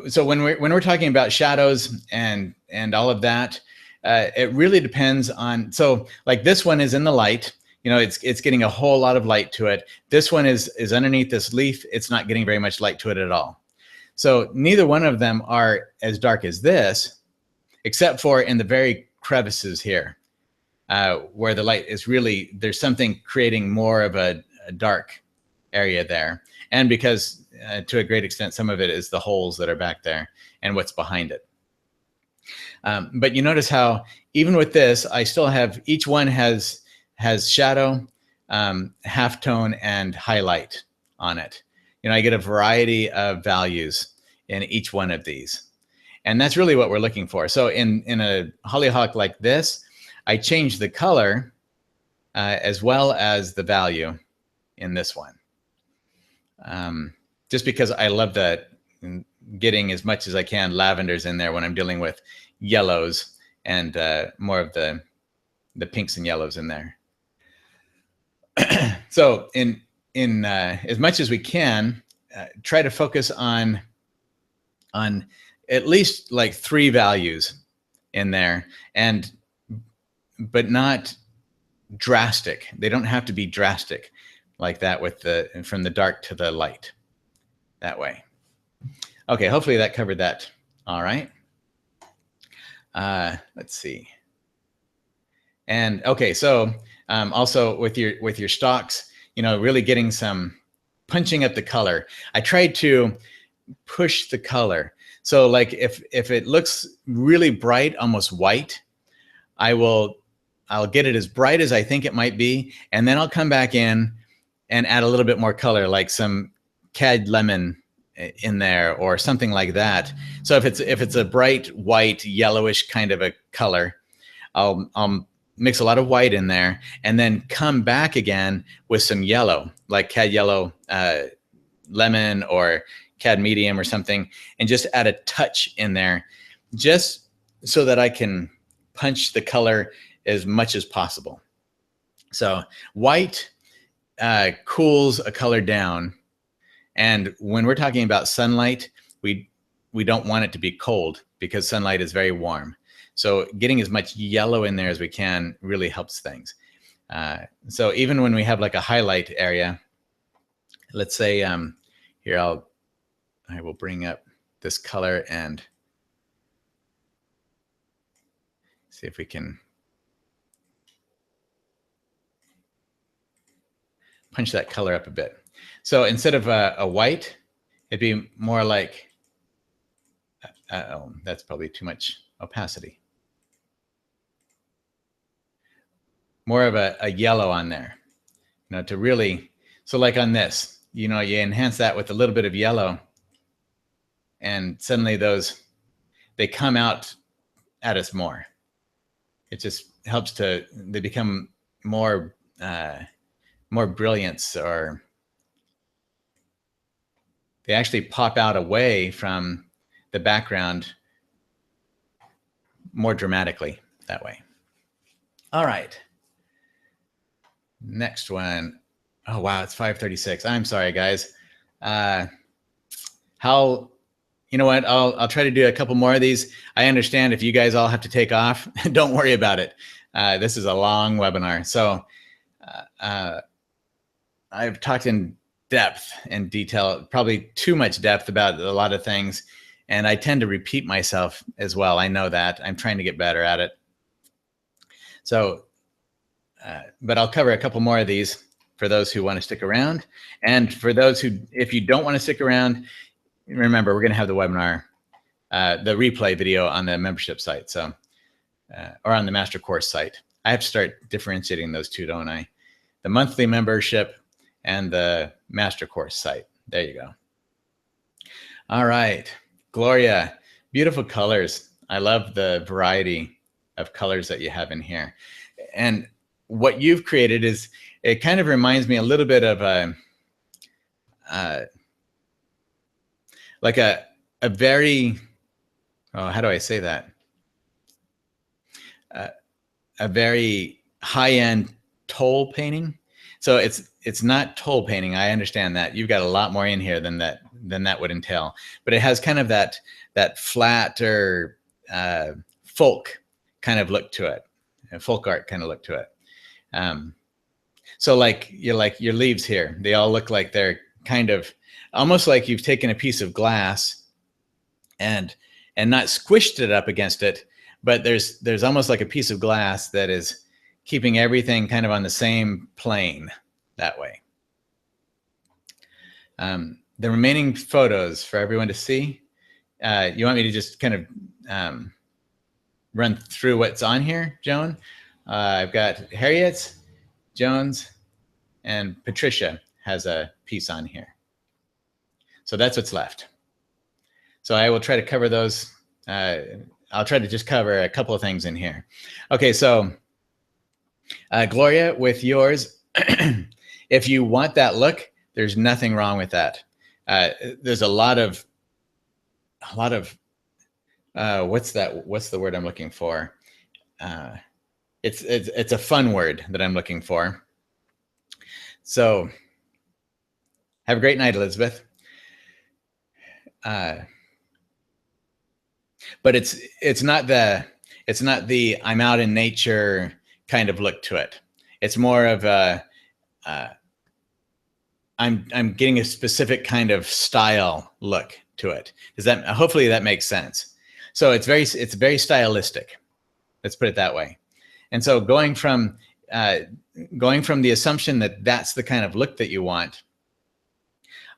S1: so when we're talking about shadows and all of that, it really depends on. So like this one is in the light, it's getting a whole lot of light to it. This one is underneath this leaf. It's not getting very much light to it at all. So neither one of them are as dark as this, except for in the very crevices here, where the light is really, there's something creating more of a dark area there. And because to a great extent, some of it is the holes that are back there and what's behind it. But you notice how even with this, I still have, each one has shadow, halftone, and highlight on it. I get a variety of values in each one of these. And that's really what we're looking for. So in a hollyhock like this, I change the color as well as the value in this one. Just because I love that, getting as much as I can lavenders in there when I'm dealing with yellows and more of the pinks and yellows in there. So in as much as we can, try to focus on at least like 3 values in there, but not drastic. They don't have to be drastic like that with from the dark to the light that way. Okay, hopefully that covered that. All right. Let's see. And okay, so also with your stalks, really getting some punching up the color. I tried to push the color. So like if it looks really bright, almost white, I'll get it as bright as I think it might be, and then I'll come back in and add a little bit more color, like some cad lemon in there or something like that. So if it's a bright white yellowish kind of a color, I'll mix a lot of white in there and then come back again with some yellow, like cad yellow, lemon, or cad medium or something, and just add a touch in there just so that I can punch the color as much as possible. So white cools a color down. And when we're talking about sunlight, we don't want it to be cold because sunlight is very warm. So getting as much yellow in there as we can really helps things. So even when we have like a highlight area, let's say here I will bring up this color and see if we can punch that color up a bit. So instead of a white, it'd be more like, oh, that's probably too much opacity. More of a yellow on there, to really, so like on this, you enhance that with a little bit of yellow, and suddenly they come out at us more. It just helps they become more brilliance, or they actually pop out away from the background more dramatically that way. All right. Next one. Oh, wow. It's 5:36. I'm sorry, guys. You know what? I'll try to do a couple more of these. I understand if you guys all have to take off. Don't worry about it. This is a long webinar. So I've talked in depth and detail, probably too much depth about a lot of things. And I tend to repeat myself as well. I know that. I'm trying to get better at it. So, but I'll cover a couple more of these for those who want to stick around. And for those who, if you don't want to stick around, remember, we're going to have the webinar, the replay video on the membership site. So, or on the master course site. I have to start differentiating those two, don't I? The monthly membership and the master course site. There you go. All right, Gloria, beautiful colors. I love the variety of colors that you have in here. And what you've created is, it kind of reminds me a little bit of like a very, oh, how do I say that? A very high-end toll painting. So it's not toll painting. I understand that. You've got a lot more in here than that would entail. But it has kind of that flatter folk kind of look to it, a folk art kind of look to it. So like your leaves here, they all look like they're kind of almost like you've taken a piece of glass and not squished it up against it, but there's almost like a piece of glass that is keeping everything kind of on the same plane that way. The remaining photos for everyone to see, you want me to just kind of run through what's on here, Joan? I've got Harriet's, Joan's, and Patricia has a piece on here. So that's what's left. So I will try to cover those. I'll try to just cover a couple of things in here. Okay, so Gloria, with yours, if you want that look, there's nothing wrong with that. There's a lot of what's the word I'm looking for? It's a fun word that I'm looking for. So have a great night, Elizabeth. But it's not the I'm out in nature kind of look to it. It's more of a I'm getting a specific kind of style look to it. Does that, hopefully that makes sense. So it's very stylistic. Let's put it that way. And so going from the assumption that that's the kind of look that you want,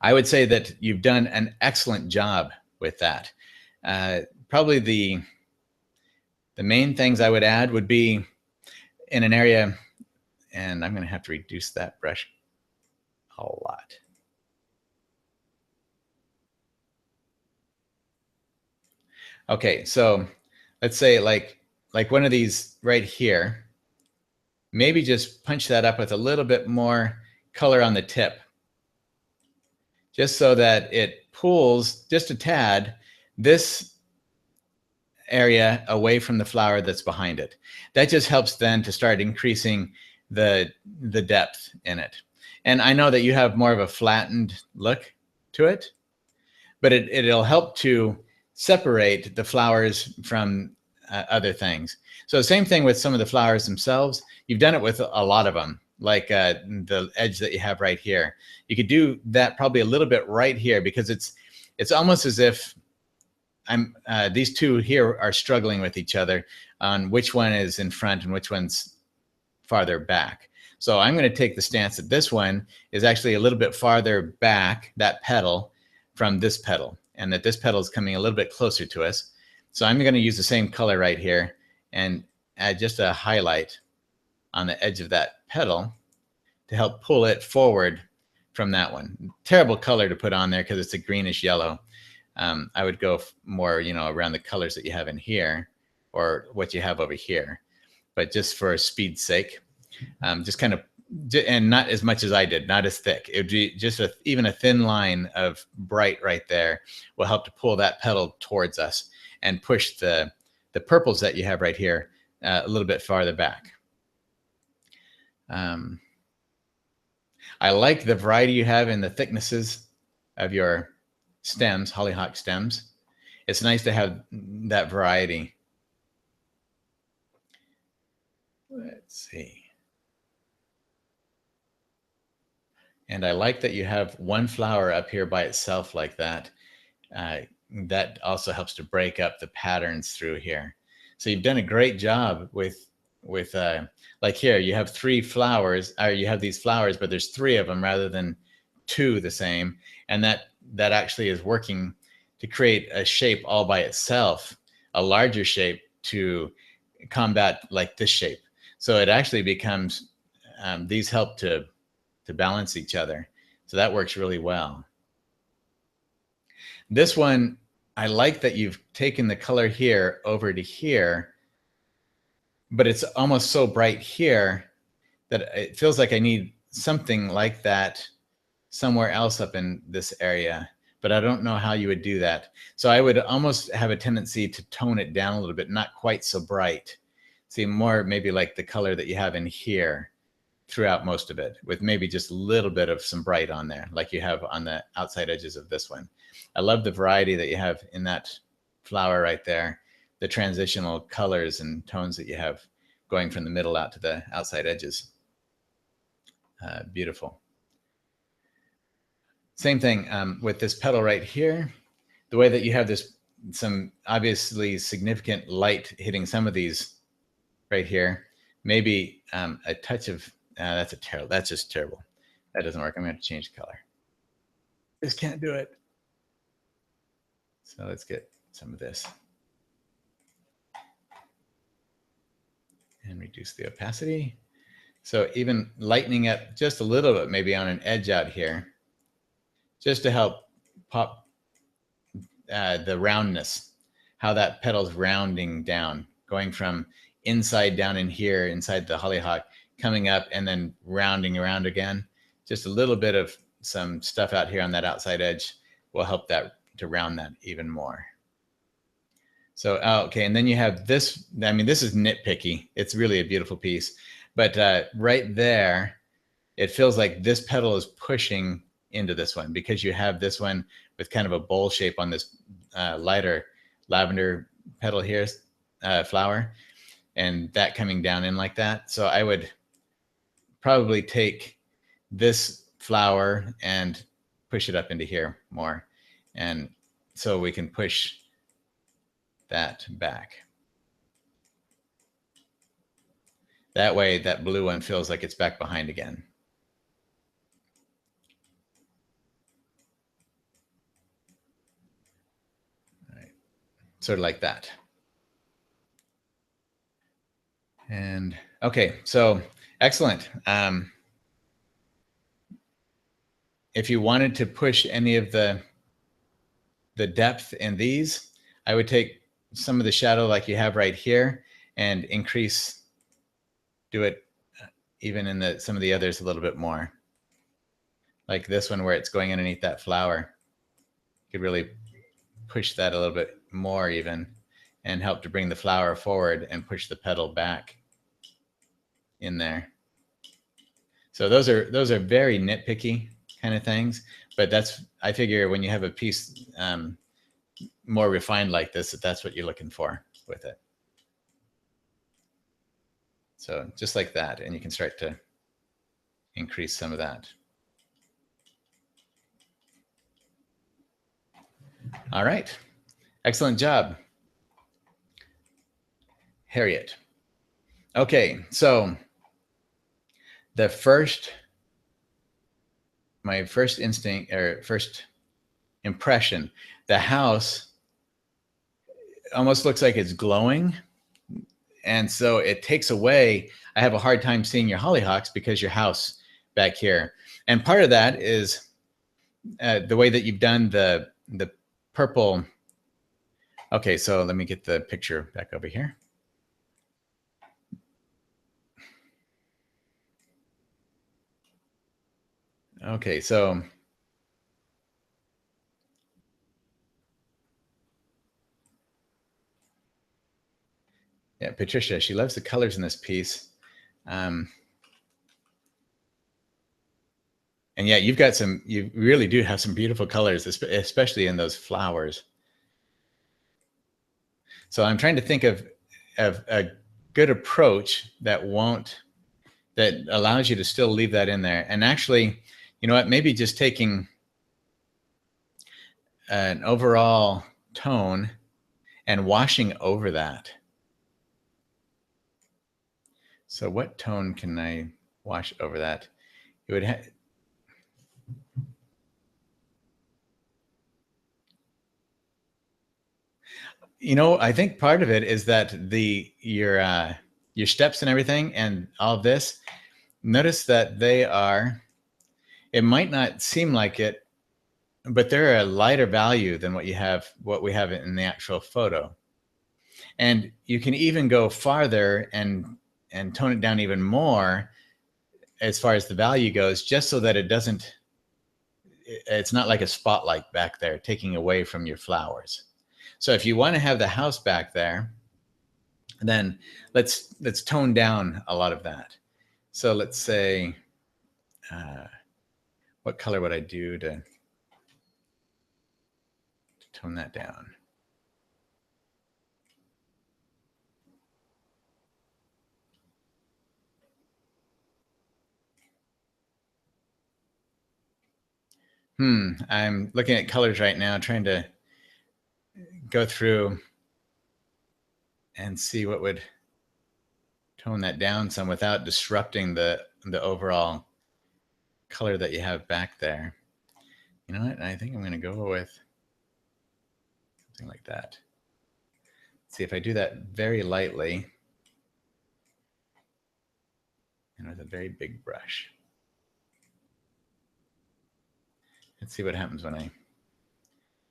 S1: I would say that you've done an excellent job with that. Probably the main things I would add would be in an area, and I'm going to have to reduce that brush a lot. Okay, so let's say like one of these right here, maybe just punch that up with a little bit more color on the tip, just so that it pulls just a tad this area away from the flower that's behind it. That just helps then to start increasing the depth in it. And I know that you have more of a flattened look to it, but it'll help to separate the flowers from other things. So same thing with some of the flowers themselves. You've done it with a lot of them, like the edge that you have right here. You could do that probably a little bit right here, because it's almost as if these two here are struggling with each other on which one is in front and which one's farther back. So I'm going to take the stance that this one is actually a little bit farther back, that petal, from this petal, and that this petal is coming a little bit closer to us. So I'm going to use the same color right here and add just a highlight on the edge of that petal to help pull it forward from that one. Terrible color to put on there because it's a greenish yellow. I would go more, around the colors that you have in here or what you have over here. But just for speed's sake, just kind of, and not as much as I did, not as thick. It would be just even a thin line of bright right there will help to pull that petal towards us and push the purples that you have right here a little bit farther back. I like the variety you have in the thicknesses of your stems, hollyhock stems. It's nice to have that variety. Let's see. And I like that you have one flower up here by itself like that. That also helps to break up the patterns through here. So you've done a great job with like here, you have 3 flowers, or you have these flowers, but there's 3 of them rather than 2 the same. And that actually is working to create a shape all by itself, a larger shape to combat like this shape. So it actually becomes, these help to balance each other. So that works really well. This one, I like that you've taken the color here over to here, but it's almost so bright here that it feels like I need something like that somewhere else up in this area, but I don't know how you would do that. So I would almost have a tendency to tone it down a little bit, not quite so bright. See, more maybe like the color that you have in here throughout most of it, with maybe just a little bit of some bright on there, like you have on the outside edges of this one. I love the variety that you have in that flower right there, the transitional colors and tones that you have going from the middle out to the outside edges. Beautiful. Same thing with this petal right here, the way that you have this, some obviously significant light hitting some of these right here, maybe a touch of, that's just terrible. That doesn't work. I'm going to have to change the color. Just can't do it. So let's get some of this. And reduce the opacity. So even lightening up just a little bit, maybe on an edge out here, just to help pop the roundness, how that petal's rounding down, going from inside down in here, inside the hollyhock, coming up and then rounding around again. Just a little bit of some stuff out here on that outside edge will help that to round that even more. So, okay, and then you have this, I mean, this is nitpicky. It's really a beautiful piece. But right there, it feels like this petal is pushing into this one because you have this one with kind of a bowl shape on this lighter lavender petal here, flower, and that coming down in like that. So I would probably take this flower and push it up into here more. And so we can push that back. That way, that blue one feels like it's back behind again. All right. Sort of like that. And okay, so excellent. If you wanted to push any of the depth in these, I would take some of the shadow like you have right here and increase, do it even in some of the others a little bit more. Like this one where it's going underneath that flower. You could really push that a little bit more even and help to bring the flower forward and push the petal back in there. So those are very nitpicky kind of things, but I figure when you have a piece more refined like this, that's what you're looking for with it. So just like that, and you can start to increase some of that. All right, excellent job, Harriet. Okay, so my first instinct or first impression, the house almost looks like it's glowing. And so it takes away, I have a hard time seeing your hollyhocks because your house back here. And part of that is the way that you've done the purple. Okay, so let me get the picture back over here. Okay, so yeah, Patricia, she loves the colors in this piece. And yeah, you really do have some beautiful colors, especially in those flowers. So I'm trying to think of a good approach that allows you to still leave that in there. And actually, you know what, maybe just taking an overall tone and washing over that. So what tone can I wash over that? It would you know, I think part of it is that your steps and everything and all of this, notice that they are, it might not seem like it, but they're a lighter value than what we have in the actual photo. And you can even go farther and tone it down even more as far as the value goes, just so that it's not like a spotlight back there taking away from your flowers. So if you want to have the house back there, then let's tone down a lot of that. So let's say, what color would I do to tone that down? I'm looking at colors right now, trying to go through and see what would tone that down some without disrupting the overall color that you have back there. You know what? I think I'm going to go with something like that. Let's see if I do that very lightly and with a very big brush. Let's see what happens when I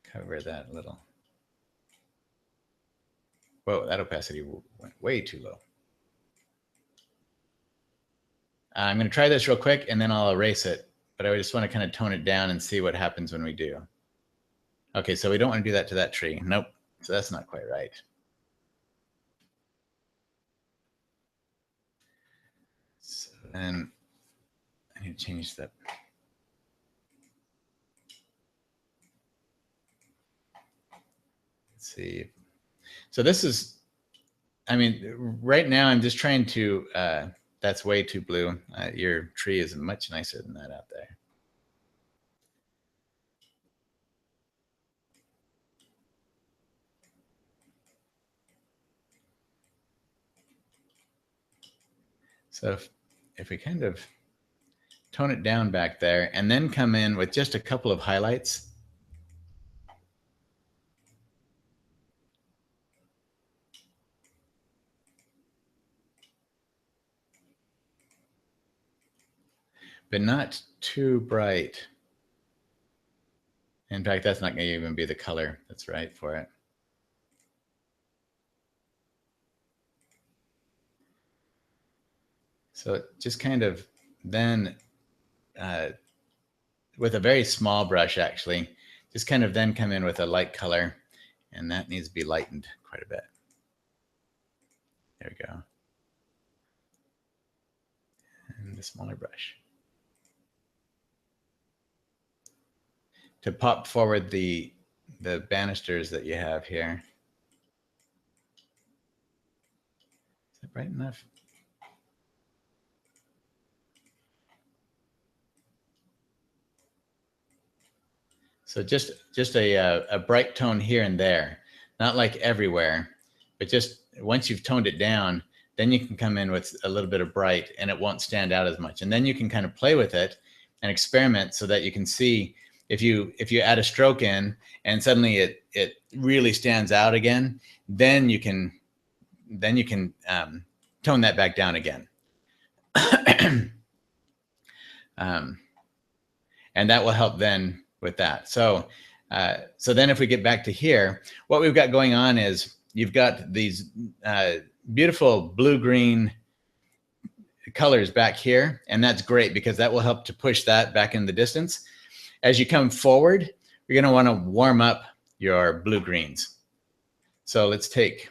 S1: cover that a little. Whoa, that opacity went way too low. I'm going to try this real quick and then I'll erase it, but I just want to kind of tone it down and see what happens when we do. Okay, so we don't want to do that to that tree. Nope, so that's not quite right. So then I need to change that. Let's see. So this is, I mean, right now I'm just trying to, that's way too blue. Your tree is much nicer than that out there. So if we kind of tone it down back there and then come in with just a couple of highlights. But not too bright. In fact, that's not going to even be the color that's right for it. So just kind of then, with a very small brush actually, just kind of then come in with a light color, and that needs to be lightened quite a bit. There we go. And the smaller brush. To pop forward the banisters that you have here. Is that bright enough? So just a bright tone here and there, not like everywhere, but just once you've toned it down, then you can come in with a little bit of bright and it won't stand out as much. And then you can kind of play with it and experiment so that you can see if you add a stroke in and suddenly it really stands out again, then you can tone that back down again. And that will help then with that. So so then if we get back to here, what we've got going on is you've got these beautiful blue-green colors back here, and that's great because that will help to push that back in the distance. As you come forward, you're going to want to warm up your blue-greens. So let's take,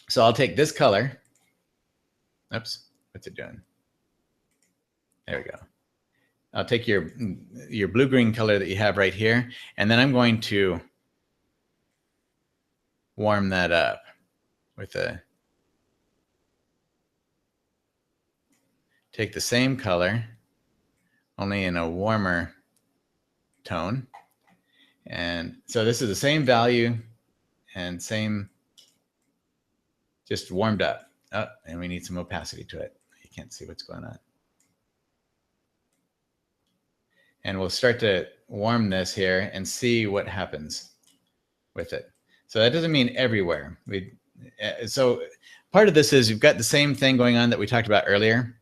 S1: so I'll take this color. Oops, what's it doing? There we go. I'll take your blue-green color that you have right here, and then I'm going to warm that up with a, take the same color, only in a warmer tone. And so this is the same value and same, just warmed up. Oh, and we need some opacity to it. You can't see what's going on. And we'll start to warm this here and see what happens with it. So that doesn't mean everywhere. So part of this is you've got the same thing going on that we talked about earlier.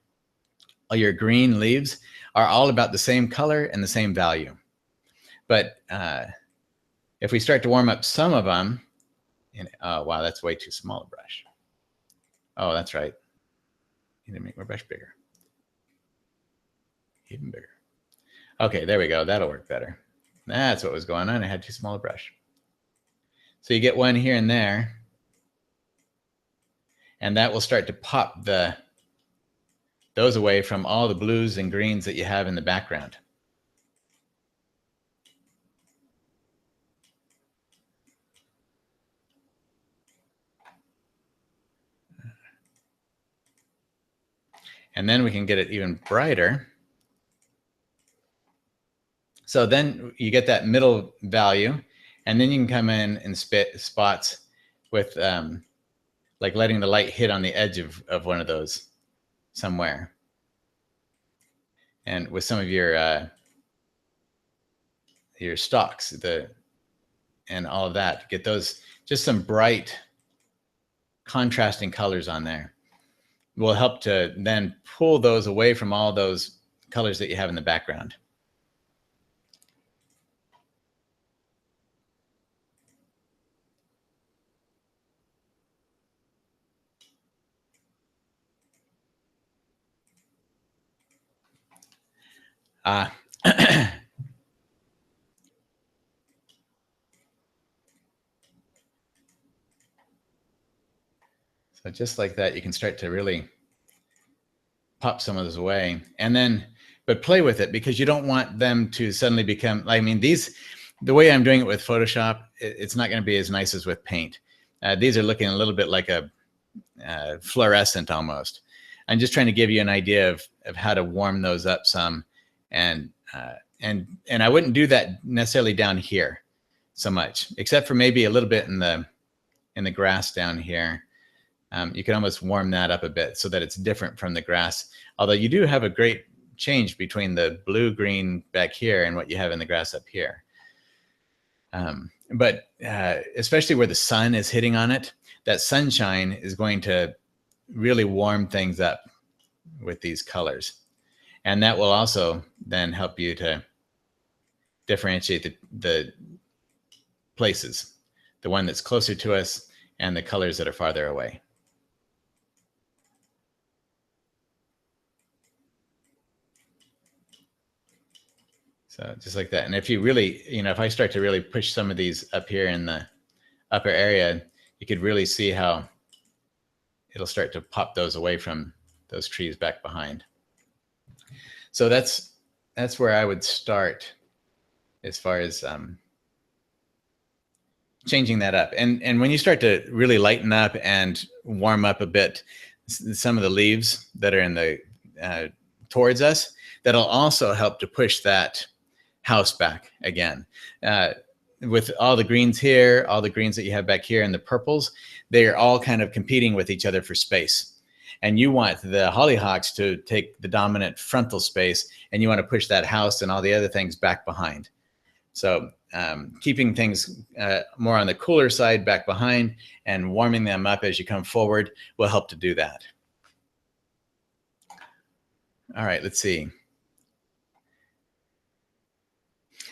S1: All your green leaves are all about the same color and the same value. But if we start to warm up some of them, oh, wow, that's way too small a brush. Oh, that's right. Need to make my brush bigger. Even bigger. Okay, there we go. That'll work better. That's what was going on. I had too small a brush. So you get one here and there, and that will start to pop those away from all the blues and greens that you have in the background. And then we can get it even brighter. So then you get that middle value, and then you can come in spots with like letting the light hit on the edge of one of those somewhere. And with some of your stalks, and all of that, get those, just some bright contrasting colors on there. Will help to then pull those away from all those colors that you have in the background. So just like that, you can start to really pop some of those away, and then, but play with it, because you don't want them to suddenly become, I mean, the way I'm doing it with Photoshop, it's not going to be as nice as with Paint. These are looking a little bit like a fluorescent almost. I'm just trying to give you an idea of how to warm those up some, and I wouldn't do that necessarily down here so much, except for maybe a little bit in the grass down here. You can almost warm that up a bit so that it's different from the grass. Although you do have a great change between the blue-green back here and what you have in the grass up here. But especially where the sun is hitting on it, that sunshine is going to really warm things up with these colors. And that will also then help you to differentiate the places, the one that's closer to us and the colors that are farther away. So just like that. And if you really, if I start to really push some of these up here in the upper area, you could really see how it'll start to pop those away from those trees back behind. So that's where I would start as far as changing that up. And when you start to really lighten up and warm up a bit some of the leaves that are in the towards us, that'll also help to push that house back again. With all the greens here, all the greens that you have back here, and the purples, they are all kind of competing with each other for space. And you want the hollyhocks to take the dominant frontal space, and you want to push that house and all the other things back behind. So keeping things more on the cooler side back behind and warming them up as you come forward will help to do that. All right, let's see.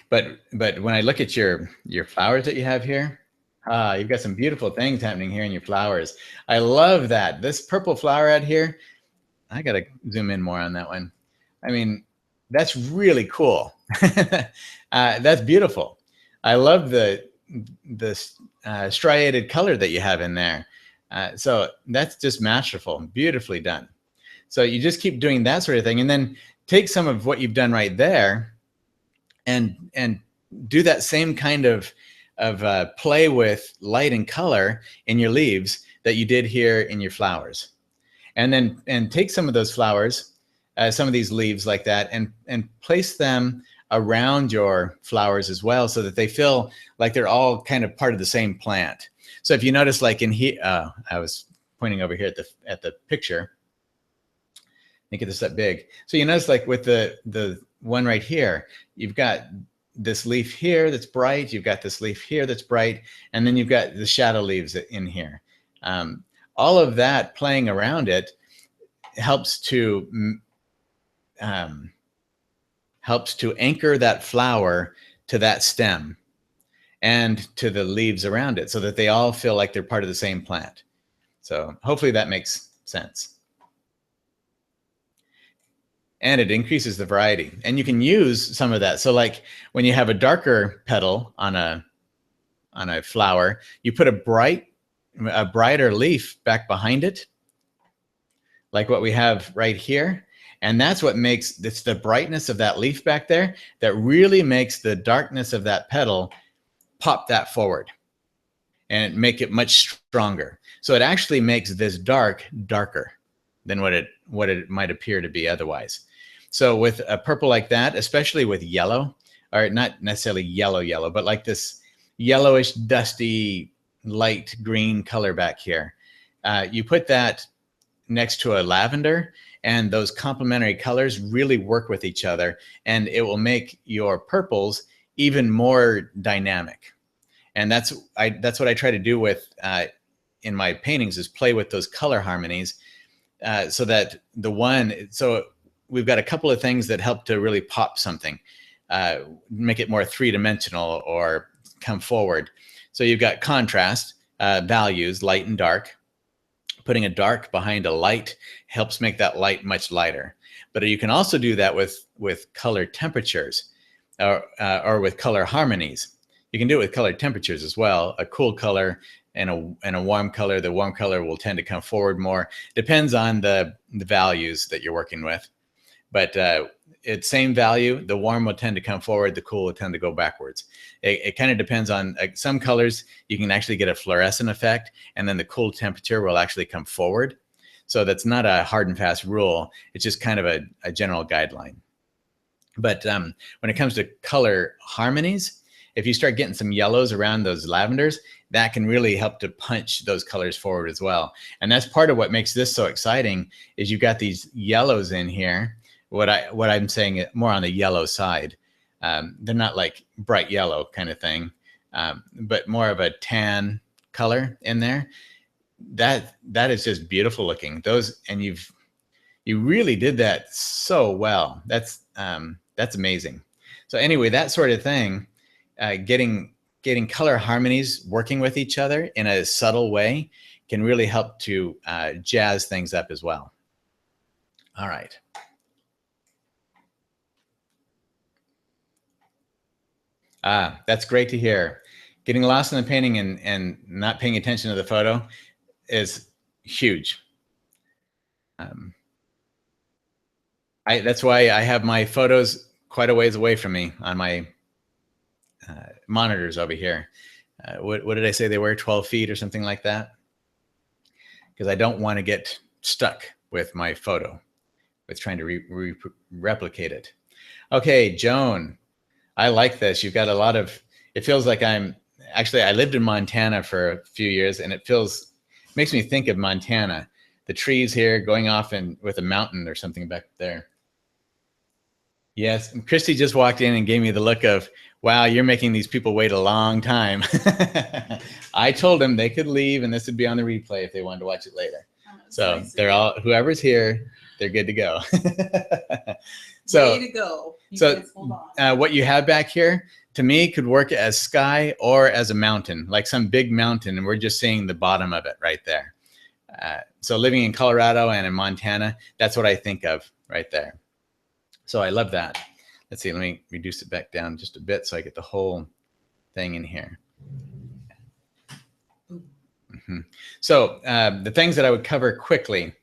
S1: But when I look at your flowers that you have here, you've got some beautiful things happening here in your flowers. I love that. This purple flower out here, I got to zoom in more on that one. I mean, that's really cool. That's beautiful. I love the striated color that you have in there. So that's just masterful, beautifully done. So you just keep doing that sort of thing, and then take some of what you've done right there and do that same kind of play with light and color in your leaves that you did here in your flowers. And then take some of those flowers some of these leaves like that, and place them around your flowers as well, so that they feel like they're all kind of part of the same plant. So if you notice, like in here, I was pointing over here at the picture. Make it this up big. So you notice, like with the one right here, you've got this leaf here that's bright. You've got this leaf here that's bright, and then you've got the shadow leaves in here. All of that playing around it helps to anchor that flower to that stem and to the leaves around it, so that they all feel like they're part of the same plant. So hopefully that makes sense. And it increases the variety, and you can use some of that. So like when you have a darker petal on a flower, you put a brighter leaf back behind it, like what we have right here. And that's what makes, it's the brightness of that leaf back there that really makes the darkness of that petal pop that forward and make it much stronger. So it actually makes this darker than what it might appear to be otherwise. So with a purple like that, especially with yellow, or not necessarily yellow, but like this yellowish, dusty, light green color back here, you put that next to a lavender, and those complementary colors really work with each other, and it will make your purples even more dynamic. And that's what I try to do with in my paintings, is play with those color harmonies, so that so we've got a couple of things that help to really pop something, make it more three-dimensional or come forward. So you've got contrast values, light and dark. Putting a dark behind a light helps make that light much lighter. But you can also do that with color temperatures, or with color harmonies. You can do it with color temperatures as well. A cool color and a warm color. The warm color will tend to come forward more. Depends on the values that you're working with. But it's same value. The warm will tend to come forward. The cool will tend to go backwards. It kind of depends on some colors. You can actually get a fluorescent effect, and then the cool temperature will actually come forward. So that's not a hard and fast rule. It's just kind of a general guideline. But when it comes to color harmonies, if you start getting some yellows around those lavenders, that can really help to punch those colors forward as well. And that's part of what makes this so exciting, is you've got these yellows in here. What I'm saying, more on the yellow side. They're not like bright yellow kind of thing, but more of a tan color in there. That is just beautiful looking. Those, and you really did that so well. That's amazing. So anyway, that sort of thing, getting color harmonies working with each other in a subtle way can really help to jazz things up as well. All right. That's great to hear. Getting lost in the painting and not paying attention to the photo is huge. That's why I have my photos quite a ways away from me on my monitors over here. What did I say they were? 12 feet or something like that? Because I don't want to get stuck with my photo, with trying to replicate it. Okay, Joan. I like this. You've got a lot of, it feels like I lived in Montana for a few years, and it makes me think of Montana. The trees here going off with a mountain or something back there. Yes, and Christy just walked in and gave me the look of, wow, you're making these people wait a long time. I told them they could leave and this would be on the replay if they wanted to watch it later. So they're all, whoever's here, they're good to go. So, way to go. What you have back here, to me, could work as sky or as a mountain, like some big mountain, and we're just seeing the bottom of it right there. So living in Colorado and in Montana, that's what I think of right there. So I love that. Let's see, let me reduce it back down just a bit so I get the whole thing in here. Mm-hmm. So the things that I would cover quickly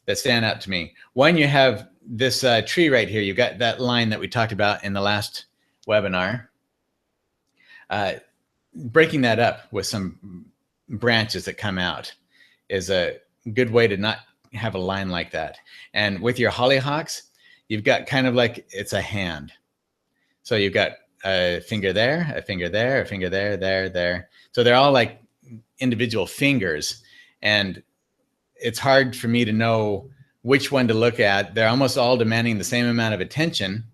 S1: that stand out to me. One, you have this tree right here. You've got that line that we talked about in the last webinar. Breaking that up with some branches that come out is a good way to not have a line like that. And with your hollyhocks, you've got kind of like it's a hand. So you've got a finger there, a finger there, a finger there, there. So they're all like individual fingers. And it's hard for me to know which one to look at. They're almost all demanding the same amount of attention,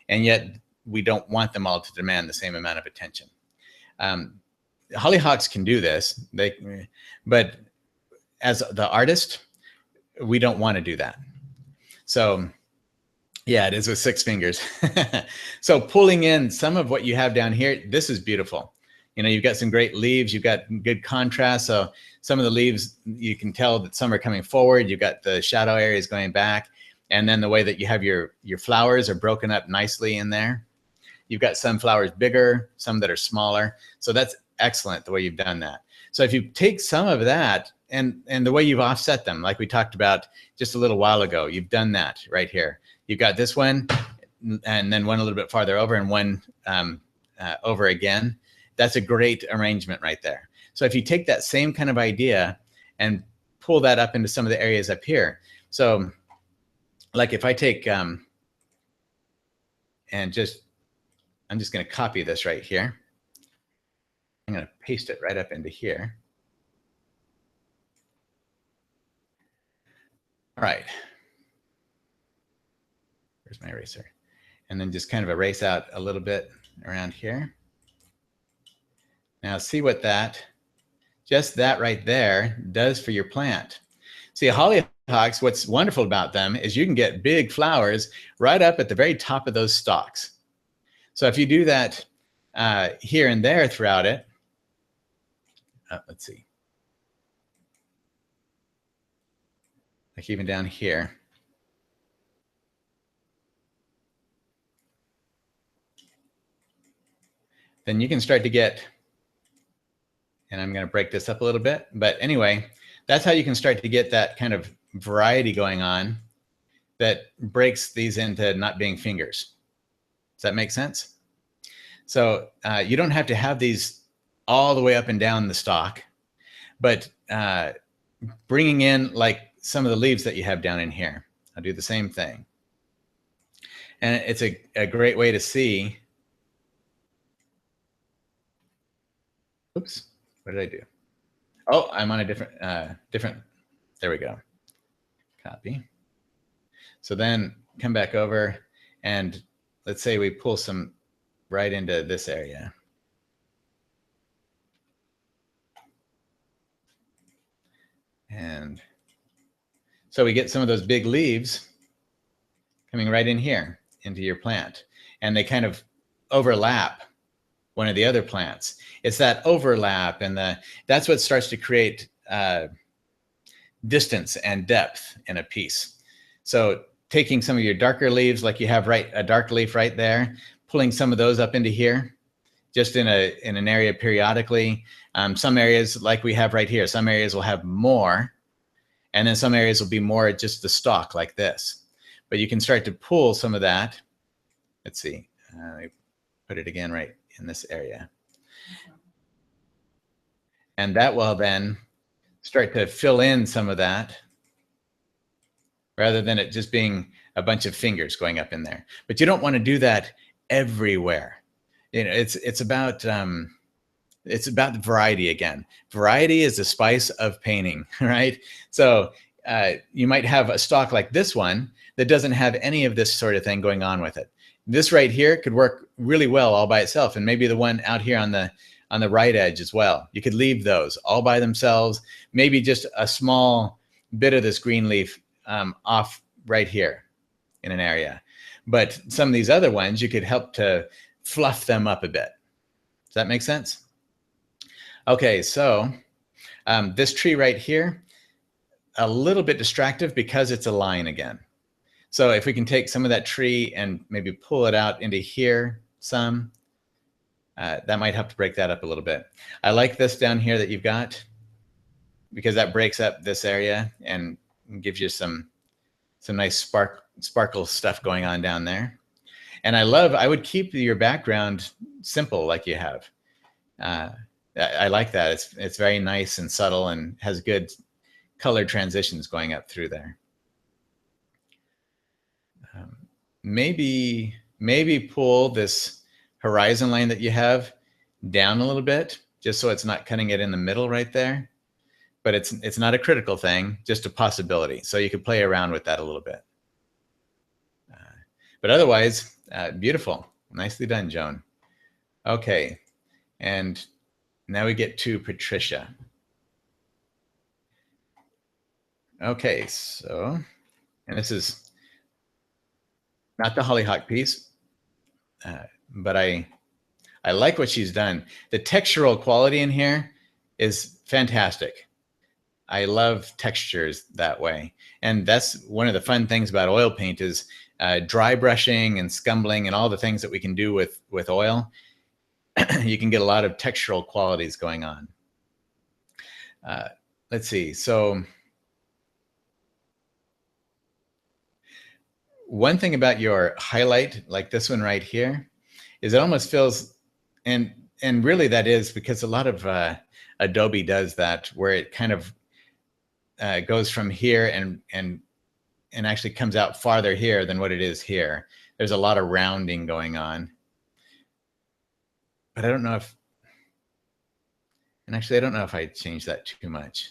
S1: and yet we don't want them all to demand the same amount of attention. Hollyhocks can do this, but as the artist, we don't want to do that. So yeah, it is with 6 fingers. So pulling in some of what you have down here, this is beautiful. You know, you've got some great leaves, you've got good contrast. So some of the leaves, you can tell that some are coming forward. You've got the shadow areas going back. And then the way that you have your flowers are broken up nicely in there. You've got some flowers bigger, some that are smaller. So that's excellent the way you've done that. So if you take some of that and the way you've offset them, like we talked about just a little while ago, you've done that right here. You've got this one and then one a little bit farther over and one over again. That's a great arrangement right there. So if you take that same kind of idea and pull that up into some of the areas up here. So like if I take and I'm just going to copy this right here. I'm going to paste it right up into here. All right. Where's my eraser? And then just kind of erase out a little bit around here. Now see what just that right there does for your plant. See, hollyhocks, what's wonderful about them is you can get big flowers right up at the very top of those stalks. So if you do that here and there throughout it, let's see, like even down here. Then you can start to get, and I'm going to break this up a little bit, but anyway, that's how you can start to get that kind of variety going on that breaks these into not being fingers. Does that make sense? So you don't have to have these all the way up and down the stalk, but bringing in like some of the leaves that you have down in here. I'll do the same thing. And it's a great way to see. Oops, what did I do? Oh, I'm on a different, there we go. Copy. So then come back over and let's say we pull some right into this area. And so we get some of those big leaves coming right in here into your plant, and they kind of overlap one of the other plants. It's that overlap, and that's what starts to create distance and depth in a piece. So taking some of your darker leaves, like you have a dark leaf right there, pulling some of those up into here, just in an area periodically. Some areas like we have right here, some areas will have more, and then some areas will be more just the stalk like this. But you can start to pull some of that. Let's see, put it again right in this area. And that will then start to fill in some of that rather than it just being a bunch of fingers going up in there. But you don't want to do that everywhere. You know, it's about the variety again. Variety is the spice of painting, right? So you might have a stalk like this one that doesn't have any of this sort of thing going on with it. This right here could work really well all by itself, and maybe the one out here on the right edge as well. You could leave those all by themselves, maybe just a small bit of this green leaf off right here in an area. But some of these other ones, you could help to fluff them up a bit. Does that make sense? Okay, so this tree right here, a little bit distractive because it's a line again. So if we can take some of that tree and maybe pull it out into here some, that might help to break that up a little bit. I like this down here that you've got because that breaks up this area and gives you some nice sparkle stuff going on down there. And I would keep your background simple like you have. I like that. It's very nice and subtle and has good color transitions going up through there. maybe pull this horizon line that you have down a little bit, just so it's not cutting it in the middle right there. But it's not a critical thing, just a possibility. So you could play around with that a little bit. But otherwise, beautiful. Nicely done, Joan. Okay, and now we get to Patricia. Okay, so, and this is not the hollyhock piece, but I like what she's done. The textural quality in here is fantastic. I love textures that way. And that's one of the fun things about oil paint is dry brushing and scumbling and all the things that we can do with oil. You can get a lot of textural qualities going on. Let's see. So one thing about your highlight, like this one right here, is it almost feels, and really that is because a lot of Adobe does that, where it kind of goes from here and actually comes out farther here than what it is here. There's a lot of rounding going on. But I don't know if, and actually I don't know if I changed that too much.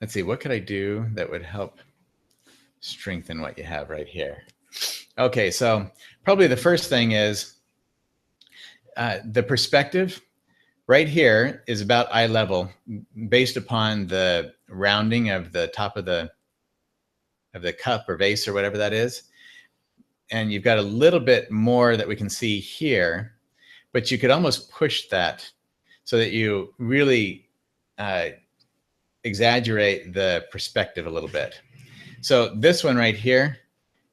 S1: Let's see, what could I do that would help strengthen what you have right here? Okay, so probably the first thing is the perspective right here is about eye level based upon the rounding of the top of the cup or vase or whatever that is. And you've got a little bit more that we can see here, but you could almost push that so that you really exaggerate the perspective a little bit. So this one right here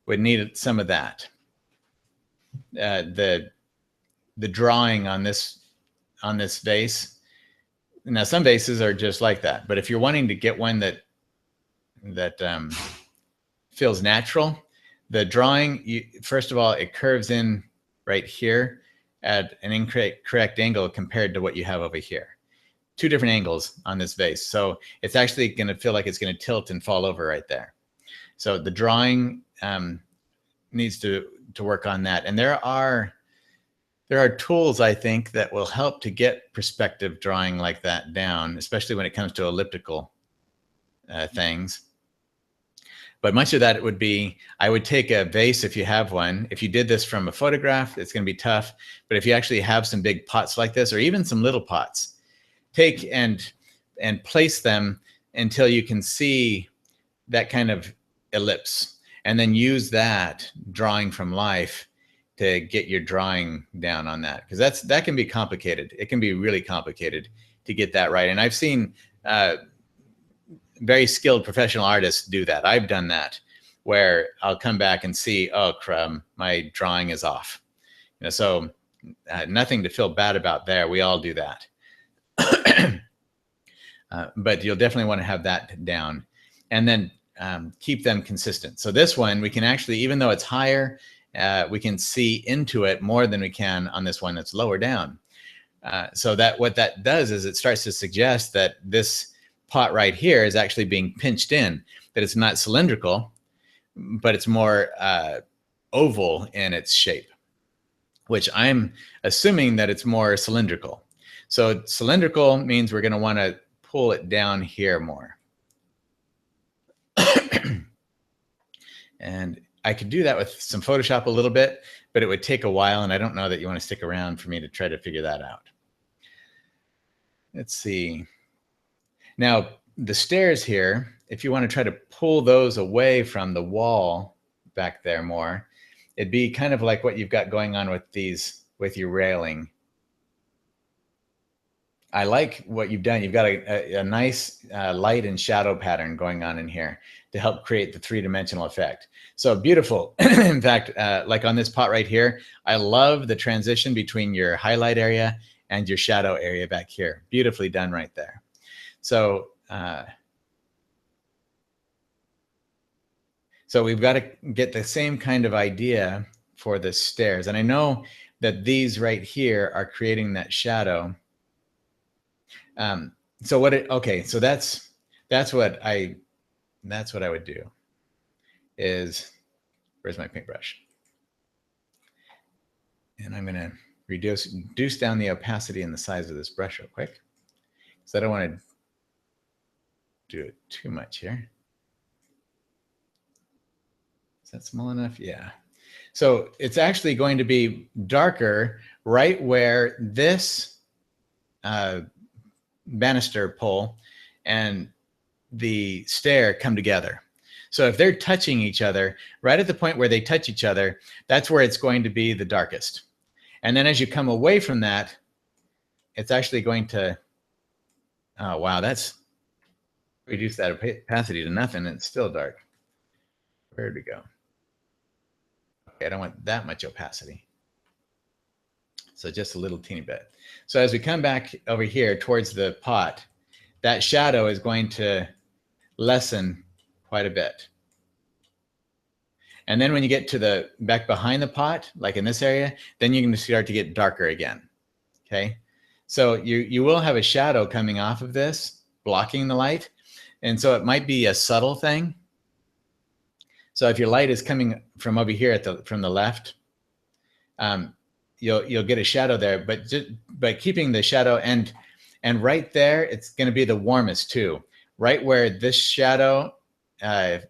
S1: would need some of that. The drawing on this vase. Now some vases are just like that, but if you're wanting to get one that feels natural, the drawing, first of all, it curves in right here at an incorrect angle compared to what you have over here. Two different angles on this vase. So it's actually going to feel like it's going to tilt and fall over right there. So the drawing needs to work on that. And there are tools, I think, that will help to get perspective drawing like that down, especially when it comes to elliptical things. But much of that would be, I would take a vase if you have one. If you did this from a photograph, it's going to be tough. But if you actually have some big pots like this, or even some little pots, take and place them until you can see that kind of ellipse. And then use that drawing from life to get your drawing down on that. Because that can be complicated. It can be really complicated to get that right. And I've seen very skilled professional artists do that. I've done that, where I'll come back and see, oh crap, my drawing is off. So nothing to feel bad about there. We all do that. But you'll definitely want to have that down, and then keep them consistent. So this one, we can actually, even though it's higher, we can see into it more than we can on this one that's lower down. So that what that does is it starts to suggest that this pot right here is actually being pinched in, that it's not cylindrical, but it's more oval in its shape, which I'm assuming that it's more cylindrical. So cylindrical means we're going to want to pull it down here more. And I could do that with some Photoshop a little bit, but it would take a while, and I don't know that you want to stick around for me to try to figure that out. Let's see. Now, the stairs here, if you want to try to pull those away from the wall back there more, it'd be kind of like what you've got going on with these, with your railing. I like what you've done. You've got a nice light and shadow pattern going on in here to help create the three-dimensional effect. So beautiful. In fact, like on this pot right here, I love the transition between your highlight area and your shadow area back here. Beautifully done right there. So, so we've got to get the same kind of idea for the stairs. And I know that these right here are creating that shadow. So what it, okay, so that's what that's what I would do is, where's my paintbrush? And I'm going to reduce down the opacity and the size of this brush real quick, because I don't want to do it too much here. Is that small enough? Yeah. So it's actually going to be darker right where this banister pole and the stair come together. So if they're touching each other, right at the point where they touch each other, that's where it's going to be the darkest. And then as you come away from that, it's actually going to, oh, wow, that's reduce that opacity to nothing. And it's still dark. Where'd we go? Okay, I don't want that much opacity. So just a little teeny bit. So as we come back over here towards the pot, that shadow is going to lessen quite a bit. And then when you get to the back behind the pot, like in this area, then you're going to start to get darker again. Okay. So you will have a shadow coming off of this, blocking the light. And so it might be a subtle thing. So if your light is coming from over here from the left, you'll get a shadow there, but keeping the shadow and right there, it's going to be the warmest too. Right where this shadow,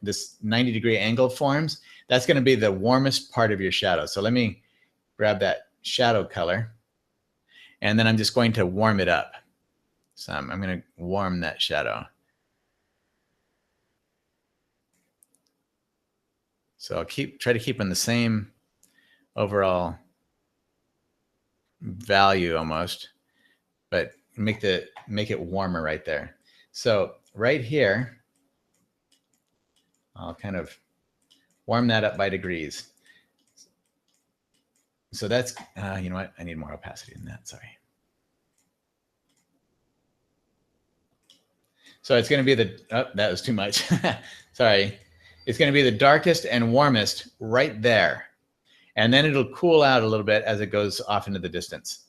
S1: this 90-degree angle forms, that's going to be the warmest part of your shadow. So let me grab that shadow color, and then I'm just going to warm it up. So I'm going to warm that shadow. So I'll try to keep on the same overall value almost, but make it warmer right there. So right here, I'll kind of warm that up by degrees. So that's, you know what? I need more opacity than that, sorry. So it's going to be oh, that was too much. Sorry. It's going to be the darkest and warmest right there. And then it'll cool out a little bit as it goes off into the distance.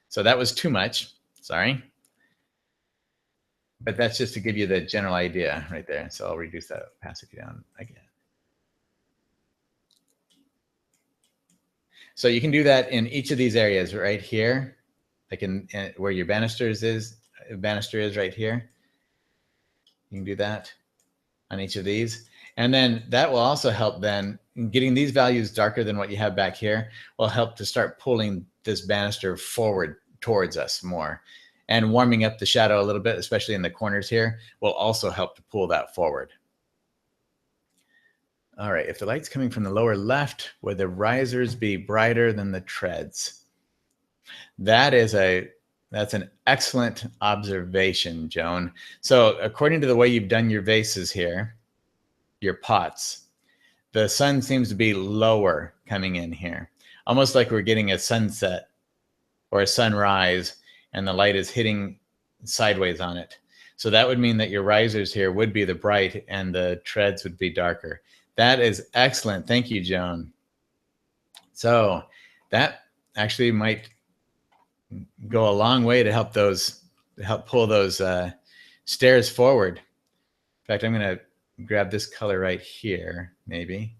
S1: So that was too much, sorry. But that's just to give you the general idea right there. So I'll reduce that opacity down again. So you can do that in each of these areas right here, like in where your banister is right here. You can do that on each of these. And then that will also help then getting these values darker than what you have back here will help to start pulling this banister forward towards us more. And warming up the shadow a little bit, especially in the corners here, will also help to pull that forward. All right, if the light's coming from the lower left, would the risers be brighter than the treads? That's an excellent observation, Joan. So according to the way you've done your vases here, your pots, the sun seems to be lower coming in here, almost like we're getting a sunset or a sunrise and the light is hitting sideways on it. So that would mean that your risers here would be the bright and the treads would be darker. That is excellent. Thank you, Joan. So that actually might go a long way to help pull those stairs forward. In fact, I'm going to grab this color right here, maybe.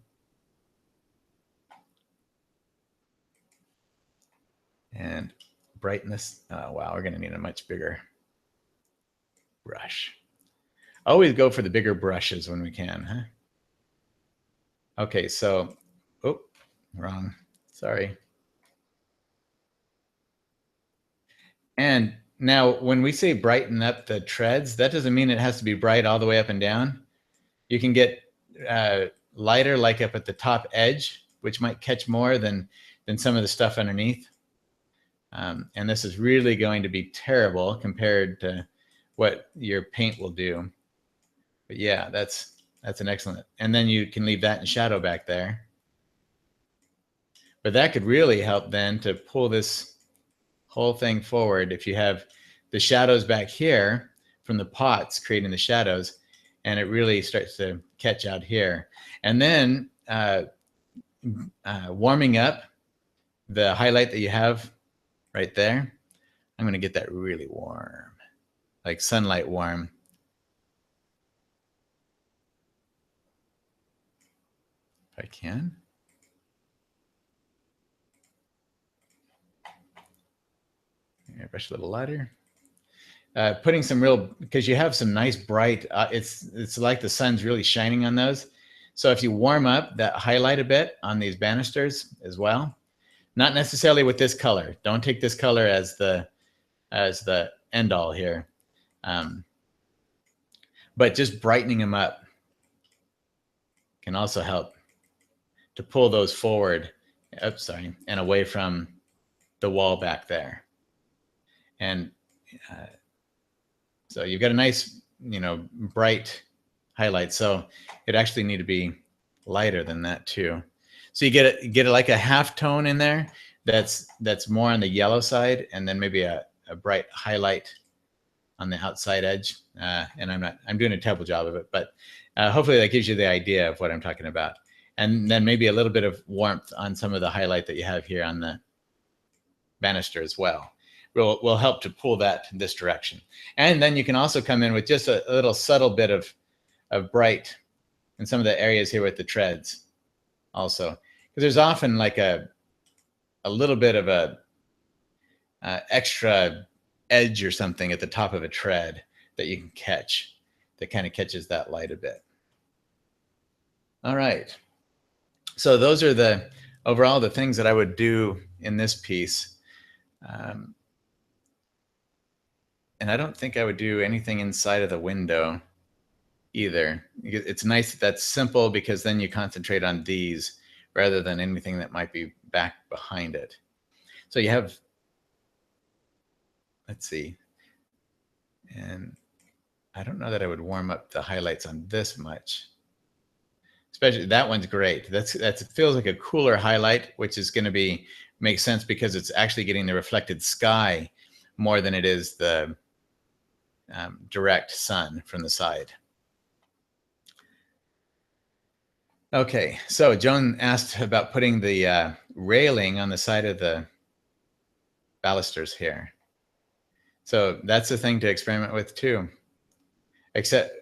S1: And brightness. Oh, wow, we're going to need a much bigger brush. Always go for the bigger brushes when we can, huh? Okay, so, oh, wrong. Sorry. And now when we say brighten up the treads, that doesn't mean it has to be bright all the way up and down. You can get lighter, like up at the top edge, which might catch more than some of the stuff underneath. And this is really going to be terrible compared to what your paint will do. But yeah, that's an excellent. And then you can leave that in shadow back there. But that could really help then to pull this whole thing forward if you have the shadows back here from the pots creating the shadows, and it really starts to catch out here. And then warming up the highlight that you have right there. I'm going to get that really warm, like sunlight warm. if I can. Brush a little lighter. Putting some real, because you have some nice bright, it's like the sun's really shining on those. So if you warm up that highlight a bit on these banisters as well, not necessarily with this color. Don't take this color as the end all here. But just brightening them up can also help to pull those forward, and away from the wall back there. And so you've got a nice, bright highlight. So it actually need to be lighter than that too. So you get it like a half tone in there that's more on the yellow side, and then maybe a bright highlight on the outside edge. And I'm doing a terrible job of it, but hopefully that gives you the idea of what I'm talking about. And then maybe a little bit of warmth on some of the highlight that you have here on the banister as well. Will help to pull that in this direction. And then you can also come in with just a little subtle bit of bright in some of the areas here with the treads also. Because there's often like a little bit of a extra edge or something at the top of a tread that you can catch, that kind of catches that light a bit. All right. So those are overall the things that I would do in this piece. And I don't think I would do anything inside of the window either. It's nice that that's simple, because then you concentrate on these rather than anything that might be back behind it. So you have, let's see. And I don't know that I would warm up the highlights on this much. Especially that one's great. It feels like a cooler highlight, which is going to make sense because it's actually getting the reflected sky more than it is the direct sun from the side. Okay, so Joan asked about putting the railing on the side of the balusters here. So that's the thing to experiment with too. Except,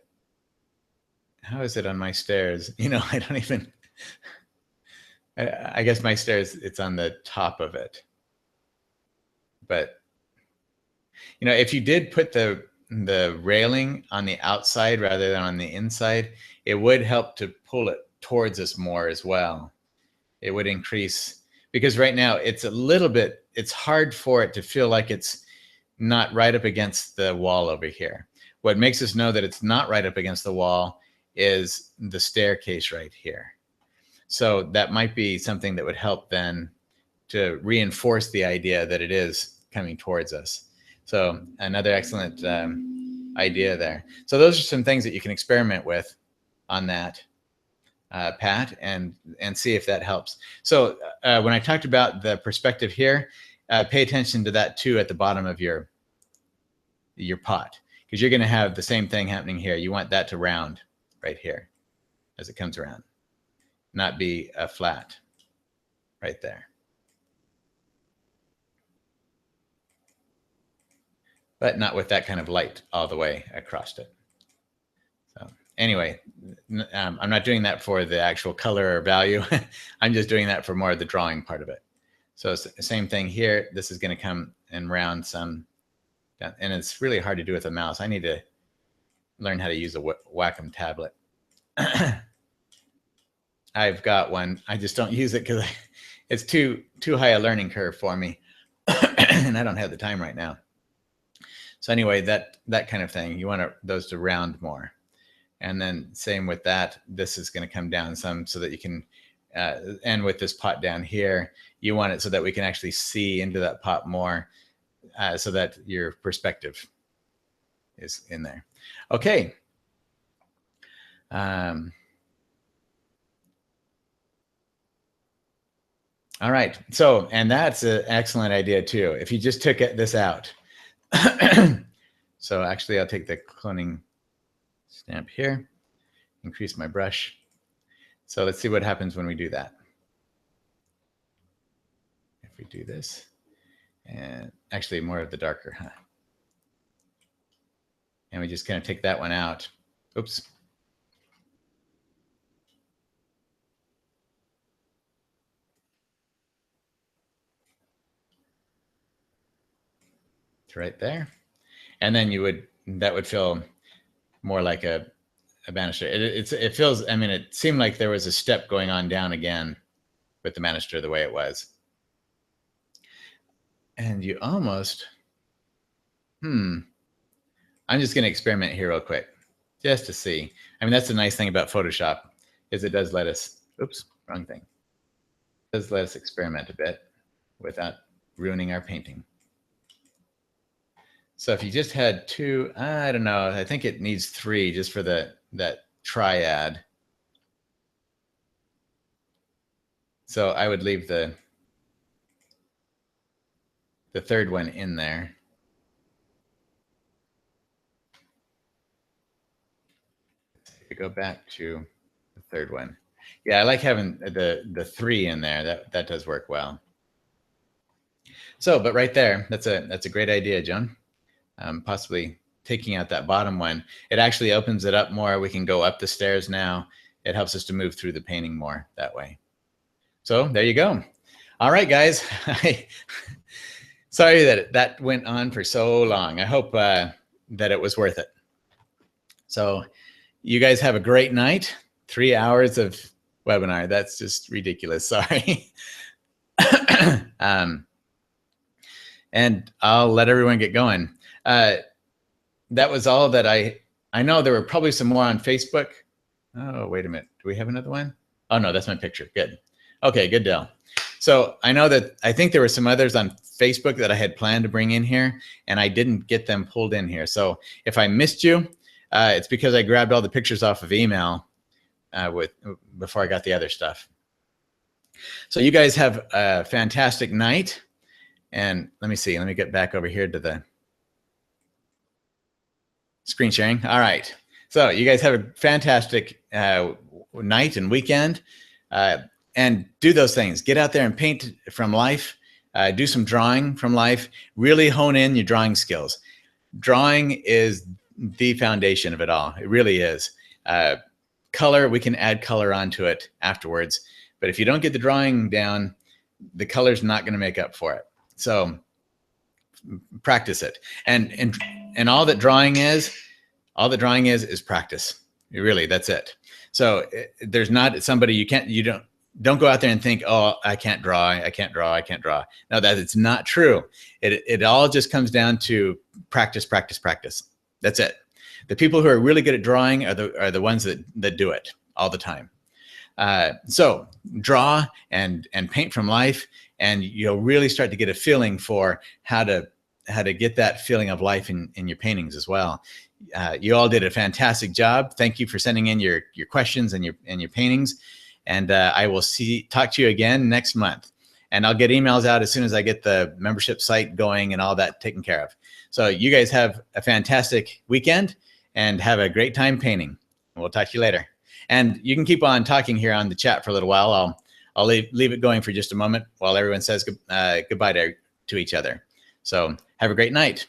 S1: how is it on my stairs? I don't even, I guess my stairs, it's on the top of it. But, if you did put the railing on the outside rather than on the inside, it would help to pull it towards us more as well. It would increase, because right now it's hard for it to feel like it's not right up against the wall over here. What makes us know that it's not right up against the wall is the staircase right here. So that might be something that would help then to reinforce the idea that it is coming towards us. So another excellent idea there. So those are some things that you can experiment with on that, Pat, and see if that helps. So when I talked about the perspective here, pay attention to that too at the bottom of your pot, because you're going to have the same thing happening here. You want that to round right here as it comes around, not be a flat right there. But not with that kind of light all the way across it. So anyway, I'm not doing that for the actual color or value. I'm just doing that for more of the drawing part of it. So it's the same thing here. This is going to come and round some, and it's really hard to do with a mouse. I need to learn how to use a Wacom tablet. I've got one. I just don't use it because it's too high a learning curve for me, and I don't have the time right now. So anyway, that kind of thing, you want those to round more. And then same with that, this is going to come down some so that you can, and with this pot down here, you want it so that we can actually see into that pot more, so that your perspective is in there. Okay. All right. So, and that's an excellent idea too. If you just took this out. So actually I'll take the cloning stamp here, increase my brush. So let's see what happens when we do that. If we do this, and actually more of the darker, huh? And we just kind of take that one out. Oops. to right there. And then that would feel more like a banister. It feels, I mean, it seemed like there was a step going on down again with the banister the way it was. And you almost, I'm just going to experiment here real quick just to see. I mean, that's the nice thing about Photoshop is it does let us, oops, wrong thing. It does let us experiment a bit without ruining our painting. So if you just had 2, I don't know, I think it needs 3 just for that triad. So I would leave the third one in there. Go back to the third one. Yeah, I like having the 3 in there. That does work well. So, but right there, that's a great idea, John. Possibly taking out that bottom one. It actually opens it up more. We can go up the stairs now. It helps us to move through the painting more that way. So there you go. All right, guys. Sorry that went on for so long. I hope that it was worth it. So you guys have a great night. 3 hours of webinar. That's just ridiculous. Sorry. And I'll let everyone get going. That was all that I know. There were probably some more on Facebook. Oh, wait a minute. Do we have another one? Oh, no, that's my picture. Good. Okay, good deal. So I know that I think there were some others on Facebook that I had planned to bring in here, and I didn't get them pulled in here. So if I missed you, it's because I grabbed all the pictures off of email before I got the other stuff. So you guys have a fantastic night. And let me see. Let me get back over here to the screen sharing. All right. So you guys have a fantastic night and weekend. And do those things. Get out there and paint from life. Do some drawing from life. Really hone in your drawing skills. Drawing is the foundation of it all. It really is. Color, we can add color onto it afterwards. But if you don't get the drawing down, the color's not going to make up for it. So practice it. And all that drawing is practice. Really, that's it. So there's not somebody you don't go out there and think, oh, I can't draw. No, that it's not true. It all just comes down to practice. That's it. The people who are really good at drawing are the ones that do it all the time. So draw and paint from life, and you'll really start to get a feeling for how to get that feeling of life in your paintings as well. You all did a fantastic job. Thank you for sending in your questions and your paintings. And I will talk to you again next month. And I'll get emails out as soon as I get the membership site going and all that taken care of. So you guys have a fantastic weekend and have a great time painting. We'll talk to you later. And you can keep on talking here on the chat for a little while. I'll leave it going for just a moment while everyone says goodbye to each other. So have a great night.